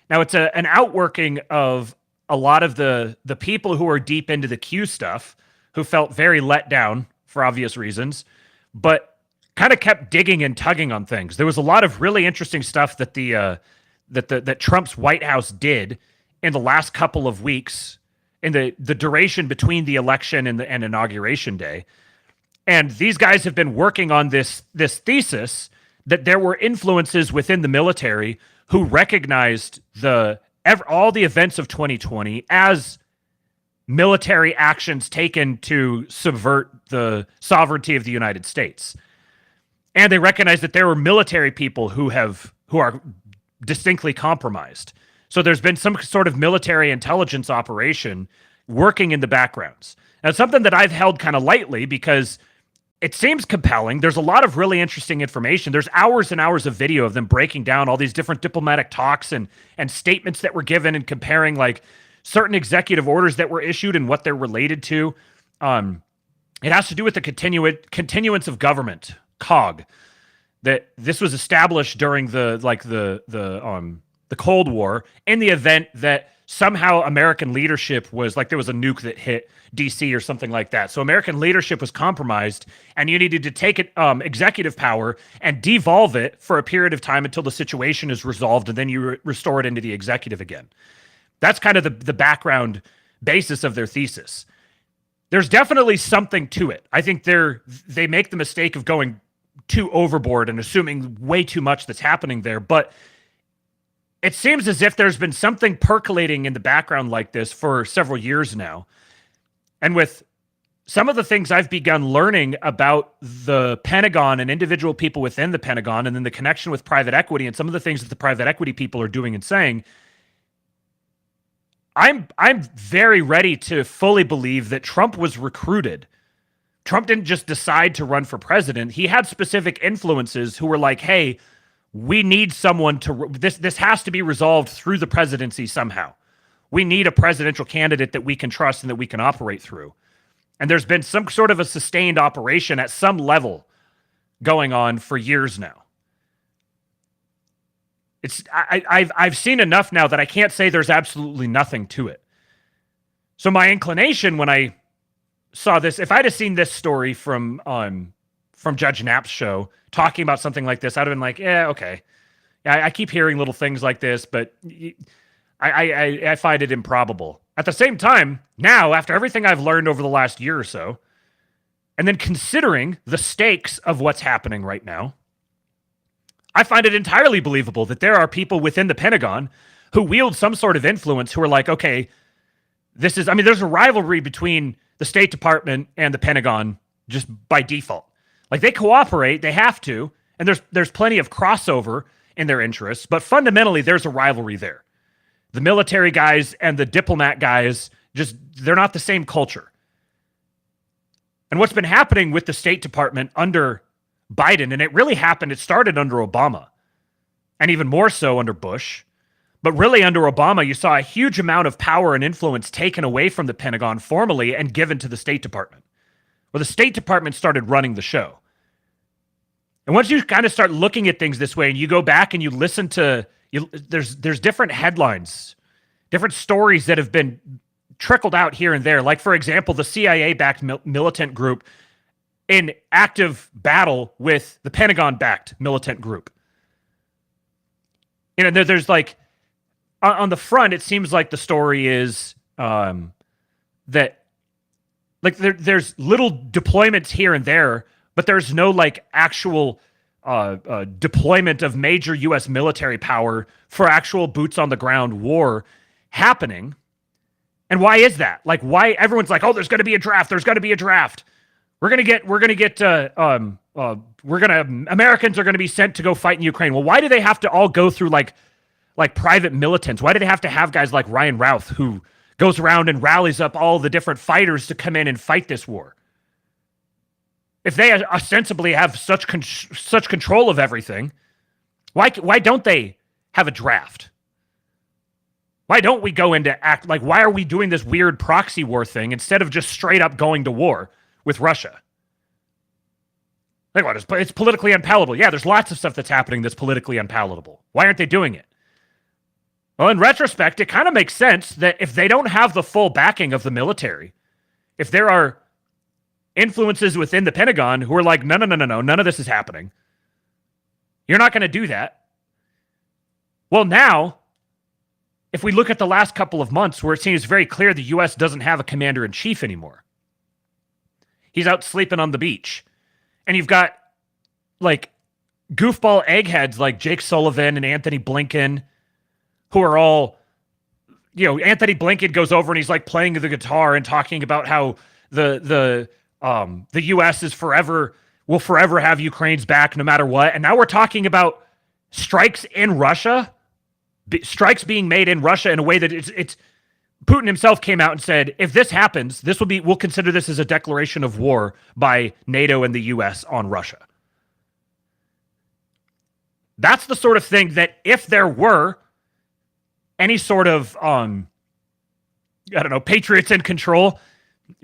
Now it's an outworking of a lot of the people who are deep into the Q stuff, who felt very let down for obvious reasons, but kind of kept digging and tugging on things. There was a lot of really interesting stuff that that Trump's White House did in the last couple of weeks, in the duration between the election and Inauguration Day. And these guys have been working on this thesis that there were influences within the military who recognized all the events of 2020 as military actions taken to subvert the sovereignty of the United States. And they recognize that there were military people who are distinctly compromised. So there's been some sort of military intelligence operation working in the backgrounds. Now, it's something that I've held kind of lightly because it seems compelling. There's a lot of really interesting information. There's hours and hours of video of them breaking down all these different diplomatic talks and statements that were given and comparing like certain executive orders that were issued and what they're related to. It has to do with the continuance of government, COG, that this was established during the Cold War in the event that somehow American leadership was like, there was a nuke that hit DC or something like that. So American leadership was compromised and you needed to take it, executive power and devolve it for a period of time until the situation is resolved. And then you restore it into the executive again. That's kind of the background basis of their thesis. There's definitely something to it. I think they make the mistake of going too overboard and assuming way too much that's happening there. But it seems as if there's been something percolating in the background like this for several years now. And with some of the things I've begun learning about the Pentagon and individual people within the Pentagon, and then the connection with private equity and some of the things that the private equity people are doing and saying, I'm very ready to fully believe that Trump was recruited. Trump didn't just decide to run for president. He had specific influences who were like, hey, we need someone to, this has to be resolved through the presidency somehow. We need a presidential candidate that we can trust and that we can operate through. And there's been some sort of a sustained operation at some level going on for years now. I've seen enough now that I can't say there's absolutely nothing to it. So my inclination when I saw this, if I'd have seen this story from Judge Knapp's show talking about something like this, I'd have been like, yeah, okay. I keep hearing little things like this, but I find it improbable. At the same time, now, after everything I've learned over the last year or so, and then considering the stakes of what's happening right now, I find it entirely believable that there are people within the Pentagon who wield some sort of influence who are like, okay, there's a rivalry between the State Department and the Pentagon just by default. Like, they cooperate, they have to, and there's plenty of crossover in their interests, but fundamentally there's a rivalry there. The military guys and the diplomat guys, they're not the same culture. And what's been happening with the State Department under Biden, and it started under Obama, and even more so under Bush, but really under Obama, you saw a huge amount of power and influence taken away from the Pentagon formally and given to the State Department, where the State Department started running the show. And once you kind of start looking at things this way and you go back and you listen to, there's different headlines, different stories that have been trickled out here and there. Like, for example, the CIA-backed militant group in active battle with the Pentagon-backed militant group. You know, there's like, on the front, it seems like the story is that, like, there's little deployments here and there, but there's no, like, actual deployment of major U.S. military power for actual boots on the ground war happening. And why is that? Like, why everyone's like, oh, there's going to be a draft. There's going to be a draft. Americans are going to be sent to go fight in Ukraine. Well, why do they have to all go through like private militants? Why do they have to have guys like Ryan Routh who goes around and rallies up all the different fighters to come in and fight this war? If they ostensibly have such control of everything, why don't they have a draft? Why don't we go into act like, why are we doing this weird proxy war thing instead of just straight up going to war with Russia? Like, what? It's politically unpalatable. Yeah, there's lots of stuff that's happening that's politically unpalatable. Why aren't they doing it? Well, in retrospect, it kind of makes sense that if they don't have the full backing of the military, if there are influences within the Pentagon who are like, no, none of this is happening. You're not going to do that. Well, now, if we look at the last couple of months where it seems very clear the U.S. doesn't have a commander-in-chief anymore. He's out sleeping on the beach. And you've got, like, goofball eggheads like Jake Sullivan and Anthony Blinken, who are all, Anthony Blinken goes over and he's, like, playing the guitar and talking about how the U.S. will forever have Ukraine's back no matter what. And now we're talking about strikes in Russia, strikes being made in Russia in a way that it's Putin himself came out and said, if this happens, we'll consider this as a declaration of war by NATO and the U.S. on Russia. That's the sort of thing that if there were any sort of, patriots in control,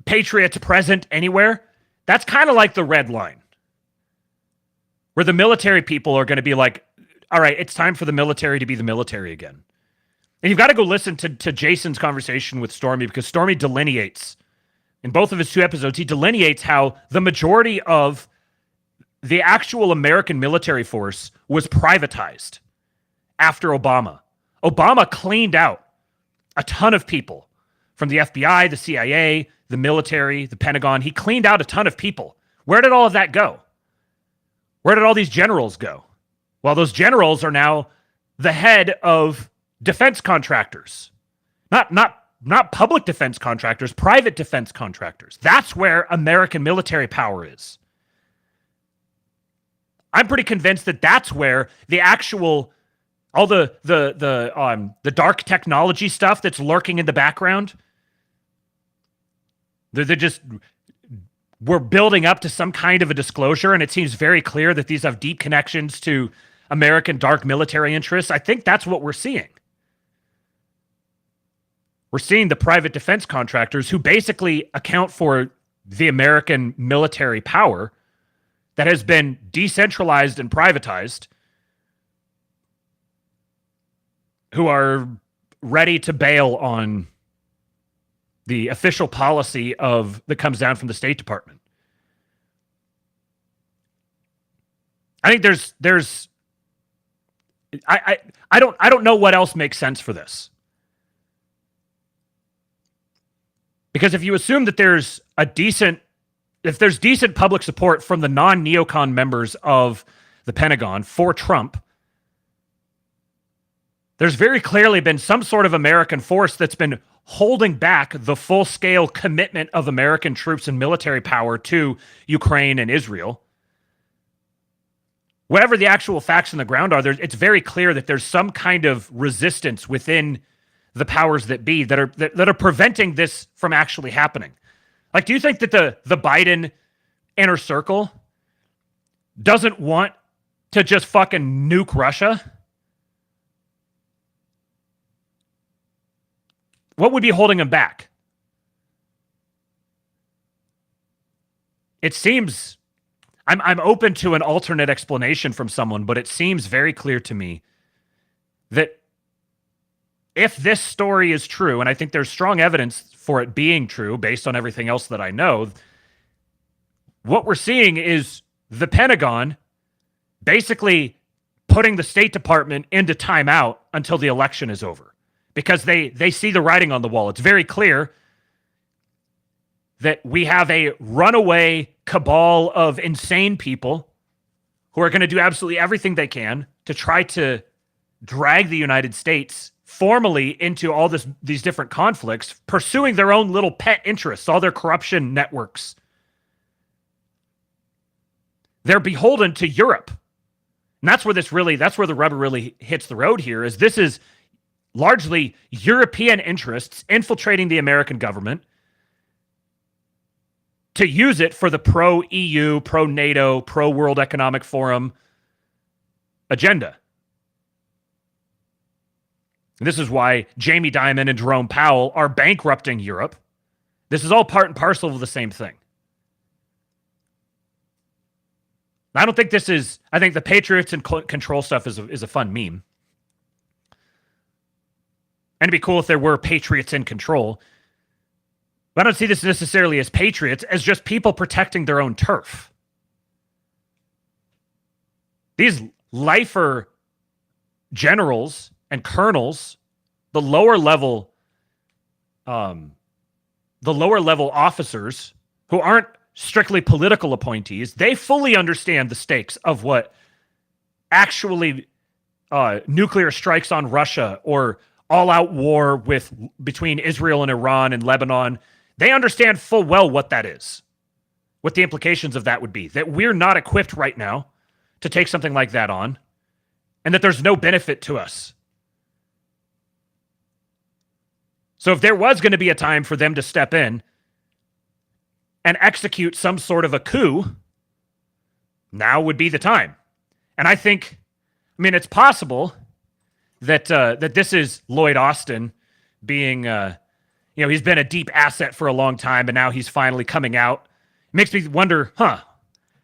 patriots present anywhere, that's kind of like the red line. Where the military people are going to be like, all right, it's time for the military to be the military again. And you've got to go listen to Jason's conversation with Stormy, because Stormy delineates, in both of his 2 episodes, he delineates how the majority of the actual American military force was privatized after Obama. Obama cleaned out a ton of people from the FBI, the CIA, the military, the Pentagon. He cleaned out a ton of people. Where did all of that go? Where did all these generals go? Well, those generals are now the head of defense contractors. Not public defense contractors, private defense contractors. That's where American military power is. I'm pretty convinced that that's where the actual, all the dark technology stuff that's lurking in the background, we're building up to some kind of a disclosure, and it seems very clear that these have deep connections to American dark military interests. I think that's what we're seeing. We're seeing the private defense contractors who basically account for the American military power that has been decentralized and privatized, who are ready to bail on the official policy that comes down from the State Department. I think I don't know what else makes sense for this. Because if you assume that there's decent public support from the non-neocon members of the Pentagon for Trump, there's very clearly been some sort of American force that's been holding back the full-scale commitment of American troops and military power to Ukraine and Israel. Whatever the actual facts on the ground are, it's very clear that there's some kind of resistance within the powers that be that are preventing this from actually happening. Like, do you think that the Biden inner circle doesn't want to just fucking nuke Russia? What would be holding them back? It seems, I'm open to an alternate explanation from someone, but it seems very clear to me that if this story is true, and I think there's strong evidence for it being true based on everything else that I know, what we're seeing is the Pentagon basically putting the State Department into timeout until the election is over, because they see the writing on the wall. It's very clear that we have a runaway cabal of insane people who are going to do absolutely everything they can to try to drag the United States formally into all these different conflicts, pursuing their own little pet interests, all their corruption networks. They're beholden to Europe. And that's where the rubber really hits the road here, is this is largely European interests infiltrating the American government to use it for the pro-EU, pro-NATO, pro-World Economic Forum agenda. And this is why Jamie Dimon and Jerome Powell are bankrupting Europe. This is all part and parcel of the same thing. I don't think this is... I think the Patriots and control stuff is a fun meme. And it'd be cool if there were Patriots in control. But I don't see this necessarily as patriots, as just people protecting their own turf. These lifer generals and colonels, the lower level officers who aren't strictly political appointees, they fully understand the stakes of what actually nuclear strikes on Russia or all-out war between Israel and Iran and Lebanon. They understand full well what that is, what the implications of that would be, that we're not equipped right now to take something like that on, and that there's no benefit to us. So if there was going to be a time for them to step in and execute some sort of a coup, now would be the time. And I think, it's possible that this is Lloyd Austin being... he's been a deep asset for a long time, and now he's finally coming out. It makes me wonder, I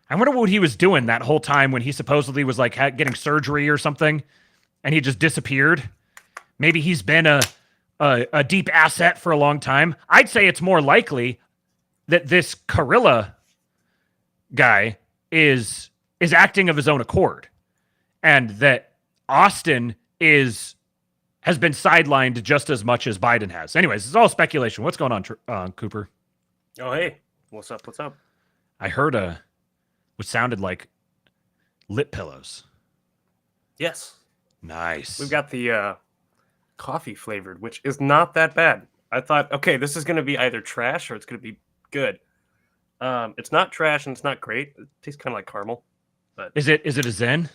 wonder what he was doing that whole time when he supposedly was like getting surgery or something, and he just disappeared. Maybe he's been a deep asset for a long time. I'd say it's more likely that this Karilla guy is acting of his own accord, and that Austin has been sidelined just as much as Biden has. Anyways, it's all speculation. What's going on, Cooper? Oh, hey. What's up? I heard what sounded like lip pillows. Yes. Nice. We've got the coffee flavored, which is not that bad. I thought, okay, this is going to be either trash or it's going to be good. It's not trash and it's not great. It tastes kind of like caramel. But Is it a Zen?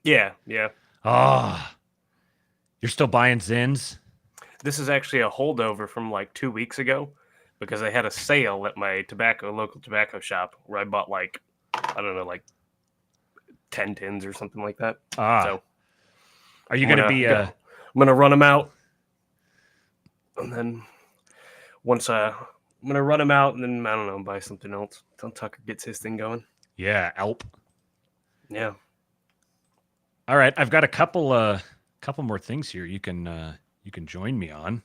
Yeah. Oh, you're still buying Zens? This is actually a holdover from like 2 weeks ago because I had a sale at my local tobacco shop where I bought like 10 tins or something like that. So are you going to be... I'm going to run them out. And then once I'm going to run them out and then, I don't know, buy something else until Tucker gets his thing going. Yeah, Alp. Yeah. All right, I've got a couple more things here you can join me on.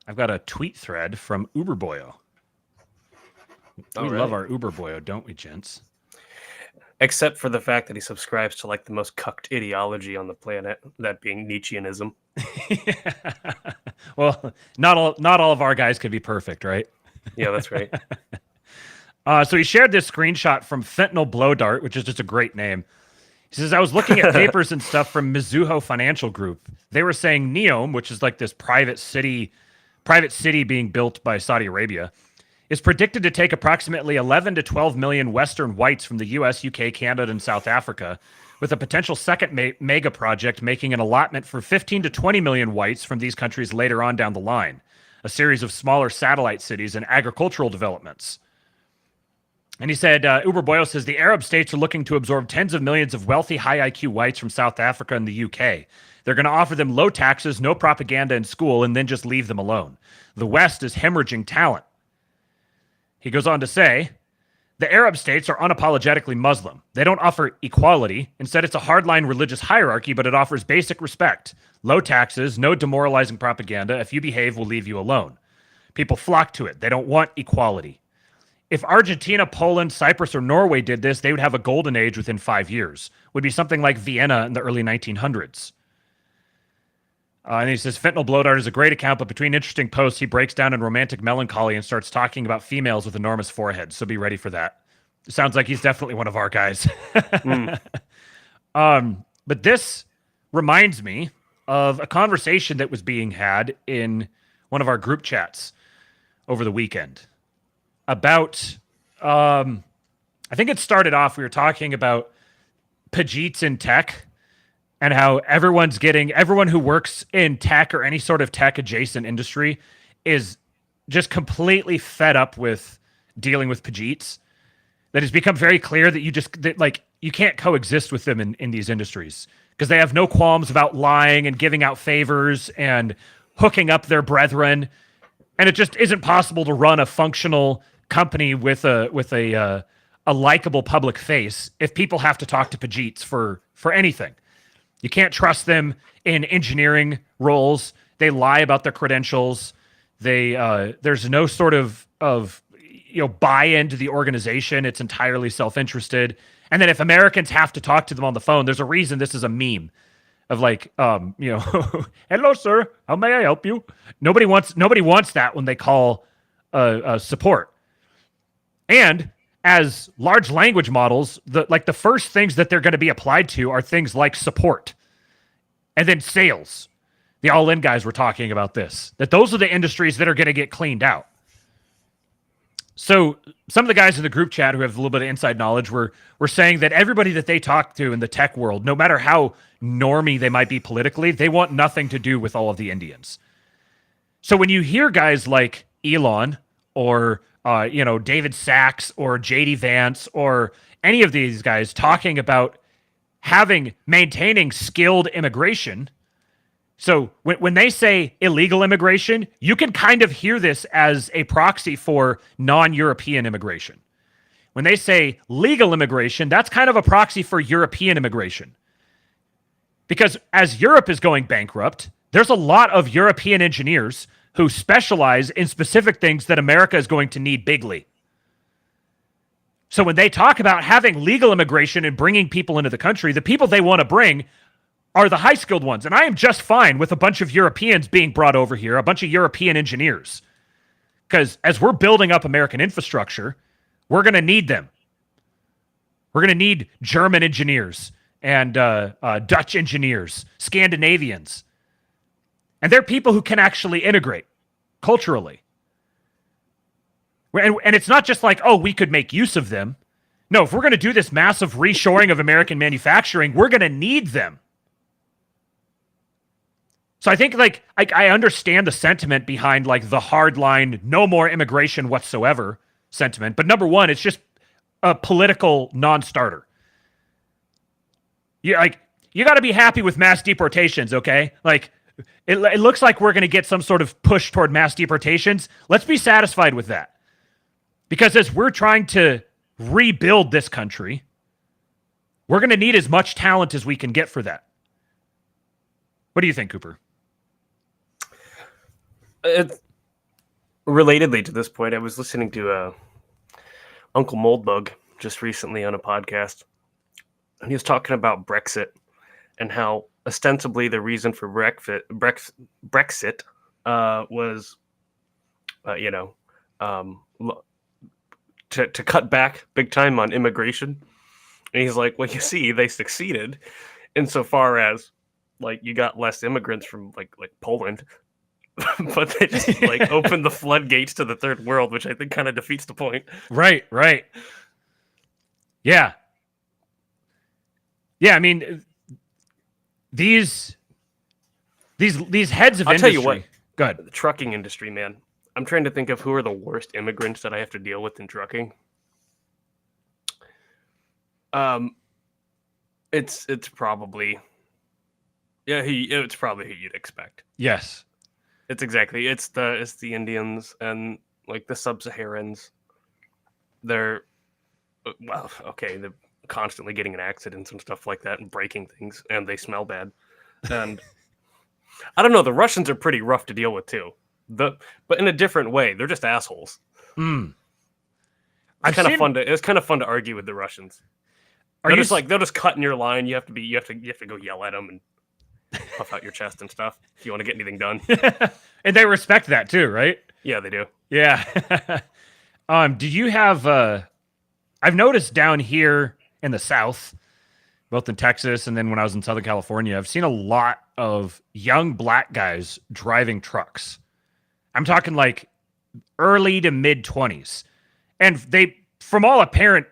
I've got a tweet thread from Uberboyo. We love our Uberboyo, don't we, gents? Except for the fact that he subscribes to like the most cucked ideology on the planet, that being Nietzscheanism. Well, not all of our guys could be perfect, right? Yeah, that's right. So he shared this screenshot from Fentanyl Blow Dart, which is just a great name. He says, I was looking at papers and stuff from Mizuho Financial Group. They were saying Neom, which is like this private city being built by Saudi Arabia, is predicted to take approximately 11 to 12 million Western whites from the US, UK, Canada, and South Africa, with a potential second mega project making an allotment for 15 to 20 million whites from these countries later on down the line, a series of smaller satellite cities and agricultural developments. And he said, Uberboyo says, the Arab states are looking to absorb tens of millions of wealthy, high IQ whites from South Africa and the UK. They're going to offer them low taxes, no propaganda in school, and then just leave them alone. The West is hemorrhaging talent. He goes on to say, the Arab states are unapologetically Muslim. They don't offer equality. Instead, it's a hardline religious hierarchy, but it offers basic respect. Low taxes, no demoralizing propaganda. If you behave, we'll leave you alone. People flock to it. They don't want equality. If Argentina, Poland, Cyprus, or Norway did this, they would have a golden age within 5 years. Would be something like Vienna in the early 1900s. And he says, Fentanyl Blow Dart is a great account, but between interesting posts, he breaks down in romantic melancholy and starts talking about females with enormous foreheads. So be ready for that. Sounds like he's definitely one of our guys. But this reminds me of a conversation that was being had in one of our group chats over the weekend about, I think it started off, we were talking about Pajits in tech and how everyone who works in tech or any sort of tech adjacent industry is just completely fed up with dealing with Pajits. That has become very clear that you can't coexist with them in these industries because they have no qualms about lying and giving out favors and hooking up their brethren. And it just isn't possible to run a functional company with a likable public face if people have to talk to Pajits for anything. You can't trust them in engineering roles. They lie about their credentials. There's no sort of buy into the organization. It's entirely self-interested. And then if Americans have to talk to them on the phone, there's a reason this is a meme of hello, sir, how may I help you? Nobody wants that when they call support. And as large language models, the first things that they're going to be applied to are things like support and then sales. The All-In guys were talking about this, that those are the industries that are going to get cleaned out. So some of the guys in the group chat who have a little bit of inside knowledge were saying that everybody that they talk to in the tech world, no matter how normie they might be politically, they want nothing to do with all of the Indians. So when you hear guys like Elon or David Sachs or JD Vance or any of these guys talking about maintaining skilled immigration. So when they say illegal immigration, you can kind of hear this as a proxy for non-European immigration. When they say legal immigration, that's kind of a proxy for European immigration. Because as Europe is going bankrupt, there's a lot of European engineers who specialize in specific things that America is going to need bigly. So when they talk about having legal immigration and bringing people into the country, the people they want to bring are the high-skilled ones. And I am just fine with a bunch of Europeans being brought over here, a bunch of European engineers. Because as we're building up American infrastructure, we're going to need them. We're going to need German engineers and Dutch engineers, Scandinavians. And they're people who can actually integrate culturally. And it's not just like, we could make use of them. No, if we're going to do this massive reshoring of American manufacturing, we're going to need them. So I think I understand the sentiment behind the hardline, no more immigration whatsoever sentiment. But number one, it's just a political non-starter. You got to be happy with mass deportations, okay? It looks like we're going to get some sort of push toward mass deportations. Let's be satisfied with that. Because as we're trying to rebuild this country, we're going to need as much talent as we can get for that. What do you think, Cooper? Relatedly to this point, I was listening to Uncle Moldbug just recently on a podcast, and he was talking about Brexit and how ostensibly the reason for Brexit was, to cut back big time on immigration. And he's like, well, you see, they succeeded insofar as you got less immigrants from like Poland, but they just opened the floodgates to the third world, which I think kind of defeats the point. Right. Yeah. I mean, these heads of industry. I'll tell you what. Go ahead. The trucking industry, man. I'm trying to think of who are the worst immigrants that I have to deal with in trucking. It's probably. Yeah, it's probably who you'd expect. Yes. It's the Indians and the sub-Saharans. They're they're constantly getting in accidents and stuff like that and breaking things, and they smell bad. And I don't know, the Russians are pretty rough to deal with too. But in a different way, they're just assholes. Mm. It's kind of fun to argue with the Russians. They'll just cut in your line. You have to go yell at them and puff out your chest and stuff if you want to get anything done. And they respect that too, right? Yeah, they do. Yeah. Do you have I've noticed down here in the South, both in Texas and then when I was in Southern California, I've seen a lot of young black guys driving trucks. I'm talking like early to mid 20s. And they, from all apparent,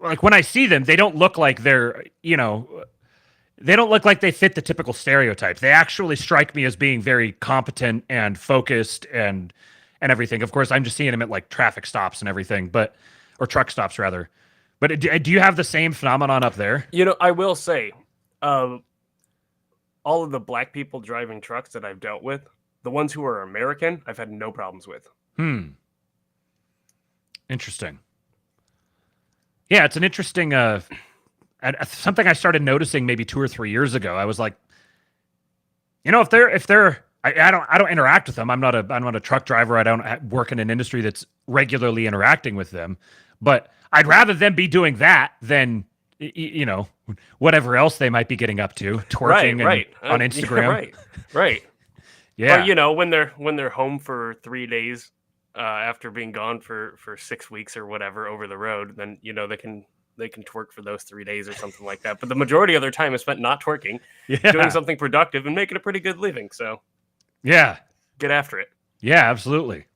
like when I see them, they don't look like they're, they don't look like they fit the typical stereotypes. They actually strike me as being very competent and focused and everything. Of course, I'm just seeing them at like traffic stops and everything, or truck stops rather. But do you have the same phenomenon up there? I will say, all of the black people driving trucks that I've dealt with, the ones who are American, I've had no problems with. Interesting. Yeah, it's an interesting, something I started noticing maybe 2 or 3 years ago. I was like, if they're, I don't interact with them. I'm not a truck driver. I don't work in an industry that's regularly interacting with them, but I'd rather them be doing that than, whatever else they might be getting up to, twerking on Instagram. Right. Yeah. Or, when they're home for 3 days after being gone for 6 weeks or whatever over the road, then, they can twerk for those 3 days or something like that. But the majority of their time is spent not twerking, doing something productive and making a pretty good living. So, yeah, get after it. Yeah, absolutely.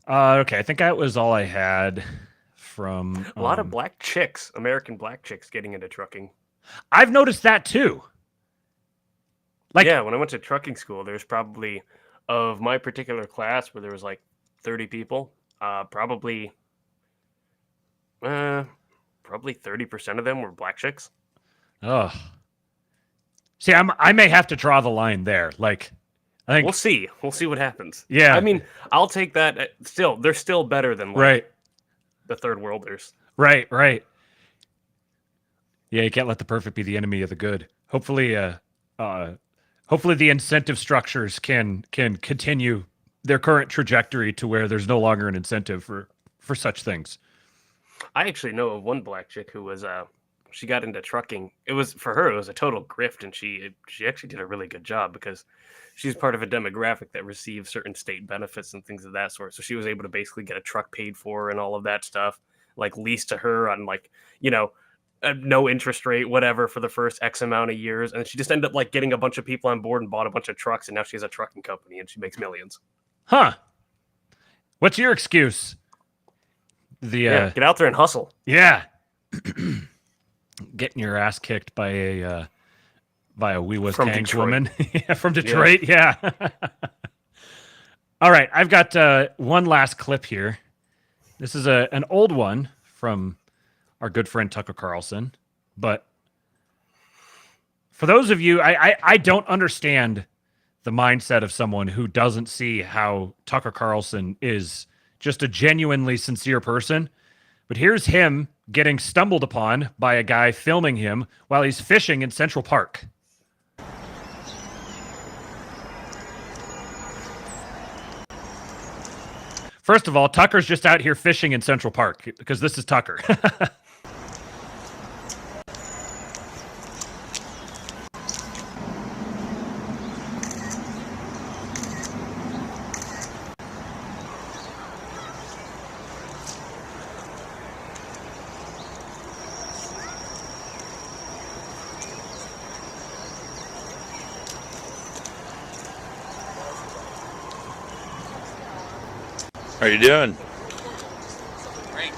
Okay, I think that was all I had from a lot of black chicks, American black chicks, getting into trucking. I've noticed that too. When I went to trucking school, there's probably, of my particular class, where there was like 30 people, probably 30% of them were black chicks. Oh, see, I may have to draw the line there. Like, I think we'll see what happens. Yeah, I mean, I'll take that. Still, they're still better than the third worlders. Right. Yeah, you can't let the perfect be the enemy of the good. Hopefully, hopefully the incentive structures can continue their current trajectory to where there's no longer an incentive for such things. I actually know of one black chick who was she got into trucking. It was a total grift, and she actually did a really good job because she's part of a demographic that receives certain state benefits and things of that sort. So she was able to basically get a truck paid for and all of that stuff, like leased to her on no interest rate, whatever, for the first X amount of years. And she just ended up like getting a bunch of people on board and bought a bunch of trucks. And now she has a trucking company and she makes millions. Huh. What's your excuse? Get out there and hustle. Yeah. Getting your ass kicked by a wee Tanks woman from Detroit. Yeah. All right. I've got one last clip here. This is an old one from our good friend Tucker Carlson. But for those of you, I don't understand the mindset of someone who doesn't see how Tucker Carlson is just a genuinely sincere person. But here's him getting stumbled upon by a guy filming him while he's fishing in Central Park. First of all, Tucker's just out here fishing in Central Park because this is Tucker. How you doing? Great.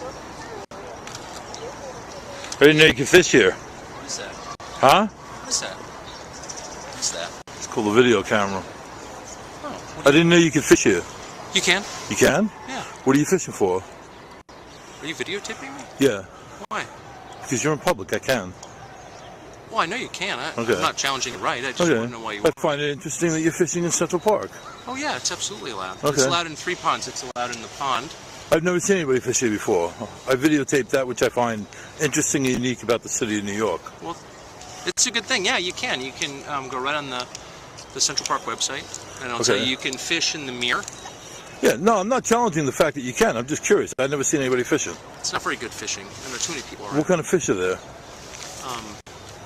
I didn't know you could fish here. What is that? Huh? What is that? What's that? It's called a video camera. Oh, I didn't know you could fish here. You can? You can? Yeah. What are you fishing for? Are you videotaping me? Yeah. Why? Because you're in public, I can. Well, I know you can. Okay. I'm not challenging your right. I just want to know why you I find it interesting that you're fishing in Central Park. Oh, yeah, it's absolutely allowed. Okay. It's allowed in 3 ponds. It's allowed in the pond. I've never seen anybody fish here before. I videotaped that, which I find interesting and unique about the city of New York. Well, it's a good thing. Yeah, you can. You can go right on the Central Park website, and it'll tell you can fish in the mirror. Yeah, no, I'm not challenging the fact that you can. I'm just curious. I've never seen anybody fishing. It's not very good fishing, and there are too many people around. What kind of fish are there?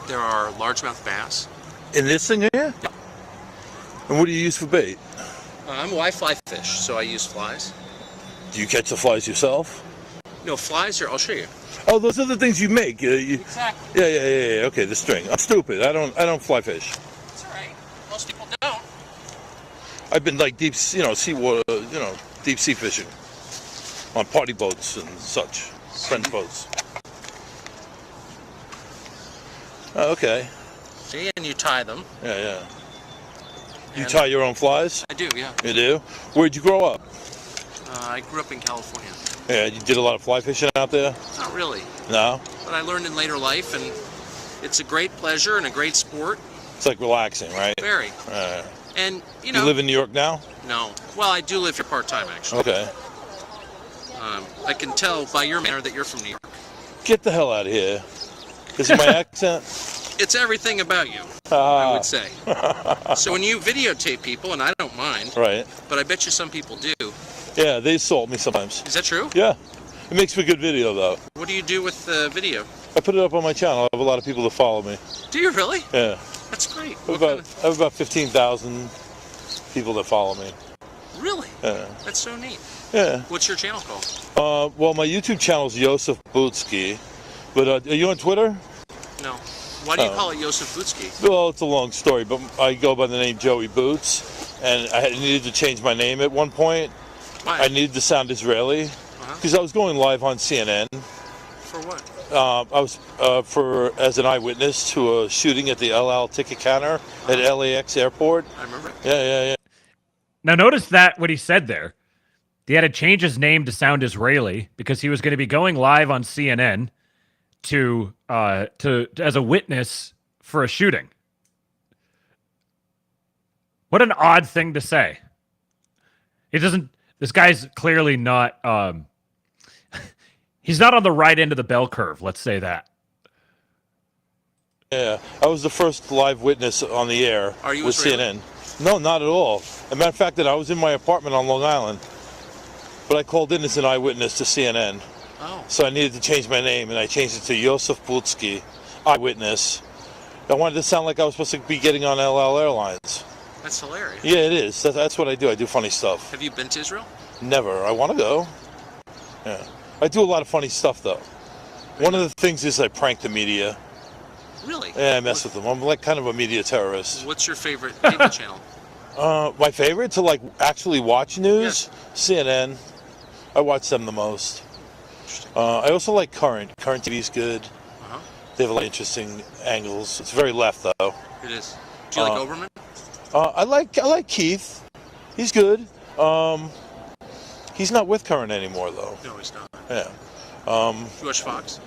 There are largemouth bass. In this thing here? Yeah. And what do you use for bait? I fly fish, so I use flies. Do you catch the flies yourself? No, flies are. I'll show you. Oh, those are the things you make. Exactly. Yeah. Okay, the string. I'm stupid. I don't fly fish. It's all right. Most people don't. I've been like deep, seawater, deep sea fishing on party boats and such, friends' boats. Oh, okay. See, and you tie them. Yeah. You tie your own flies? I do, yeah. You do? Where'd you grow up? I grew up in California. Yeah, you did a lot of fly fishing out there? Not really. No? But I learned in later life, and it's a great pleasure and a great sport. It's like relaxing, right? Very. And, you live in New York now? No. Well, I do live here part-time, actually. Okay. I can tell by your manner that you're from New York. Get the hell out of here. Is it my accent? It's everything about you, I would say. So when you videotape people, and I don't mind, right? But I bet you some people do. Yeah, they assault me sometimes. Is that true? Yeah. It makes for a good video, though. What do you do with the video? I put it up on my channel. I have a lot of people that follow me. Do you really? Yeah. That's great. I have about 15,000 people that follow me. Really? Yeah. That's so neat. Yeah. What's your channel called? Well, my YouTube channel is Joseph Butsky. But are you on Twitter? No. Why do you call it Joseph Butsky? Well, it's a long story, but I go by the name Joey Boots, and I needed to change my name at one point. Why? I needed to sound Israeli, because I was going live on CNN. For what? I was as an eyewitness to a shooting at the El Al ticket counter at LAX airport. I remember. Yeah. Now notice that what he said there. He had to change his name to sound Israeli because he was going to be going live on CNN to as a witness for a shooting. What an odd thing to say. It doesn't. This guy's clearly not. He's not on the right end of the bell curve. Let's say that. Yeah, I was the first live witness on the air with CNN. No, not at all. As a matter of fact, I was in my apartment on Long Island, but I called in as an eyewitness to CNN. Oh. So I needed to change my name, and I changed it to Joseph Butsky, eyewitness. I wanted to sound like I was supposed to be getting on El Al Airlines. That's hilarious. Yeah, it is. That's what I do. I do funny stuff. Have you been to Israel? Never. I want to go. Yeah. I do a lot of funny stuff, though. One of the things is I prank the media. Really? Yeah, I mess with them. I'm like kind of a media terrorist. What's your favorite cable channel? My favorite to like actually watch news? CNN. I watch them the most. I also like Current. Current TV's good. They have a lot of interesting angles. It's very left, though. It is. Do you like Oberman? I like Keith. He's good. He's not with Current anymore, though. No, he's not. Yeah. You watch Fox?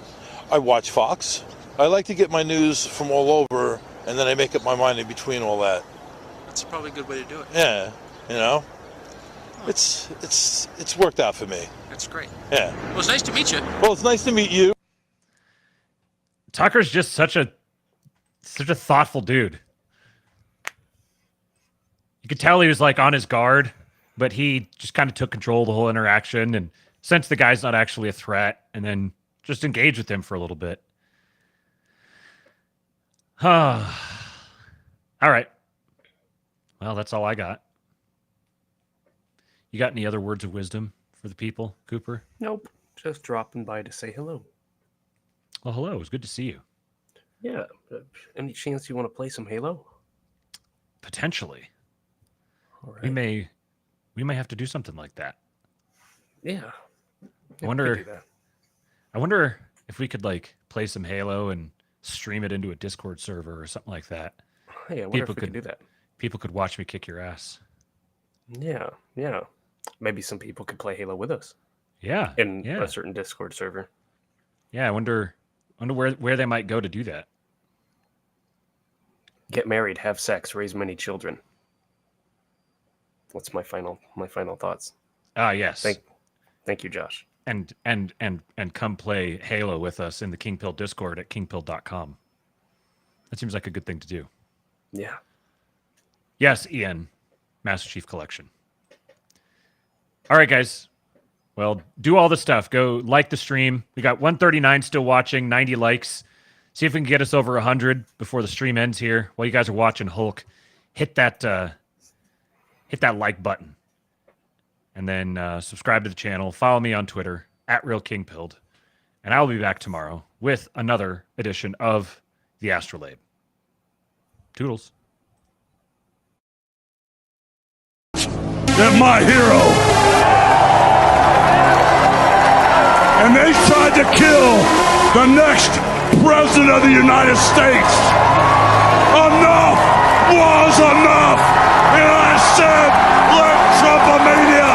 I watch Fox. I like to get my news from all over, and then I make up my mind in between all that. That's probably a good way to do it. Yeah, it's worked out for me. That's great. Yeah. Well, it's nice to meet you. Well, it's nice to meet you. Tucker's just such a thoughtful dude. You could tell he was like on his guard, but he just kind of took control of the whole interaction and sensed the guy's not actually a threat, and then just engaged with him for a little bit. All right. Well, that's all I got. You got any other words of wisdom for the people, Cooper? Nope. Just dropping by to say hello. Well, hello. It was good to see you. Yeah. Any chance you want to play some Halo? Potentially. All right. We may have to do something like that. Yeah. I wonder if we could like play some Halo and stream it into a Discord server or something like that. Hey, I wonder if we could do that. People could watch me kick your ass. Yeah. Maybe some people could play Halo with us. Yeah. In a certain Discord server. Yeah, I wonder where they might go to do that. Get married, have sex, raise many children. That's my final thoughts. Ah, yes. Thank you, Josh. And come play Halo with us in the King Pill Discord at kingpill.com. That seems like a good thing to do. Yeah. Yes, Ian, Master Chief Collection. All right, guys. Well, do all the stuff. Go like the stream. We got 139 still watching, 90 likes. See if we can get us over 100 before the stream ends here. While you guys are watching Hulk, hit that like button. And then subscribe to the channel. Follow me on Twitter. @RealKingPilled, and I'll be back tomorrow with another edition of the Astrolabe. Toodles. They're my hero. And they tried to kill the next president of the United States. Enough was enough. And I said, let Trumpomania